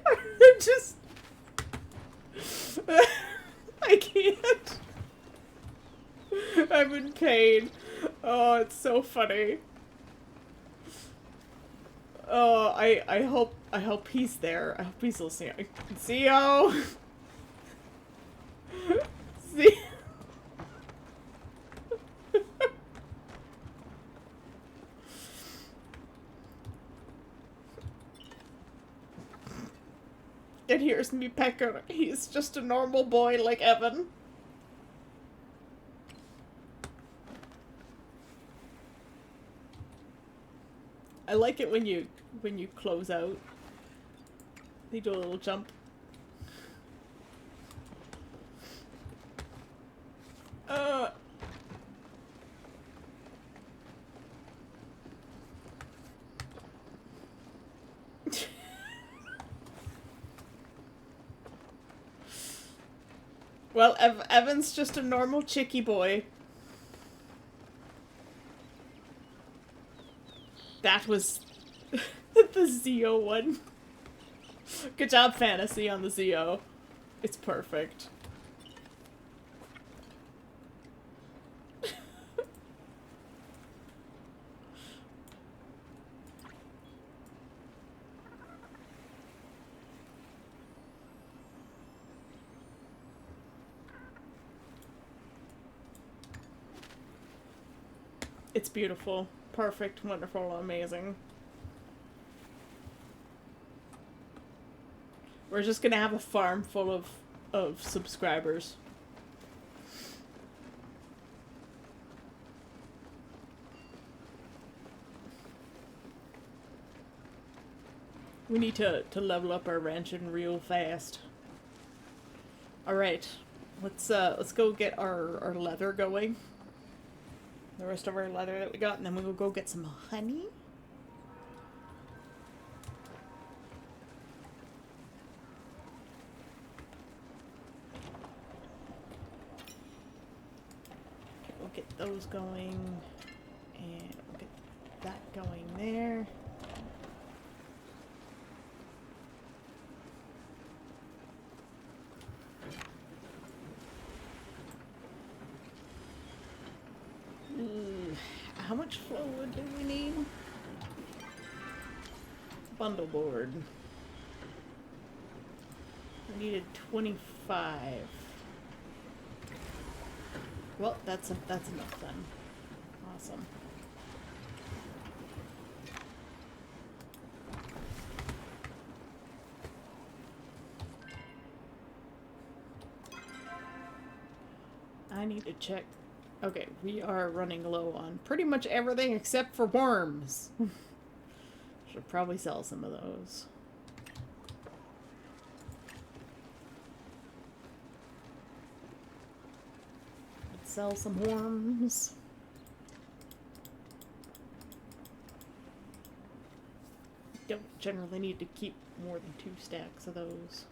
I'm just... I can't. I'm in pain. Oh, it's so funny. Oh, I hope he's there. I hope he's listening. CO! See? And here's me Pecker. He's just a normal boy like Evan. I like it when you close out. They do a little jump. Well, Evan's just a normal chickie boy. That was the Zio one. Good job, Fantasy, on the Zio. It's perfect. It's beautiful. Perfect, wonderful, amazing. We're just gonna have a farm full of subscribers. We need to level up our ranching real fast. Alright. Let's go get our leather going. The rest of our leather that we got, and then we will go get some honey. We'll get those going, and we'll get that going there. How much fluid do we need? Bundle board. We needed 25. Well, that's enough then. Awesome. I need to check. Okay, we are running low on pretty much everything except for worms. Should probably sell some of those. Let's sell some worms. Don't generally need to keep more than 2 stacks of those.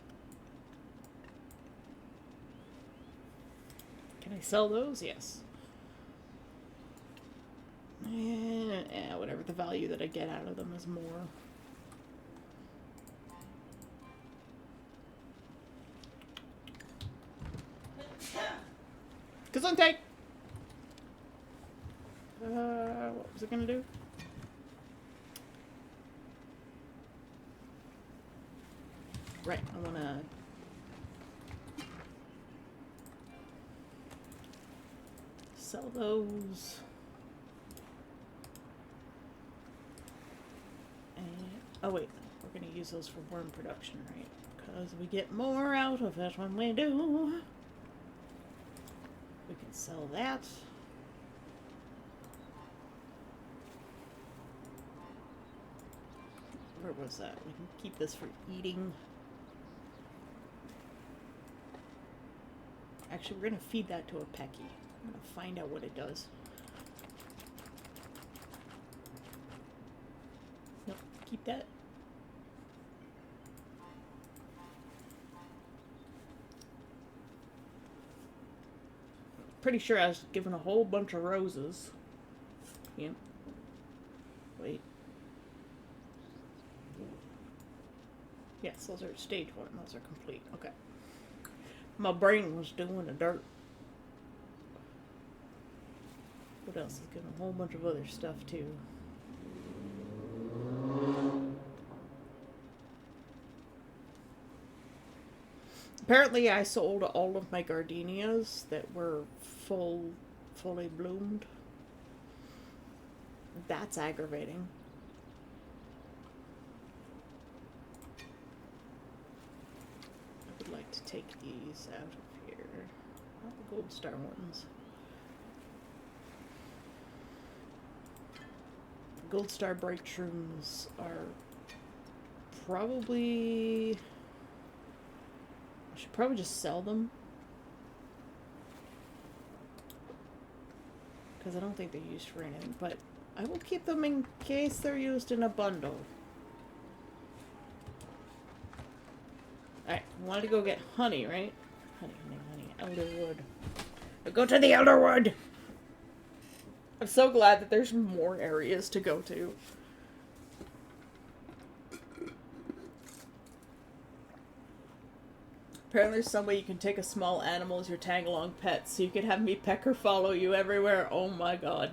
Can I sell those? Yes. Yeah, whatever the value that I get out of them is more. Gesundheit! What was it gonna do? Right, I wanna... sell those. And, oh wait, we're gonna use those for worm production, right? Because we get more out of it when we do. We can sell that. Where was that? We can keep this for eating. Actually, we're gonna feed that to a Pecky. I'm gonna find out what it does. Nope, keep that. Pretty sure I was given a whole bunch of roses. Yeah. Wait. Yes, those are stage 1. Those are complete. Okay. My brain was doing the dirt. What else is getting a whole bunch of other stuff too? Apparently I sold all of my gardenias that were fully bloomed. That's aggravating. I would like to take these out of here. Not the gold star ones. The gold star bright shrooms are probably... I should probably just sell them. Because I don't think they're used for anything, but I will keep them in case they're used in a bundle. Alright, I wanted to go get honey, right? Honey, Elderwood. Go to the Elderwood! I'm so glad that there's more areas to go to. Apparently there's some way you can take a small animal as your tag-along pet, so you could have me pecker follow you everywhere. Oh my god.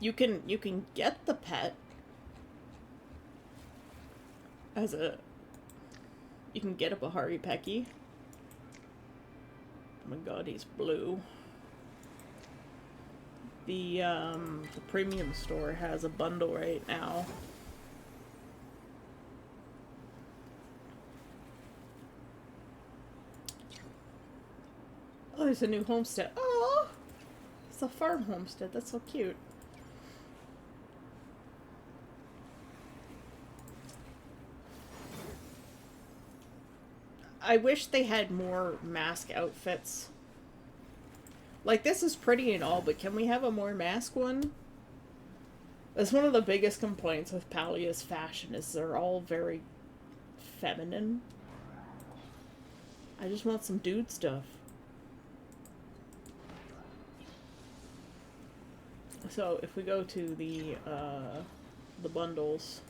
You can get the pet as a... You can get a Bahari Pecky. Oh my god, he's blue. The premium store has a bundle right now. Oh, there's a new homestead. Oh, it's a farm homestead. That's so cute. I wish they had more mask outfits. Like, this is pretty and all, but can we have a more mask one? That's one of the biggest complaints with Palia's fashion, is they're all very feminine. I just want some dude stuff. So, if we go to the bundles,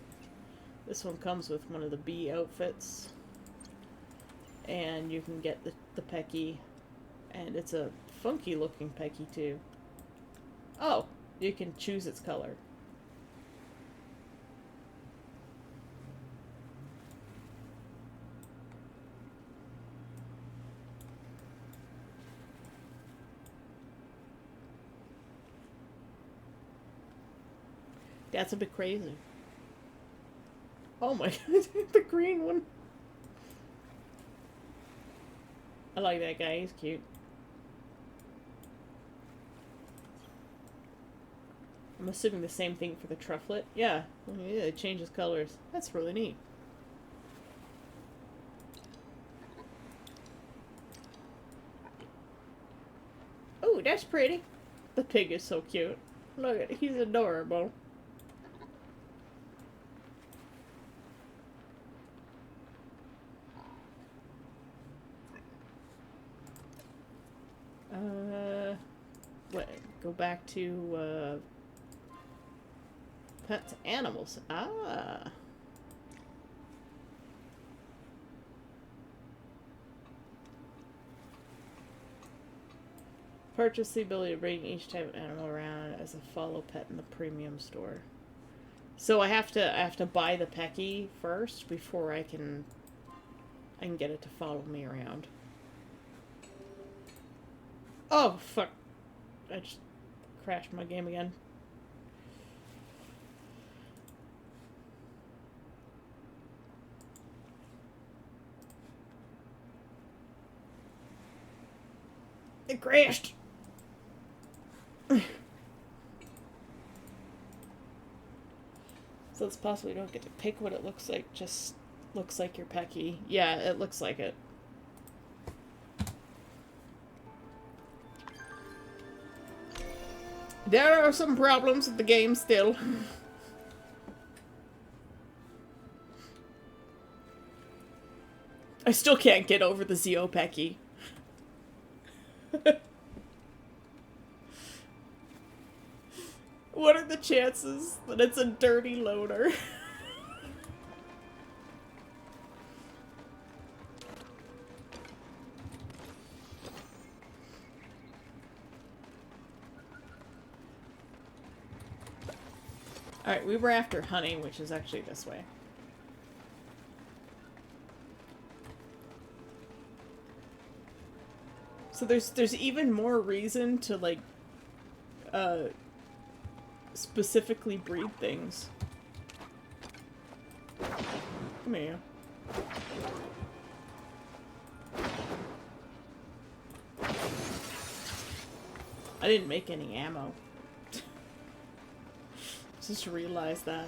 this one comes with one of the bee outfits. And you can get the Pecky, and it's a funky looking Pecky too. Oh, you can choose its color. That's a bit crazy. Oh my god, the green one. I like that guy, he's cute. I'm assuming the same thing for the trufflet. Yeah, yeah, it changes colors. That's really neat. Oh, that's pretty. The pig is so cute. Look at it, he's adorable. go back to pets, animals. Ah. Purchase the ability to bring each type of animal around as a follow pet in the premium store. So I have to buy the Pecky first before I can get it to follow me around. Oh fuck. I just crashed my game again. It crashed. So it's possible you don't get to pick what it looks like, just looks like your Pecky. Yeah, it looks like it. There are some problems with the game still. I still can't get over the Zeo Pecky. What are the chances that it's a dirty loader? Alright, we were after honey, which is actually this way. So there's even more reason to, like, specifically breed things. Come here. I didn't make any ammo. Just realized that.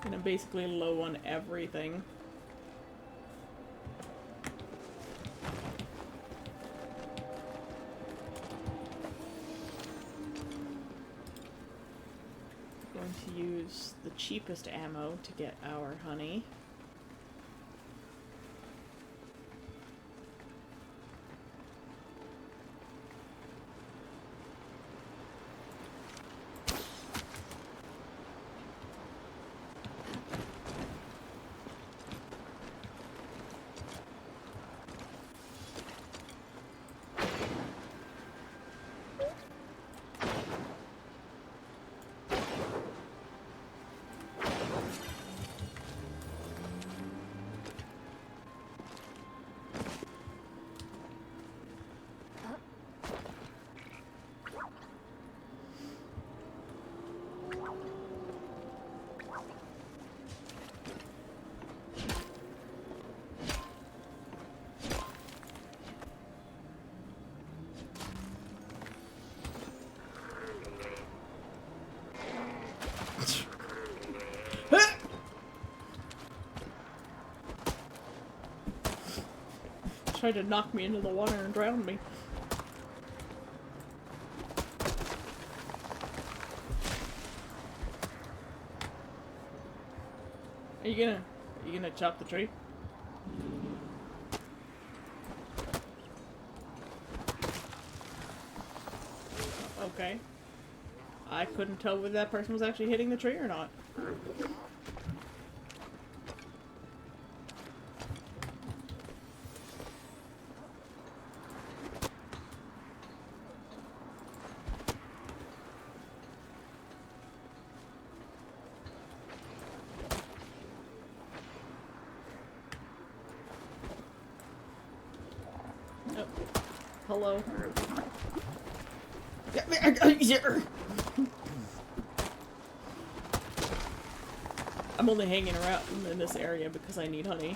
And I'm basically low on everything. Going to use the cheapest ammo to get our honey. Tried to knock me into the water and drown me. Are you gonna chop the tree? Okay. I couldn't tell whether that person was actually hitting the tree or not. Hello. I'm only hanging around in this area because I need honey.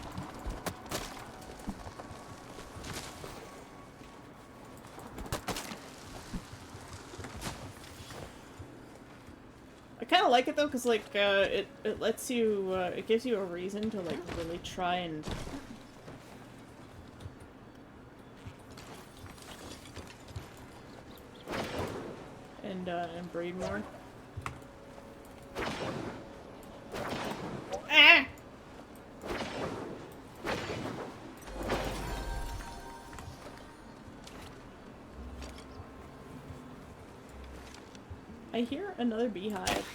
I kind of like it though, because like it lets you it gives you a reason to like really try and breed more. Ah! I hear another beehive.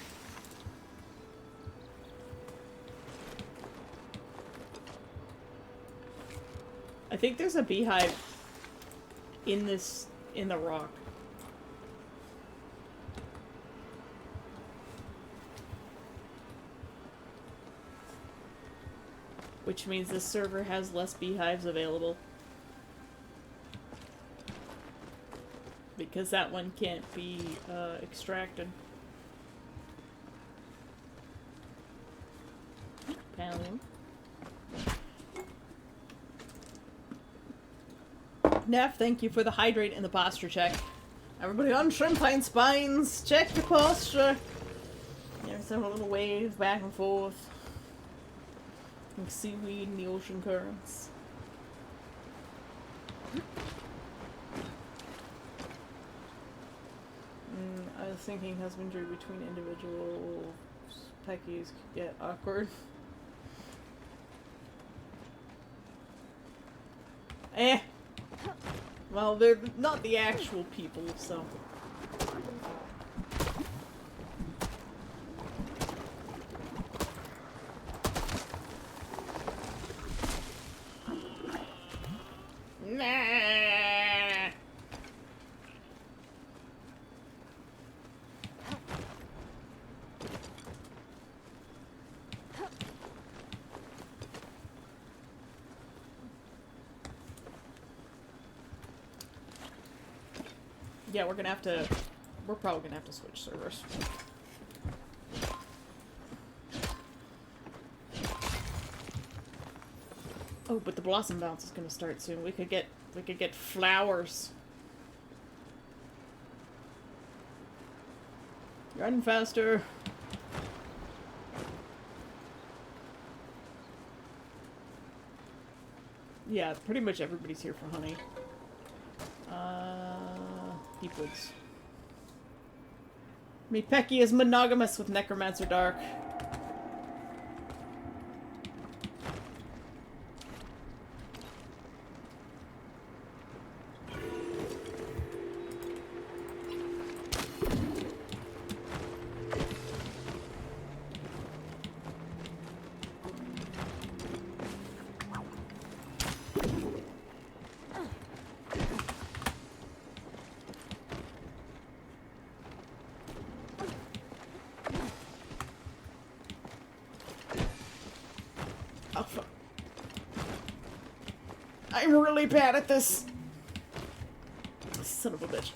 I think there's a beehive in the rock. Which means this server has less beehives available. Because that one can't be extracted. Pallium. Neff, thank you for the hydrate and the posture check. Everybody on Shrimpine Spines, check your posture. There's a little wave back and forth. Like seaweed in the ocean currents. I was thinking husbandry between individual peckies could get awkward. Well, they're not the actual people, so. Nah. Yeah, we're probably gonna have to switch servers. Oh, but the blossom bounce is gonna start soon. We could get flowers. Run faster. Yeah, pretty much everybody's here for honey. Deep woods. Me Pecky is monogamous with Necromancer Dark. Oh, fuck. I'm really bad at this. Son of a bitch.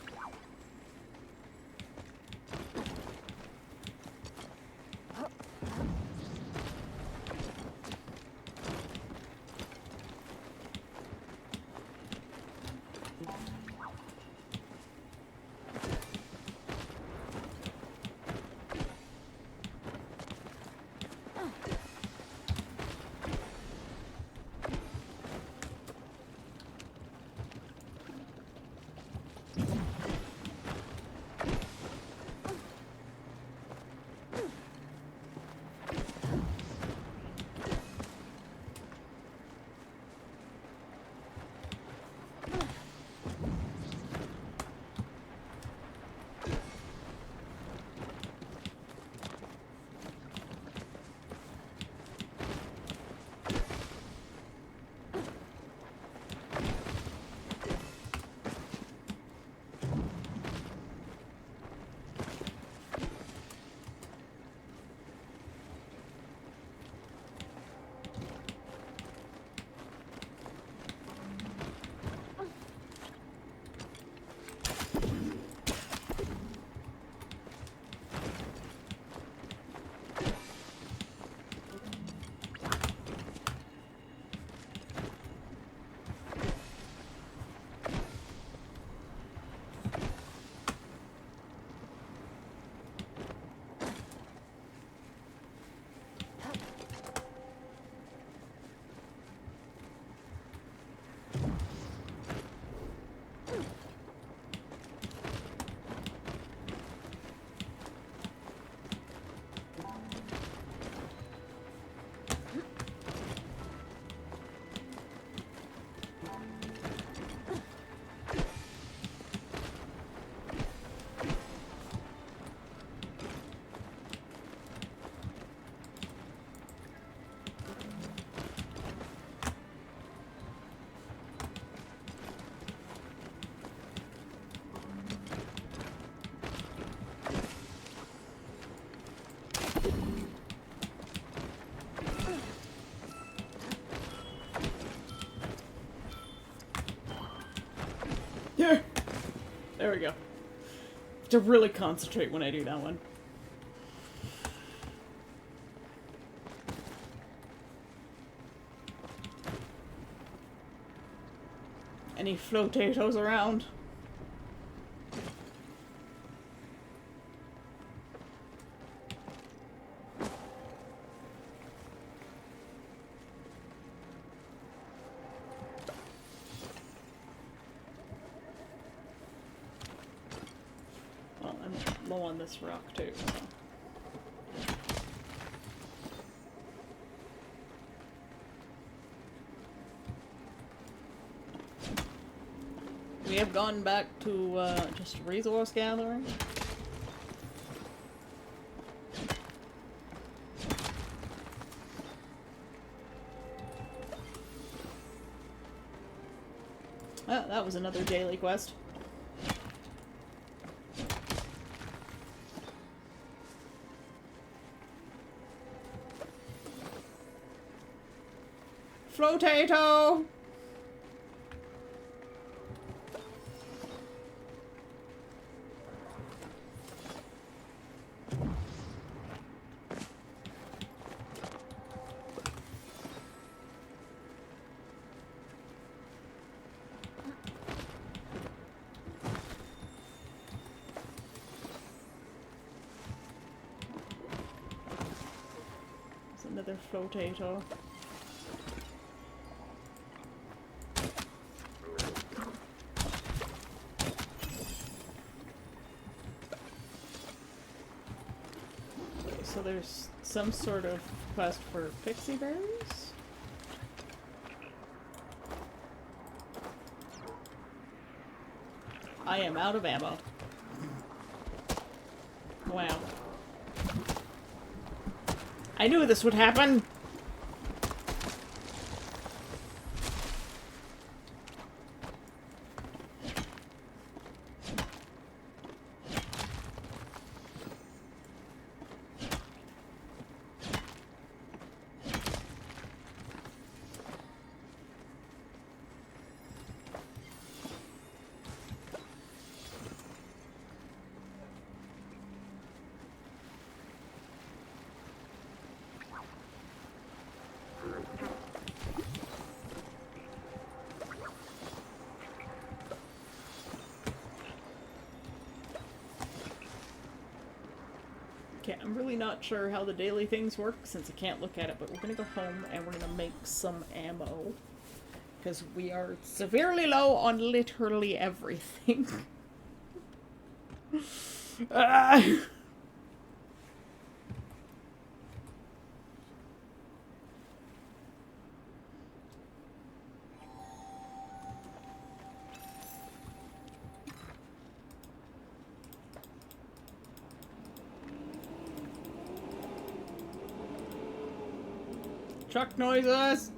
we go. Have to really concentrate when I do that one. Any flotatoes around? Well, I'm low on this rock too, so. We have gone back to just resource gathering. Oh, that was another daily quest. Flotato! Another flotato. So there's some sort of quest for pixie berries? I am out of ammo. Wow. I knew this would happen! Okay, I'm really not sure how the daily things work since I can't look at it, but we're gonna go home and we're gonna make some ammo. Because we are severely low on literally everything. Ah! Truck noises!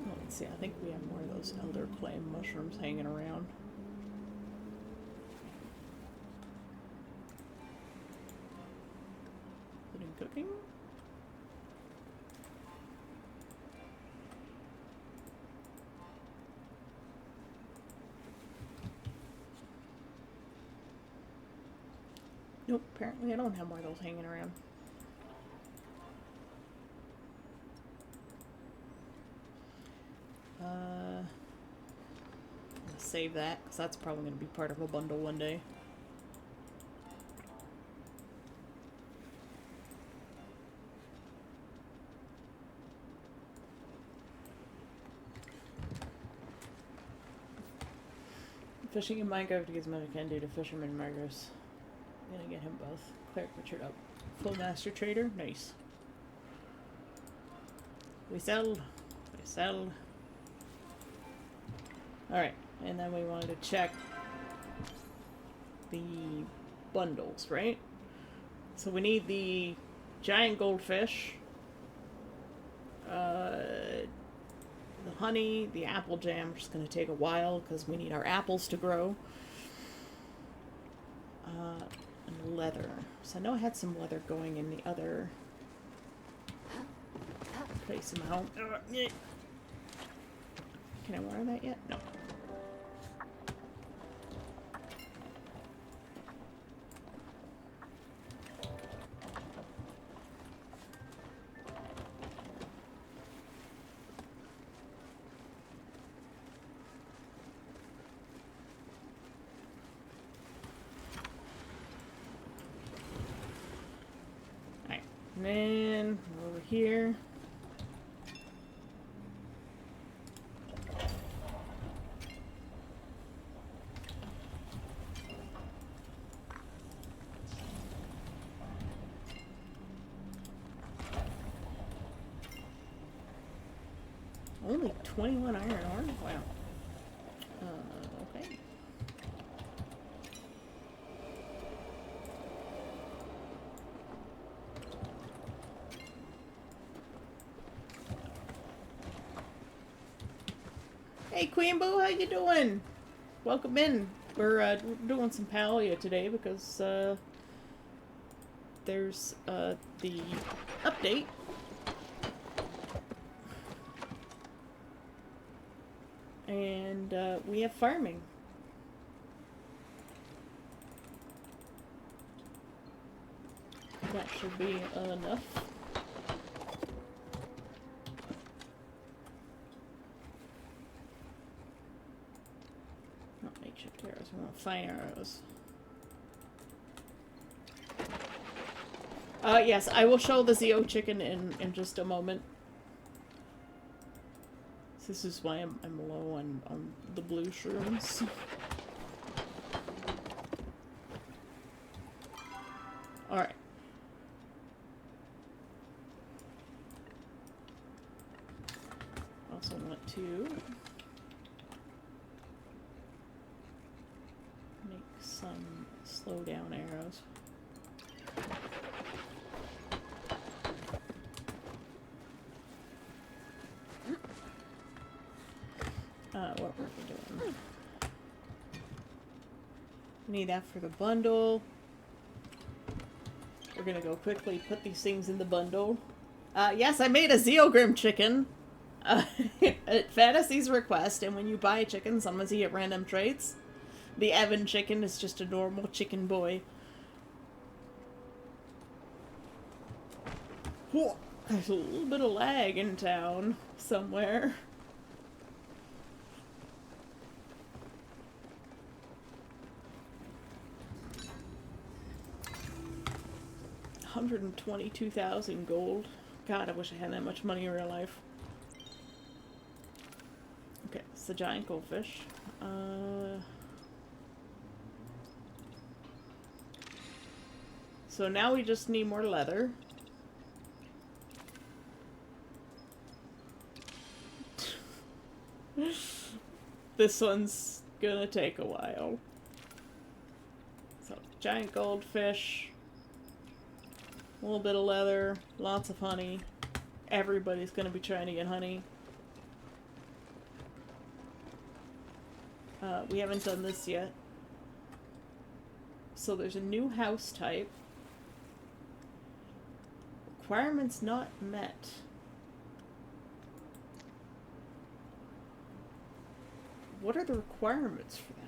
Let's see, I think we have more of those elder flame mushrooms hanging around. Is it in cooking? Nope, apparently I don't have more of those hanging around. I'm gonna save that, because that's probably going to be part of a bundle one day. Fishing in Minecraft gives what I can do to Fisherman Margos. I'm gonna get him both. Cleric Richard up. Full Master Trader, nice. We sell. We sell. Alright, and then we wanted to check the bundles, right? So we need the giant goldfish, the honey, the apple jam, which is going to take a while because we need our apples to grow, and leather. So I know I had some leather going in the other Place him out. Yeah. Can I water that yet? No. Alright. And then over here. Only 21 iron ore? Wow. Okay. Hey Queen Boo, how you doing? Welcome in. We're doing some Palia today because there's the update. And we have farming. That should be enough. Not makeshift arrows, we want fine arrows. Yes, I will show the Zeo chicken in just a moment. This is why I'm low on the blue shrooms. Alright. Also want to make some slow down arrows. What were we doing? Need that for the bundle. We're gonna go quickly put these things in the bundle. Yes, I made a Zeogrim chicken. At Fantasy's request, and when you buy a chicken, sometimes you get random traits. The Evan chicken is just a normal chicken boy. Whoa, there's a little bit of lag in town somewhere. $122,000 gold. God, I wish I had that much money in real life. Okay, it's the giant goldfish. So now we just need more leather. This one's gonna take a while. So, giant goldfish. A little bit of leather, lots of honey. Everybody's gonna be trying to get honey. We haven't done this yet. So there's a new house type. Requirements not met. What are the requirements for that?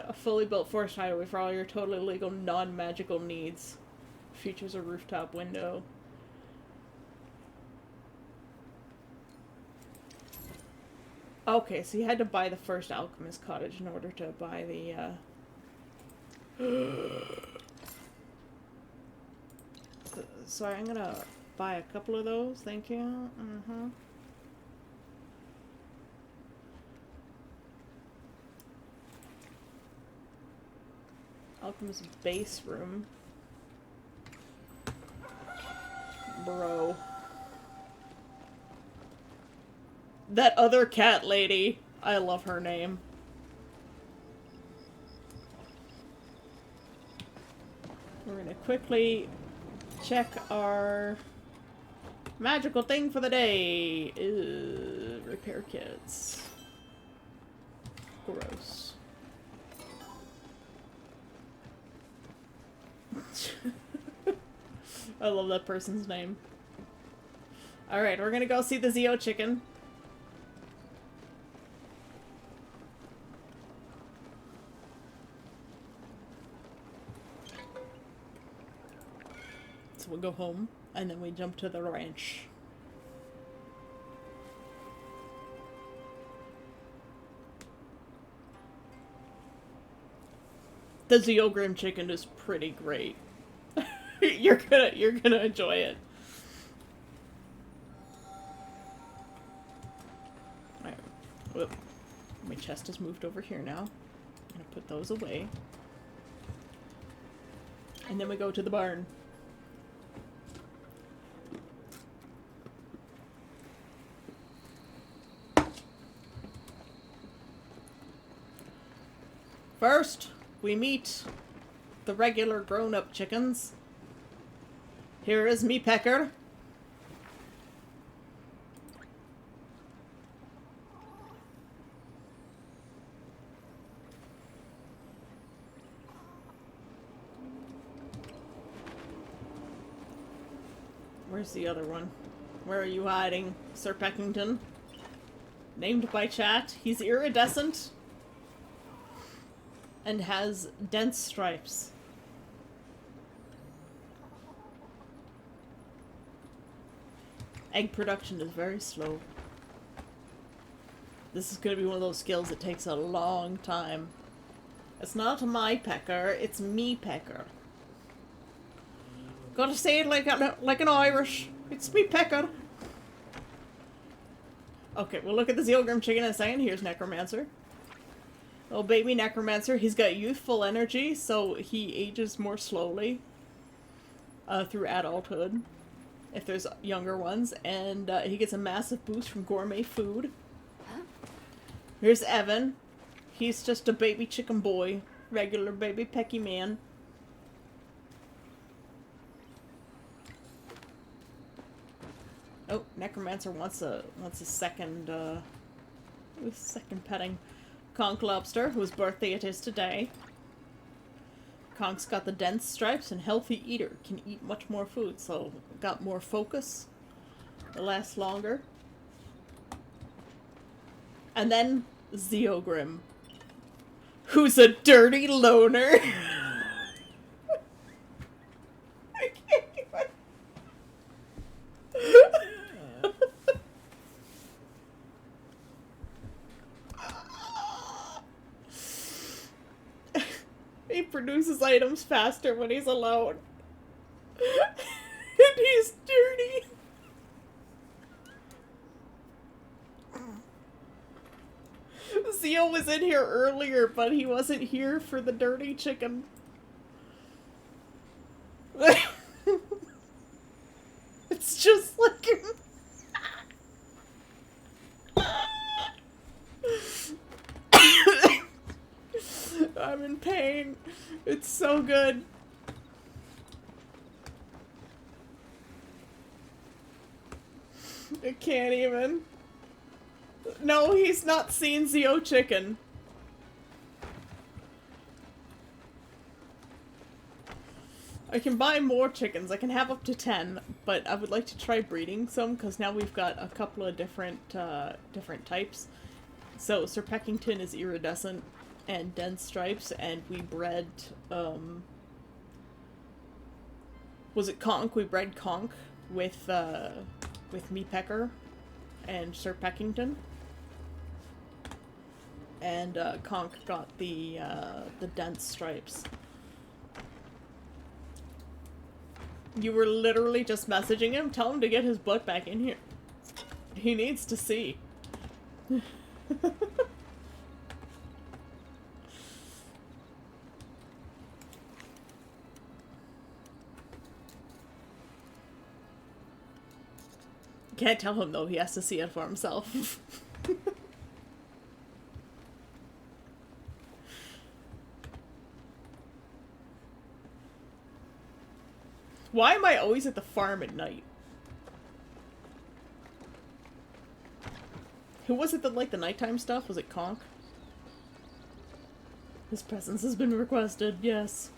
A fully built forest highway for all your totally legal, non-magical needs. Features a rooftop window. Okay, so you had to buy the first alchemist cottage in order to buy the, Sorry, I'm gonna buy a couple of those, thank you. Alchemist base room. Bro. That other cat lady. I love her name. We're gonna quickly check our magical thing for the day. Ew, repair kits. Gross. I love that person's name. Alright, we're gonna go see the Zeo chicken. So we'll go home, and then we jump to the ranch. The Zeogrim chicken is pretty great. You're gonna enjoy it. Alright. Whoop. My chest has moved over here now. I'm gonna put those away. And then we go to the barn. First, we meet the regular grown-up chickens. Here is me Pecker. Where's the other one? Where are you hiding, Sir Peckington? Named by chat, he's iridescent and has dense stripes. Egg production is very slow. This is gonna be one of those skills that takes a long time. It's not my pecker, it's me pecker. Gotta say it like an Irish. It's me pecker. Okay, we'll look at the Zeogrim chicken in a second. Here's Necromancer. Little baby Necromancer. He's got youthful energy, so he ages more slowly through adulthood, if there's younger ones, and he gets a massive boost from gourmet food. Here's Evan. He's just a baby chicken boy. Regular baby pecky man. Oh, Necromancer wants a second petting. Conch Lobster, whose birthday it is today. Conch's got the dense stripes and healthy eater. Can eat much more food, so got more focus. It lasts longer. And then Zeogrim, who's a dirty loner. I can't even. He produces items faster when he's alone. And he's dirty. Zeo was in here earlier, but he wasn't here for the dirty chicken. It's just like him. I'm in pain. It's so good. I can't even. No, he's not seen Zeo chicken. I can buy more chickens. I can have up to 10, but I would like to try breeding some, because now we've got a couple of different types. So, Sir Peckington is iridescent and dense stripes, and we bred, was it Conch? We bred Conch with me Pecker and Sir Peckington. And, Conch got the dense stripes. You were literally just messaging him? Tell him to get his butt back in here. He needs to see. Can't tell him though, he has to see it for himself. Why am I always at the farm at night? Who was it that liked the nighttime stuff? Was it Conch? His presence has been requested, yes.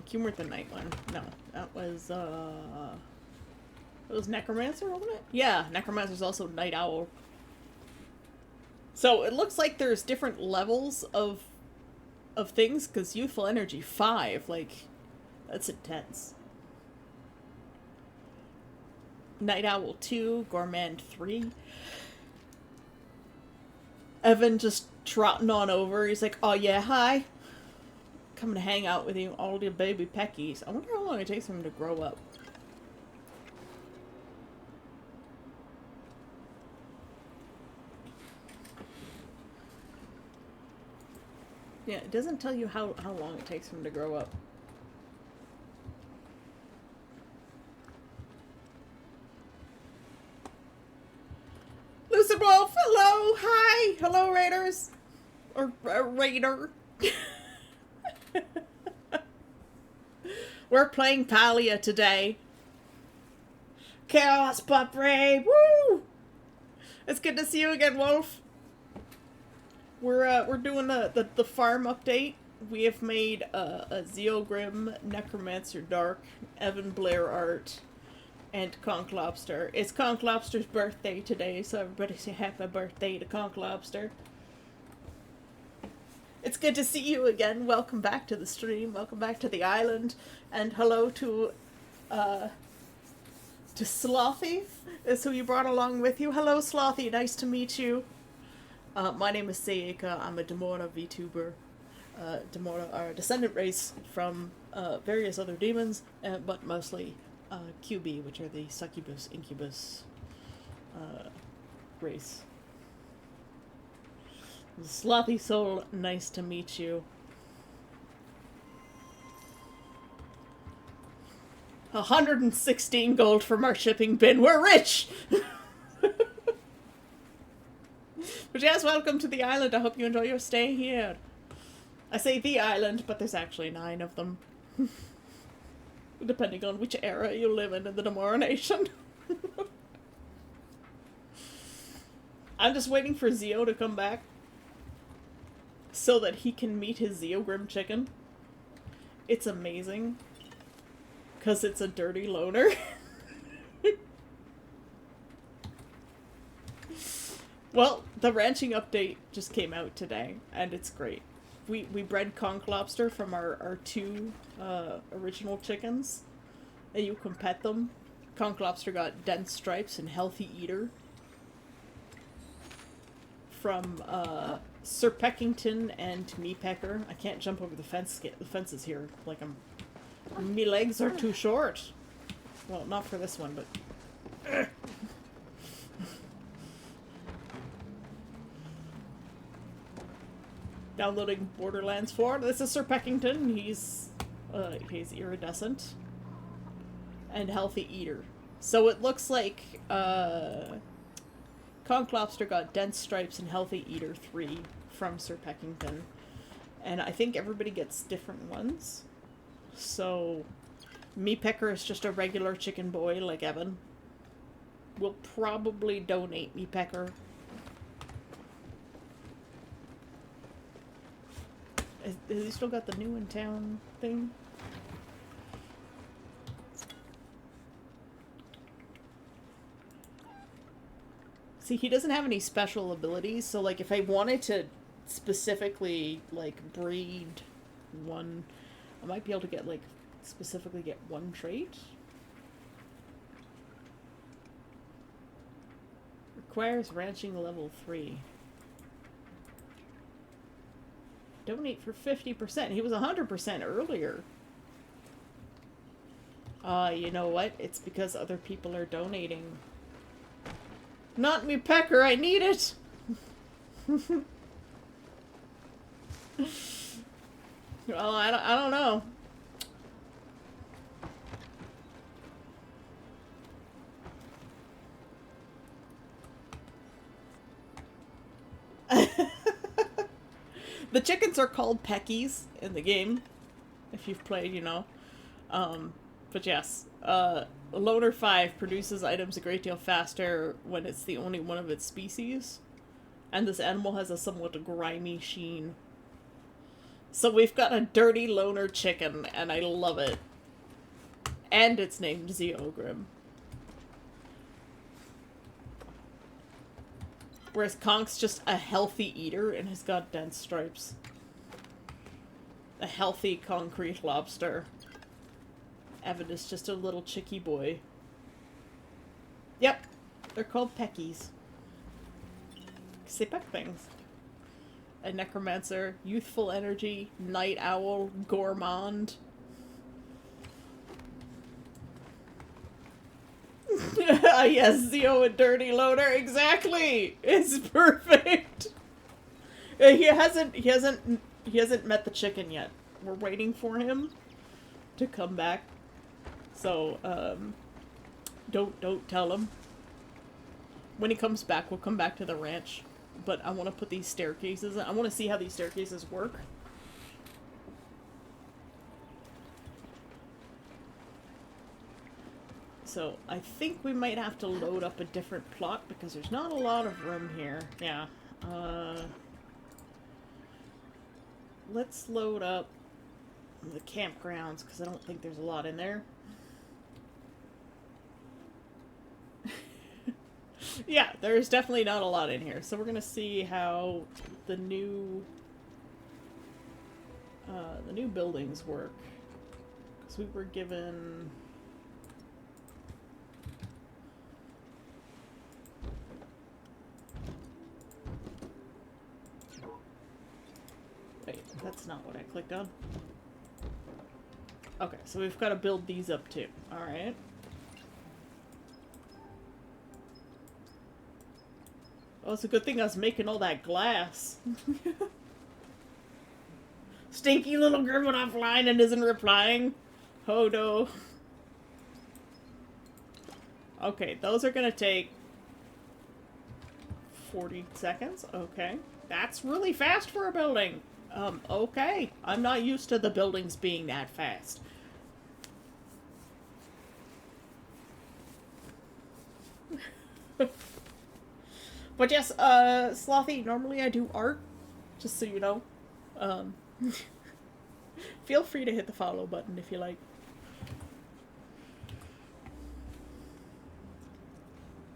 Humor the Night one. No, that was, it was Necromancer, wasn't it? Yeah, Necromancer's also Night Owl. So it looks like there's different levels of things, because Youthful Energy 5, like, that's intense. Night Owl 2, Gourmand 3. Evan just trotting on over. He's like, oh yeah, hi. Coming to hang out with you, all your baby peckies. I wonder how long it takes him to grow up. Yeah, it doesn't tell you how long it takes him to grow up. Lucid Wolf, hello, hi, hello Raiders. Or Raider. We're playing Palia today. Chaos Puppy! Woo! It's good to see you again, Wolf. We're doing the farm update. We have made a Zeogrim, Necromancer Dark, Evan Blair Art, and Conch Lobster. It's Conch Lobster's birthday today, so everybody say happy birthday to Conch Lobster. It's good to see you again. Welcome back to the stream. Welcome back to the island. And hello to Slothy, is who you brought along with you. Hello, Slothy. Nice to meet you. My name is Sayaka. I'm a Demora VTuber. Demora are a descendant race from various other demons, but mostly QB, which are the succubus, incubus race. Slothy Soul, nice to meet you. 116 gold from our shipping bin. We're rich! But yes, welcome to the island. I hope you enjoy your stay here. I say the island, but there's actually 9 of them. Depending on which era you live in the Demora Nation. I'm just waiting for Zeo to come back so that he can meet his Zeogrim chicken. It's amazing. Because it's a dirty loner. Well, the ranching update just came out today, and it's great. We bred Conch Lobster from our 2 original chickens, and you can pet them. Conch Lobster got Dense Stripes and Healthy Eater from Sir Peckington and Meepecker. I can't jump over the fences here, like me legs are too short. Well, not for this one, but... Downloading Borderlands 4. This is Sir Peckington. He's iridescent and Healthy Eater. So it looks like Conch Lobster got Dense Stripes and Healthy Eater 3 from Sir Peckington. And I think everybody gets different ones. So Meepecker is just a regular chicken boy like Evan. We'll probably donate Meepecker. Has he still got the new in town thing? See, he doesn't have any special abilities, so like if I wanted to specifically like breed one, I might be able to get like specifically get one trait. Requires ranching level 3. Donate for 50%. He was 100% earlier. You know what? It's because other people are donating. Not me, Pecker. I need it. Well, I don't know. The chickens are called Peckies in the game, if you've played, you know. But yes, Loner 5 produces items a great deal faster when it's the only one of its species. And this animal has a somewhat grimy sheen. So we've got a dirty loner chicken, and I love it. And it's named Zeogrim. Whereas Konk's just a healthy eater and has got dense stripes. A healthy concrete lobster. Evan is just a little chicky boy. Yep, they're called peckies. 'Cause they peck things. A necromancer, youthful energy, night owl, gourmand. Yes, Zeo and dirty loner, exactly. It's perfect. He hasn't met the chicken yet. We're waiting for him to come back. So, don't tell him. When he comes back, we'll come back to the ranch. But I want to put these staircases. I want to see how these staircases work. So I think we might have to load up a different plot because there's not a lot of room here. Yeah. Let's load up the campgrounds because I don't think there's a lot in there. Yeah, there's definitely not a lot in here. So we're gonna see how the new buildings work. Because we were given. Wait, that's not what I clicked on. Okay, so we've got to build these up too. Alright. Oh, it's a good thing I was making all that glass. Stinky little Grim went offline and isn't replying. Oh no. Okay, those are gonna take 40 seconds. Okay. That's really fast for a building. Okay. I'm not used to the buildings being that fast. But yes, Slothy, normally I do art, just so you know. Feel free to hit the follow button if you like.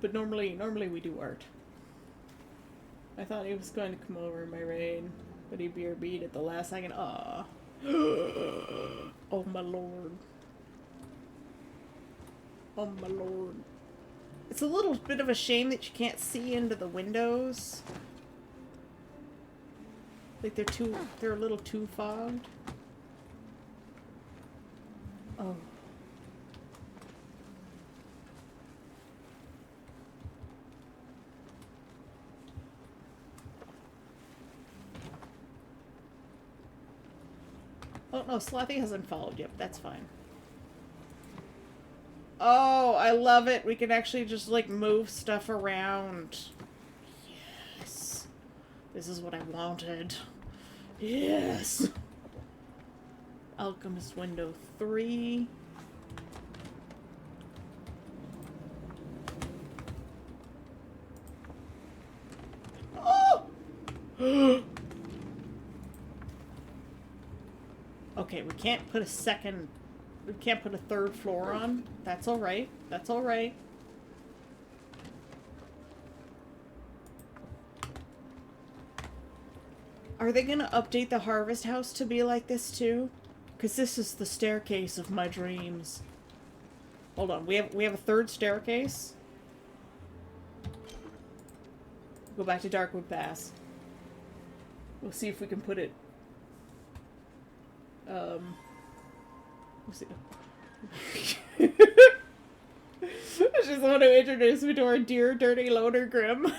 But normally we do art. I thought he was going to come over in my raid, but he BRB'd at the last second. Aww. Oh my lord. Oh my lord. It's a little bit of a shame that you can't see into the windows. Like they're a little too fogged. Oh. Oh no, Slothy hasn't followed yet. That's fine. Oh, I love it. We can actually just, like, move stuff around. Yes. This is what I wanted. Yes. Alchemist window 3. Oh! Okay, we can't put a second... We can't put a third floor on. That's alright. That's alright. Are they gonna update the harvest house to be like this too? Because this is the staircase of my dreams. Hold on. We have a third staircase. Go back to Darkwood Pass. We'll see if we can put it... We'll see. I just want to introduce me to our dear dirty loner Grim.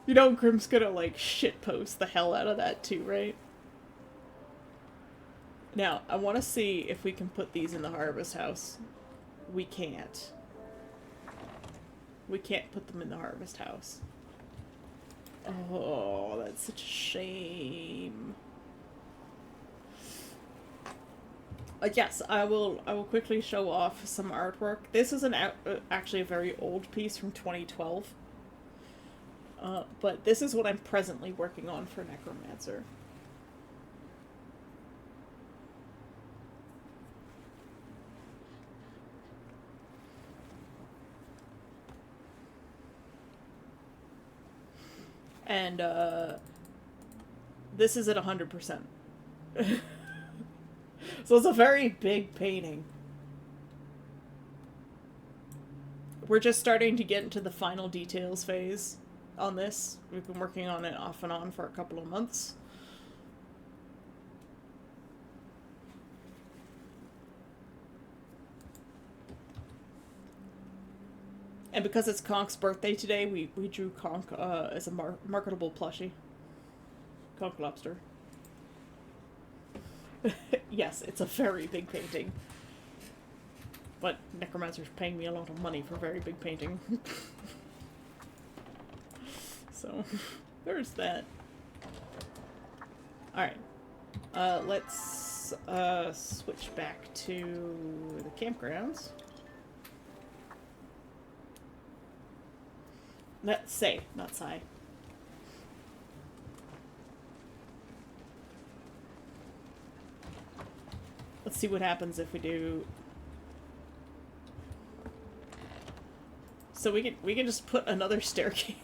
You know Grim's gonna like shitpost the hell out of that too, right? Now, I want to see if we can put these in the harvest house. We can't. We can't put them in the harvest house. Oh, that's such a shame. Yes, I will quickly show off some artwork. This is actually a very old piece from 2012. But this is what I'm presently working on for Necromancer. And, this is at 100%. So it's a very big painting. We're just starting to get into the final details phase on this. We've been working on it off and on for a couple of months. And because it's Conk's birthday today, we drew Conk as a marketable plushie. Conk Lobster. Yes, it's a very big painting. But Necromancer's paying me a lot of money for very big painting. So, there's that. Alright. Let's switch back to the campgrounds. Let's say, not sigh. Let's see what happens if we do. So we can just put another staircase.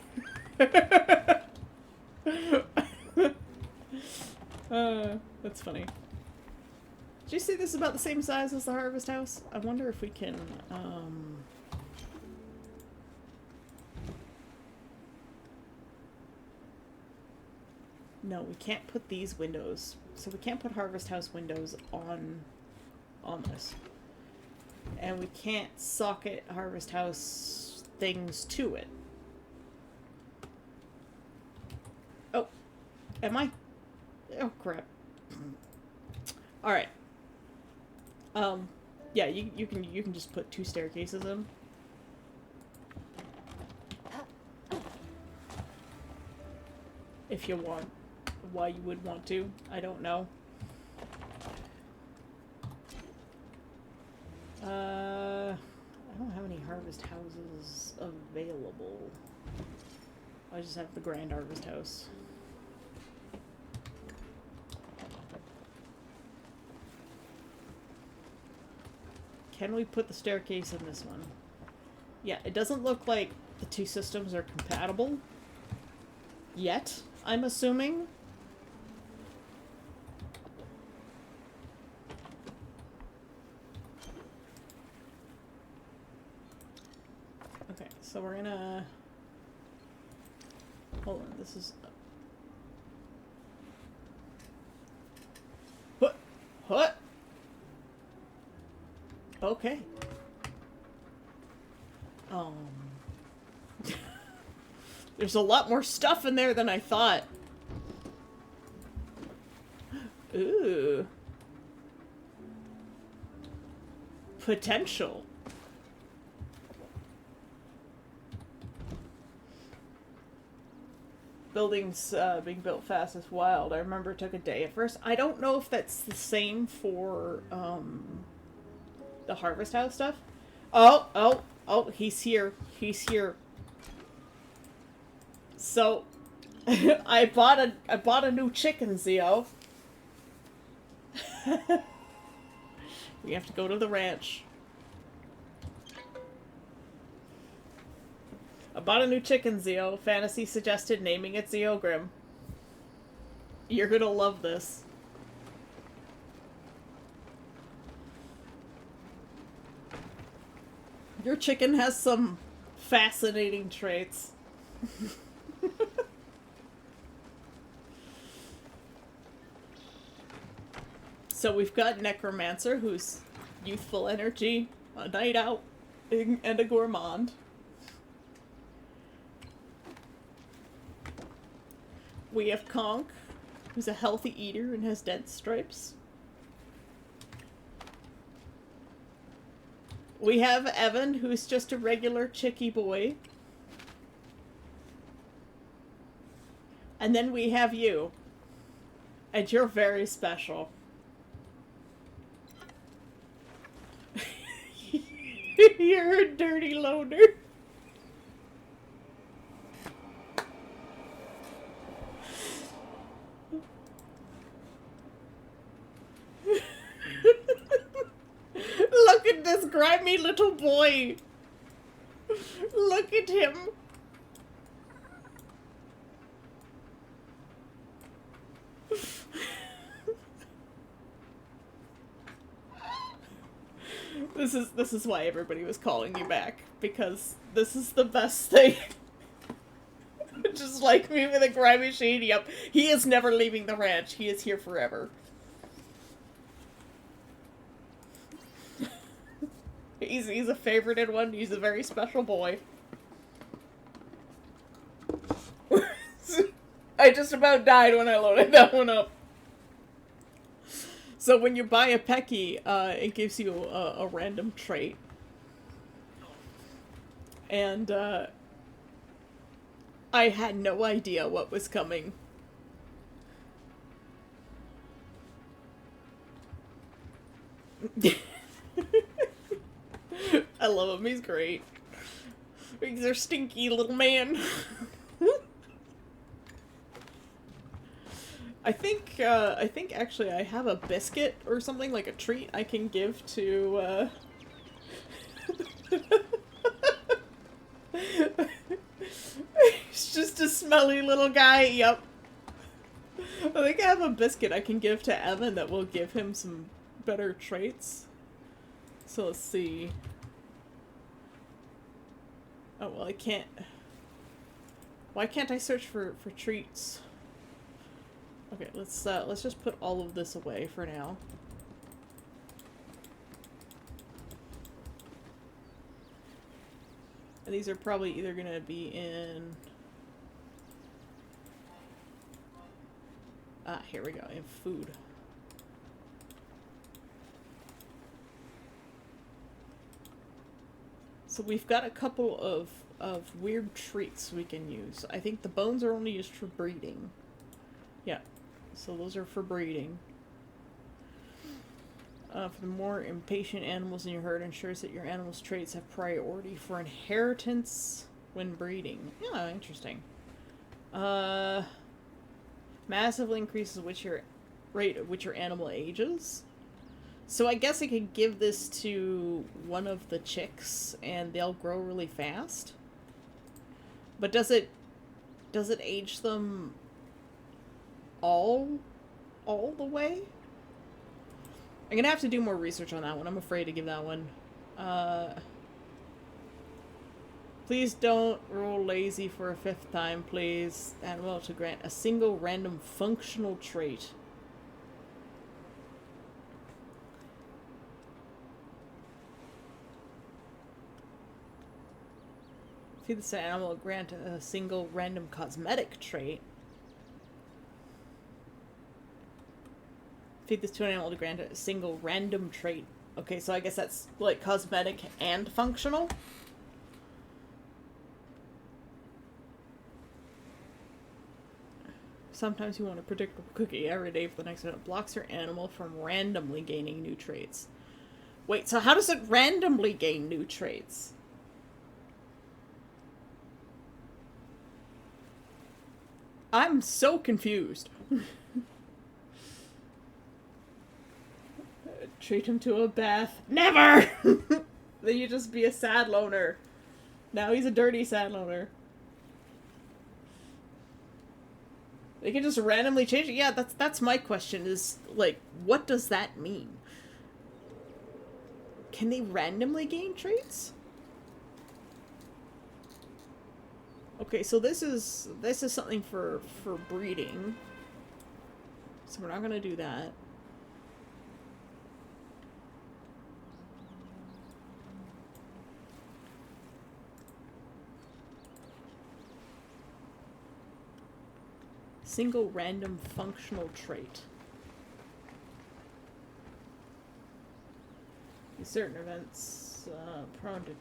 That's funny. Did you see this is about the same size as the Harvest House? I wonder if we can no, we can't put these windows. So we can't put Harvest House windows on this. And we can't socket Harvest House things to it. Oh. Am I? Oh, crap. Alright. Yeah, you can just put 2 staircases in. If you want. Why you would want to, I don't know. I don't have any Harvest Houses available. I just have the Grand Harvest House. Can we put the staircase in this one? Yeah, it doesn't look like the 2 systems are compatible. Yet, I'm assuming. Okay, so we're gonna... Hold on, this is... What? What? Okay. There's a lot more stuff in there than I thought. Ooh. Potential. Buildings being built fast is wild. I remember it took a day at first. I don't know if that's the same for the Harvest House stuff. Oh, he's here. He's here. So, I bought a new chicken, Zio. We have to go to the ranch. I bought a new chicken, Zio. Fantasy suggested naming it Zeogrim. You're gonna love this. Your chicken has some fascinating traits. So we've got Necromancer, who's youthful energy, a night out, and a gourmand. We have Conk, who's a healthy eater and has dead stripes. We have Evan, who's just a regular chickie boy. And then we have you. And you're very special. You're a dirty loner. grimy little boy. Look at him. This is why everybody was calling you back, because this is the best thing. Just like me with a grimy shade. Yep, he is never leaving the ranch. He is here forever. He's a favorited one. He's a very special boy. I just about died when I loaded that one up. So when you buy a Pecky, it gives you a random trait. And, I had no idea what was coming. I love him, he's great. He's a stinky little man. I think actually I have a biscuit or something, like a treat I can give to, He's just a smelly little guy, yep. I think I have a biscuit I can give to Evan that will give him some better traits. So let's see. Oh, well, I can't... Why can't I search for treats? Okay, let's just put all of this away for now. And these are probably either gonna be in... Ah, here we go, in food. So we've got a couple of weird treats we can use. I think the bones are only used for breeding. Yeah, so those are for breeding. For the more impatient animals in your herd, ensures that your animal's traits have priority for inheritance when breeding. Yeah, interesting. Massively increases rate at which your animal ages. So I guess I could give this to one of the chicks and they'll grow really fast. But does it age them all the way? I'm gonna have to do more research on that one. I'm afraid to give that one. Please don't roll lazy for a 5th time, please. Animal to grant a single random functional trait. Feed this animal grant a single random cosmetic trait. Feed this to an animal to grant a single random trait. Okay, so I guess that's like cosmetic and functional. Sometimes you want a predictable cookie every day for the next minute. Blocks your animal from randomly gaining new traits. Wait, so how does it randomly gain new traits? I'm so confused. Treat him to a bath. Never! Then you just be a sad loner. Now he's a dirty sad loner. They can just randomly change it. Yeah, that's my question is, like, what does that mean? Can they randomly gain traits? Okay, so this is something for breeding. So we're not gonna do that. Single random functional trait. In certain events, prone to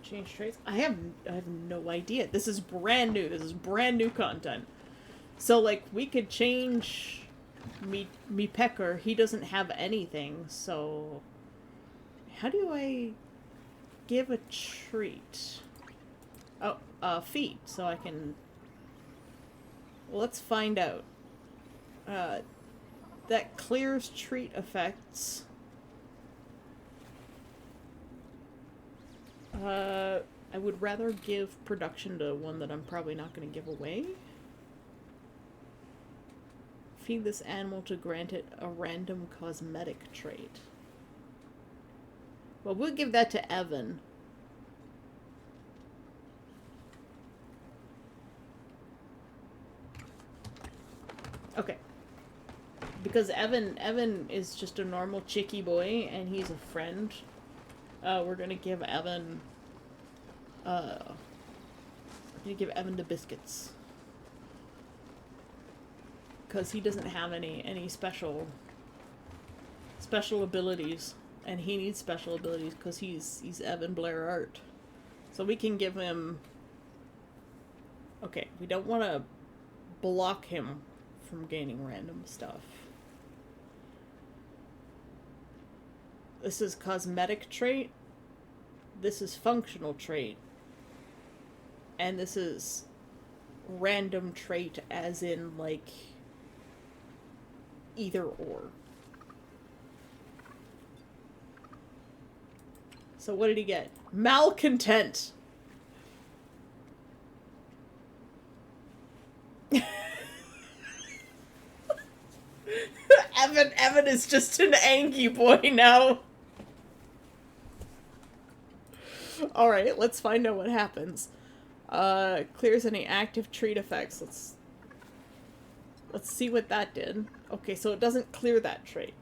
change traits. I have no idea. This is brand new. This is brand new content. So like we could change me pecker. He doesn't have anything. So how do I give a treat? Oh, feed. So I can. Well, let's find out. That clears treat effects. I would rather give production to one that I'm probably not going to give away. Feed this animal to grant it a random cosmetic trait. Well, we'll give that to Evan. Okay. Because Evan is just a normal chicky boy, and he's a friend. We're gonna give Evan... we're gonna give Evan the biscuits. Because he doesn't have any special abilities. And he needs special abilities because he's Evan Blair Art. So we can give him... Okay, we don't want to block him from gaining random stuff. This is cosmetic trait. This is functional trait. And this is random trait as in, like, either or. So what did he get? Malcontent! Evan is just an angry boy now. Alright, let's find out what happens. Clears any active trait effects. Let's see what that did. Okay, so it doesn't clear that trait.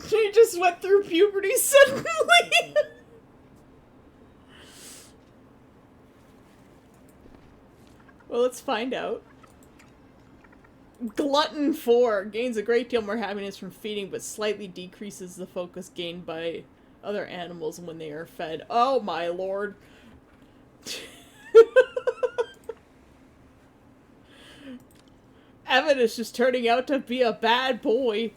He just went through puberty suddenly. Well, let's find out. Glutton 4 gains a great deal more happiness from feeding, but slightly decreases the focus gained by other animals when they are fed. Oh my lord. Evan is just turning out to be a bad boy.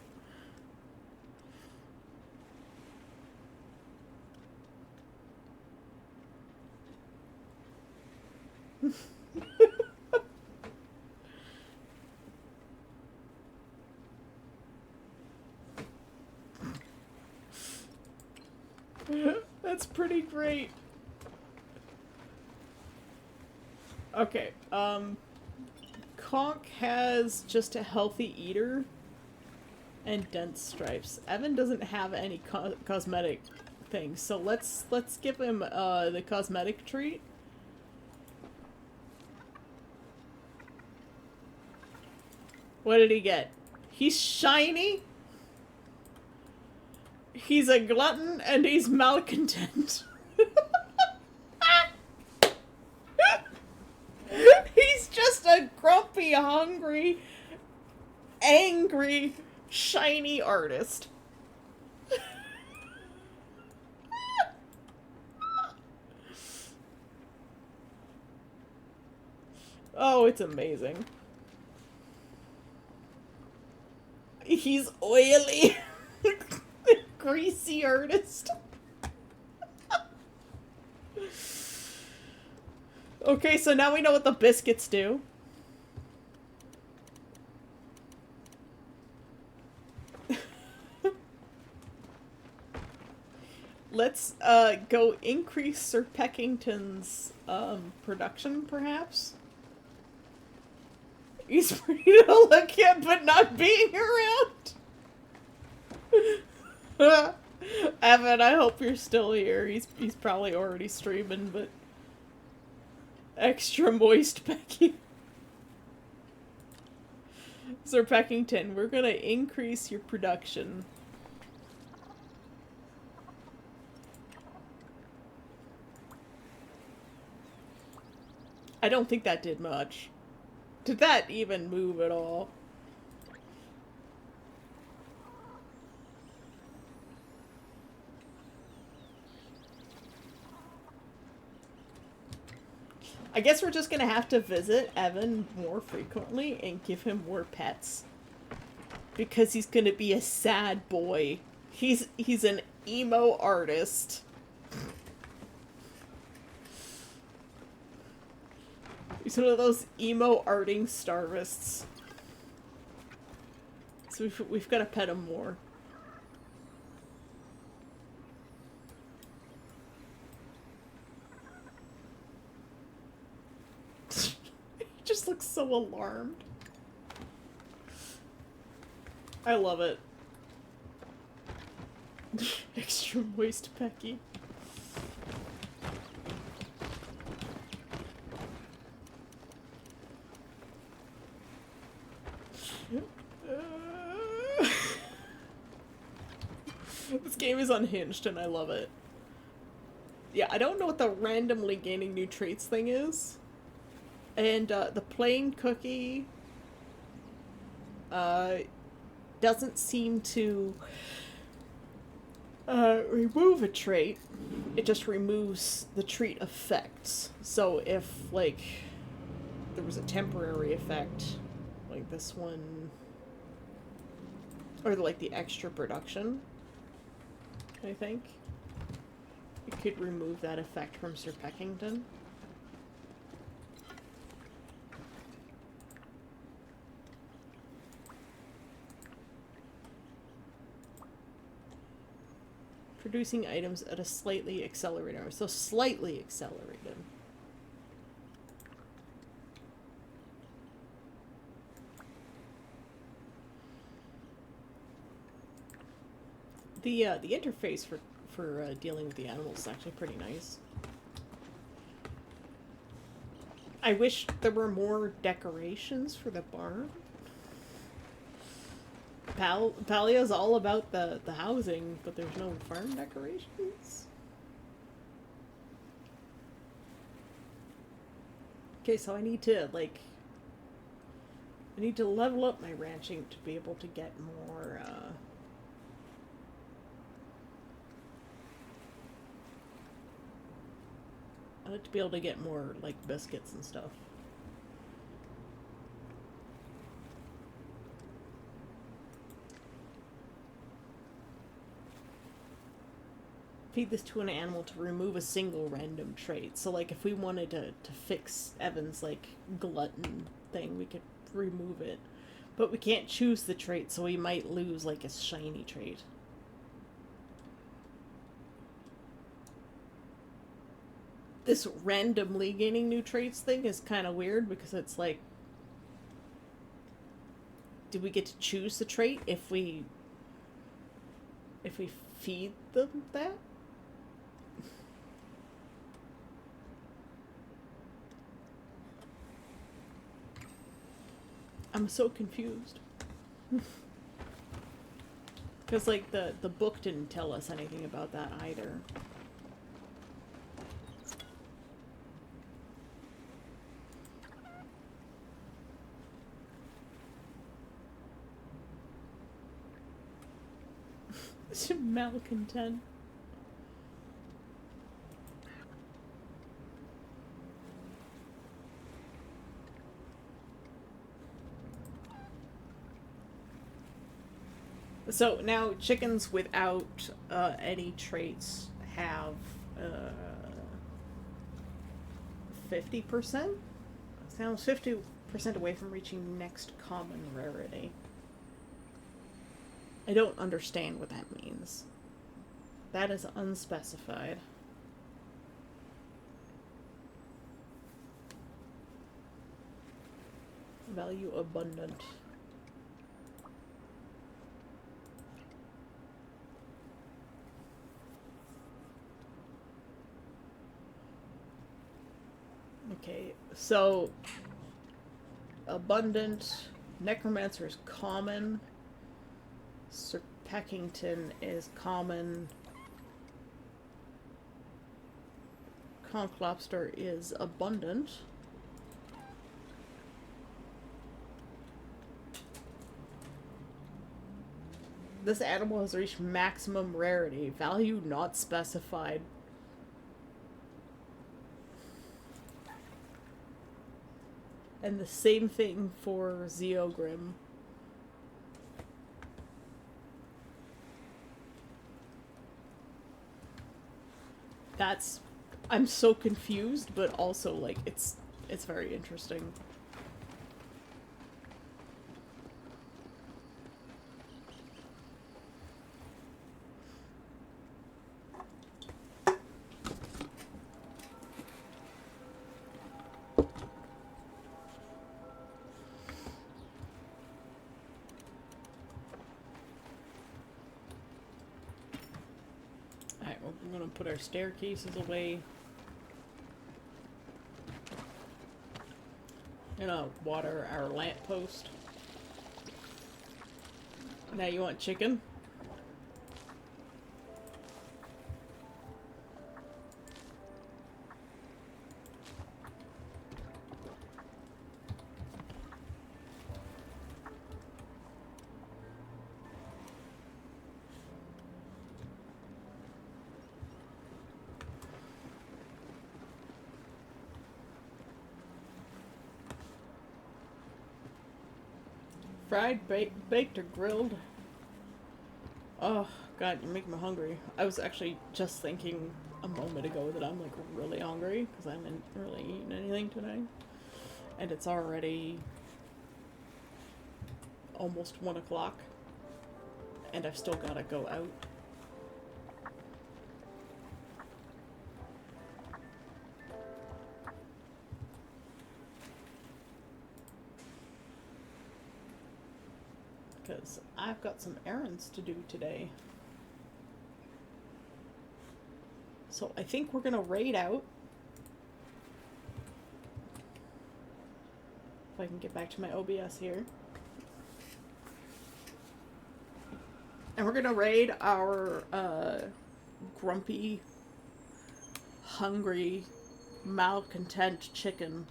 That's pretty great. Okay, Conk has just a healthy eater and dense stripes. Evan doesn't have any cosmetic things, so let's give him the cosmetic treat. What did he get? He's shiny. He's a glutton and he's malcontent. He's just a grumpy, hungry, angry, shiny artist. Oh, it's amazing. He's oily. Greasy artist. Okay, so now we know what the biscuits do. Let's go increase Sir Peckington's production, perhaps. He's pretty to look at, but not being around. Evan, I hope you're still here. He's probably already streaming, but extra moist Pecky. Sir Peckington, we're gonna increase your production. I don't think that did much. Did that even move at all? I guess we're just gonna have to visit Evan more frequently and give him more pets. Because he's gonna be a sad boy. He's an emo artist. He's one of those emo arting starvists. So we've got to pet him more. He just looks so alarmed. I love it. Extra moist Pecky. This game is unhinged and I love it. Yeah, I don't know what the randomly gaining new traits thing is. And the plain cookie doesn't seem to remove a trait. It just removes the trait effects. So if, like, there was a temporary effect, like this one, or like the extra production, I think, it could remove that effect from Sir Peckington. Producing items at a slightly accelerated, so slightly accelerated. The interface for dealing with the animals is actually pretty nice. I wish there were more decorations for the barn. Palia's all about the housing, but there's no farm decorations. Okay, so I need to level up my ranching to be able to get more, I'd like to be able to get more, like, biscuits and stuff. Feed this to an animal to remove a single random trait. So, like, if we wanted to fix Evan's, like, glutton thing, we could remove it. But we can't choose the trait, so we might lose, like, a shiny trait. This randomly gaining new traits thing is kind of weird, because it's like, do we get to choose the trait if we feed them that? I'm so confused. Because, like, the book didn't tell us anything about that either. Malcontent. So now chickens without any traits have 50%? Sounds 50% away from reaching next common rarity. I don't understand what that means. That is unspecified. Value abundant. Okay, so abundant, necromancer is common, Sir Peckington is common, conch lobster is abundant. This animal has reached maximum rarity, value not specified. And the same thing for Zeogrim. I'm so confused, but also, like, it's It's very interesting. Alright, we're gonna put our staircases away. Gonna water our lamppost. Now you want chicken? Fried, baked, or grilled? Oh, God, you make me hungry. I was actually just thinking a moment ago that I'm, like, really hungry, because I haven't really eaten anything today. And it's already almost 1 o'clock, and I've still gotta go out. Because I've got some errands to do today. So I think we're gonna raid out. If I can get back to my OBS here. And we're gonna raid our grumpy, hungry, malcontent chicken.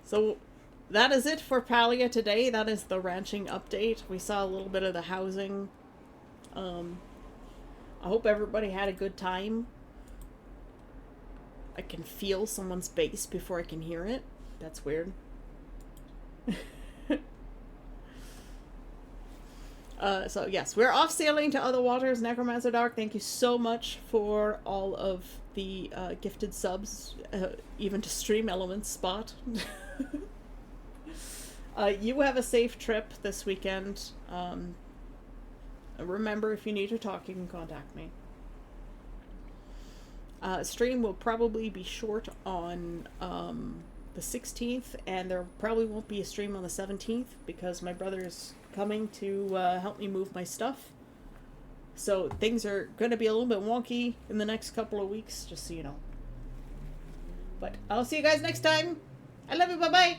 So that is it for Palia today. That is the ranching update. We saw a little bit of the housing. I hope everybody had a good time. I can feel someone's bass before I can hear it. That's weird. So yes, we're off sailing to other waters. Necromancer Dark, thank you so much for all of the gifted subs, even to Stream Elements Spot. You have a safe trip this weekend. Remember, if you need to talk, you can contact me. Stream will probably be short on the 16th, and there probably won't be a stream on the 17th because my brother's coming to help me move my stuff. So things are going to be a little bit wonky in the next couple of weeks, just so you know. But I'll see you guys next time. I love you. Bye-bye.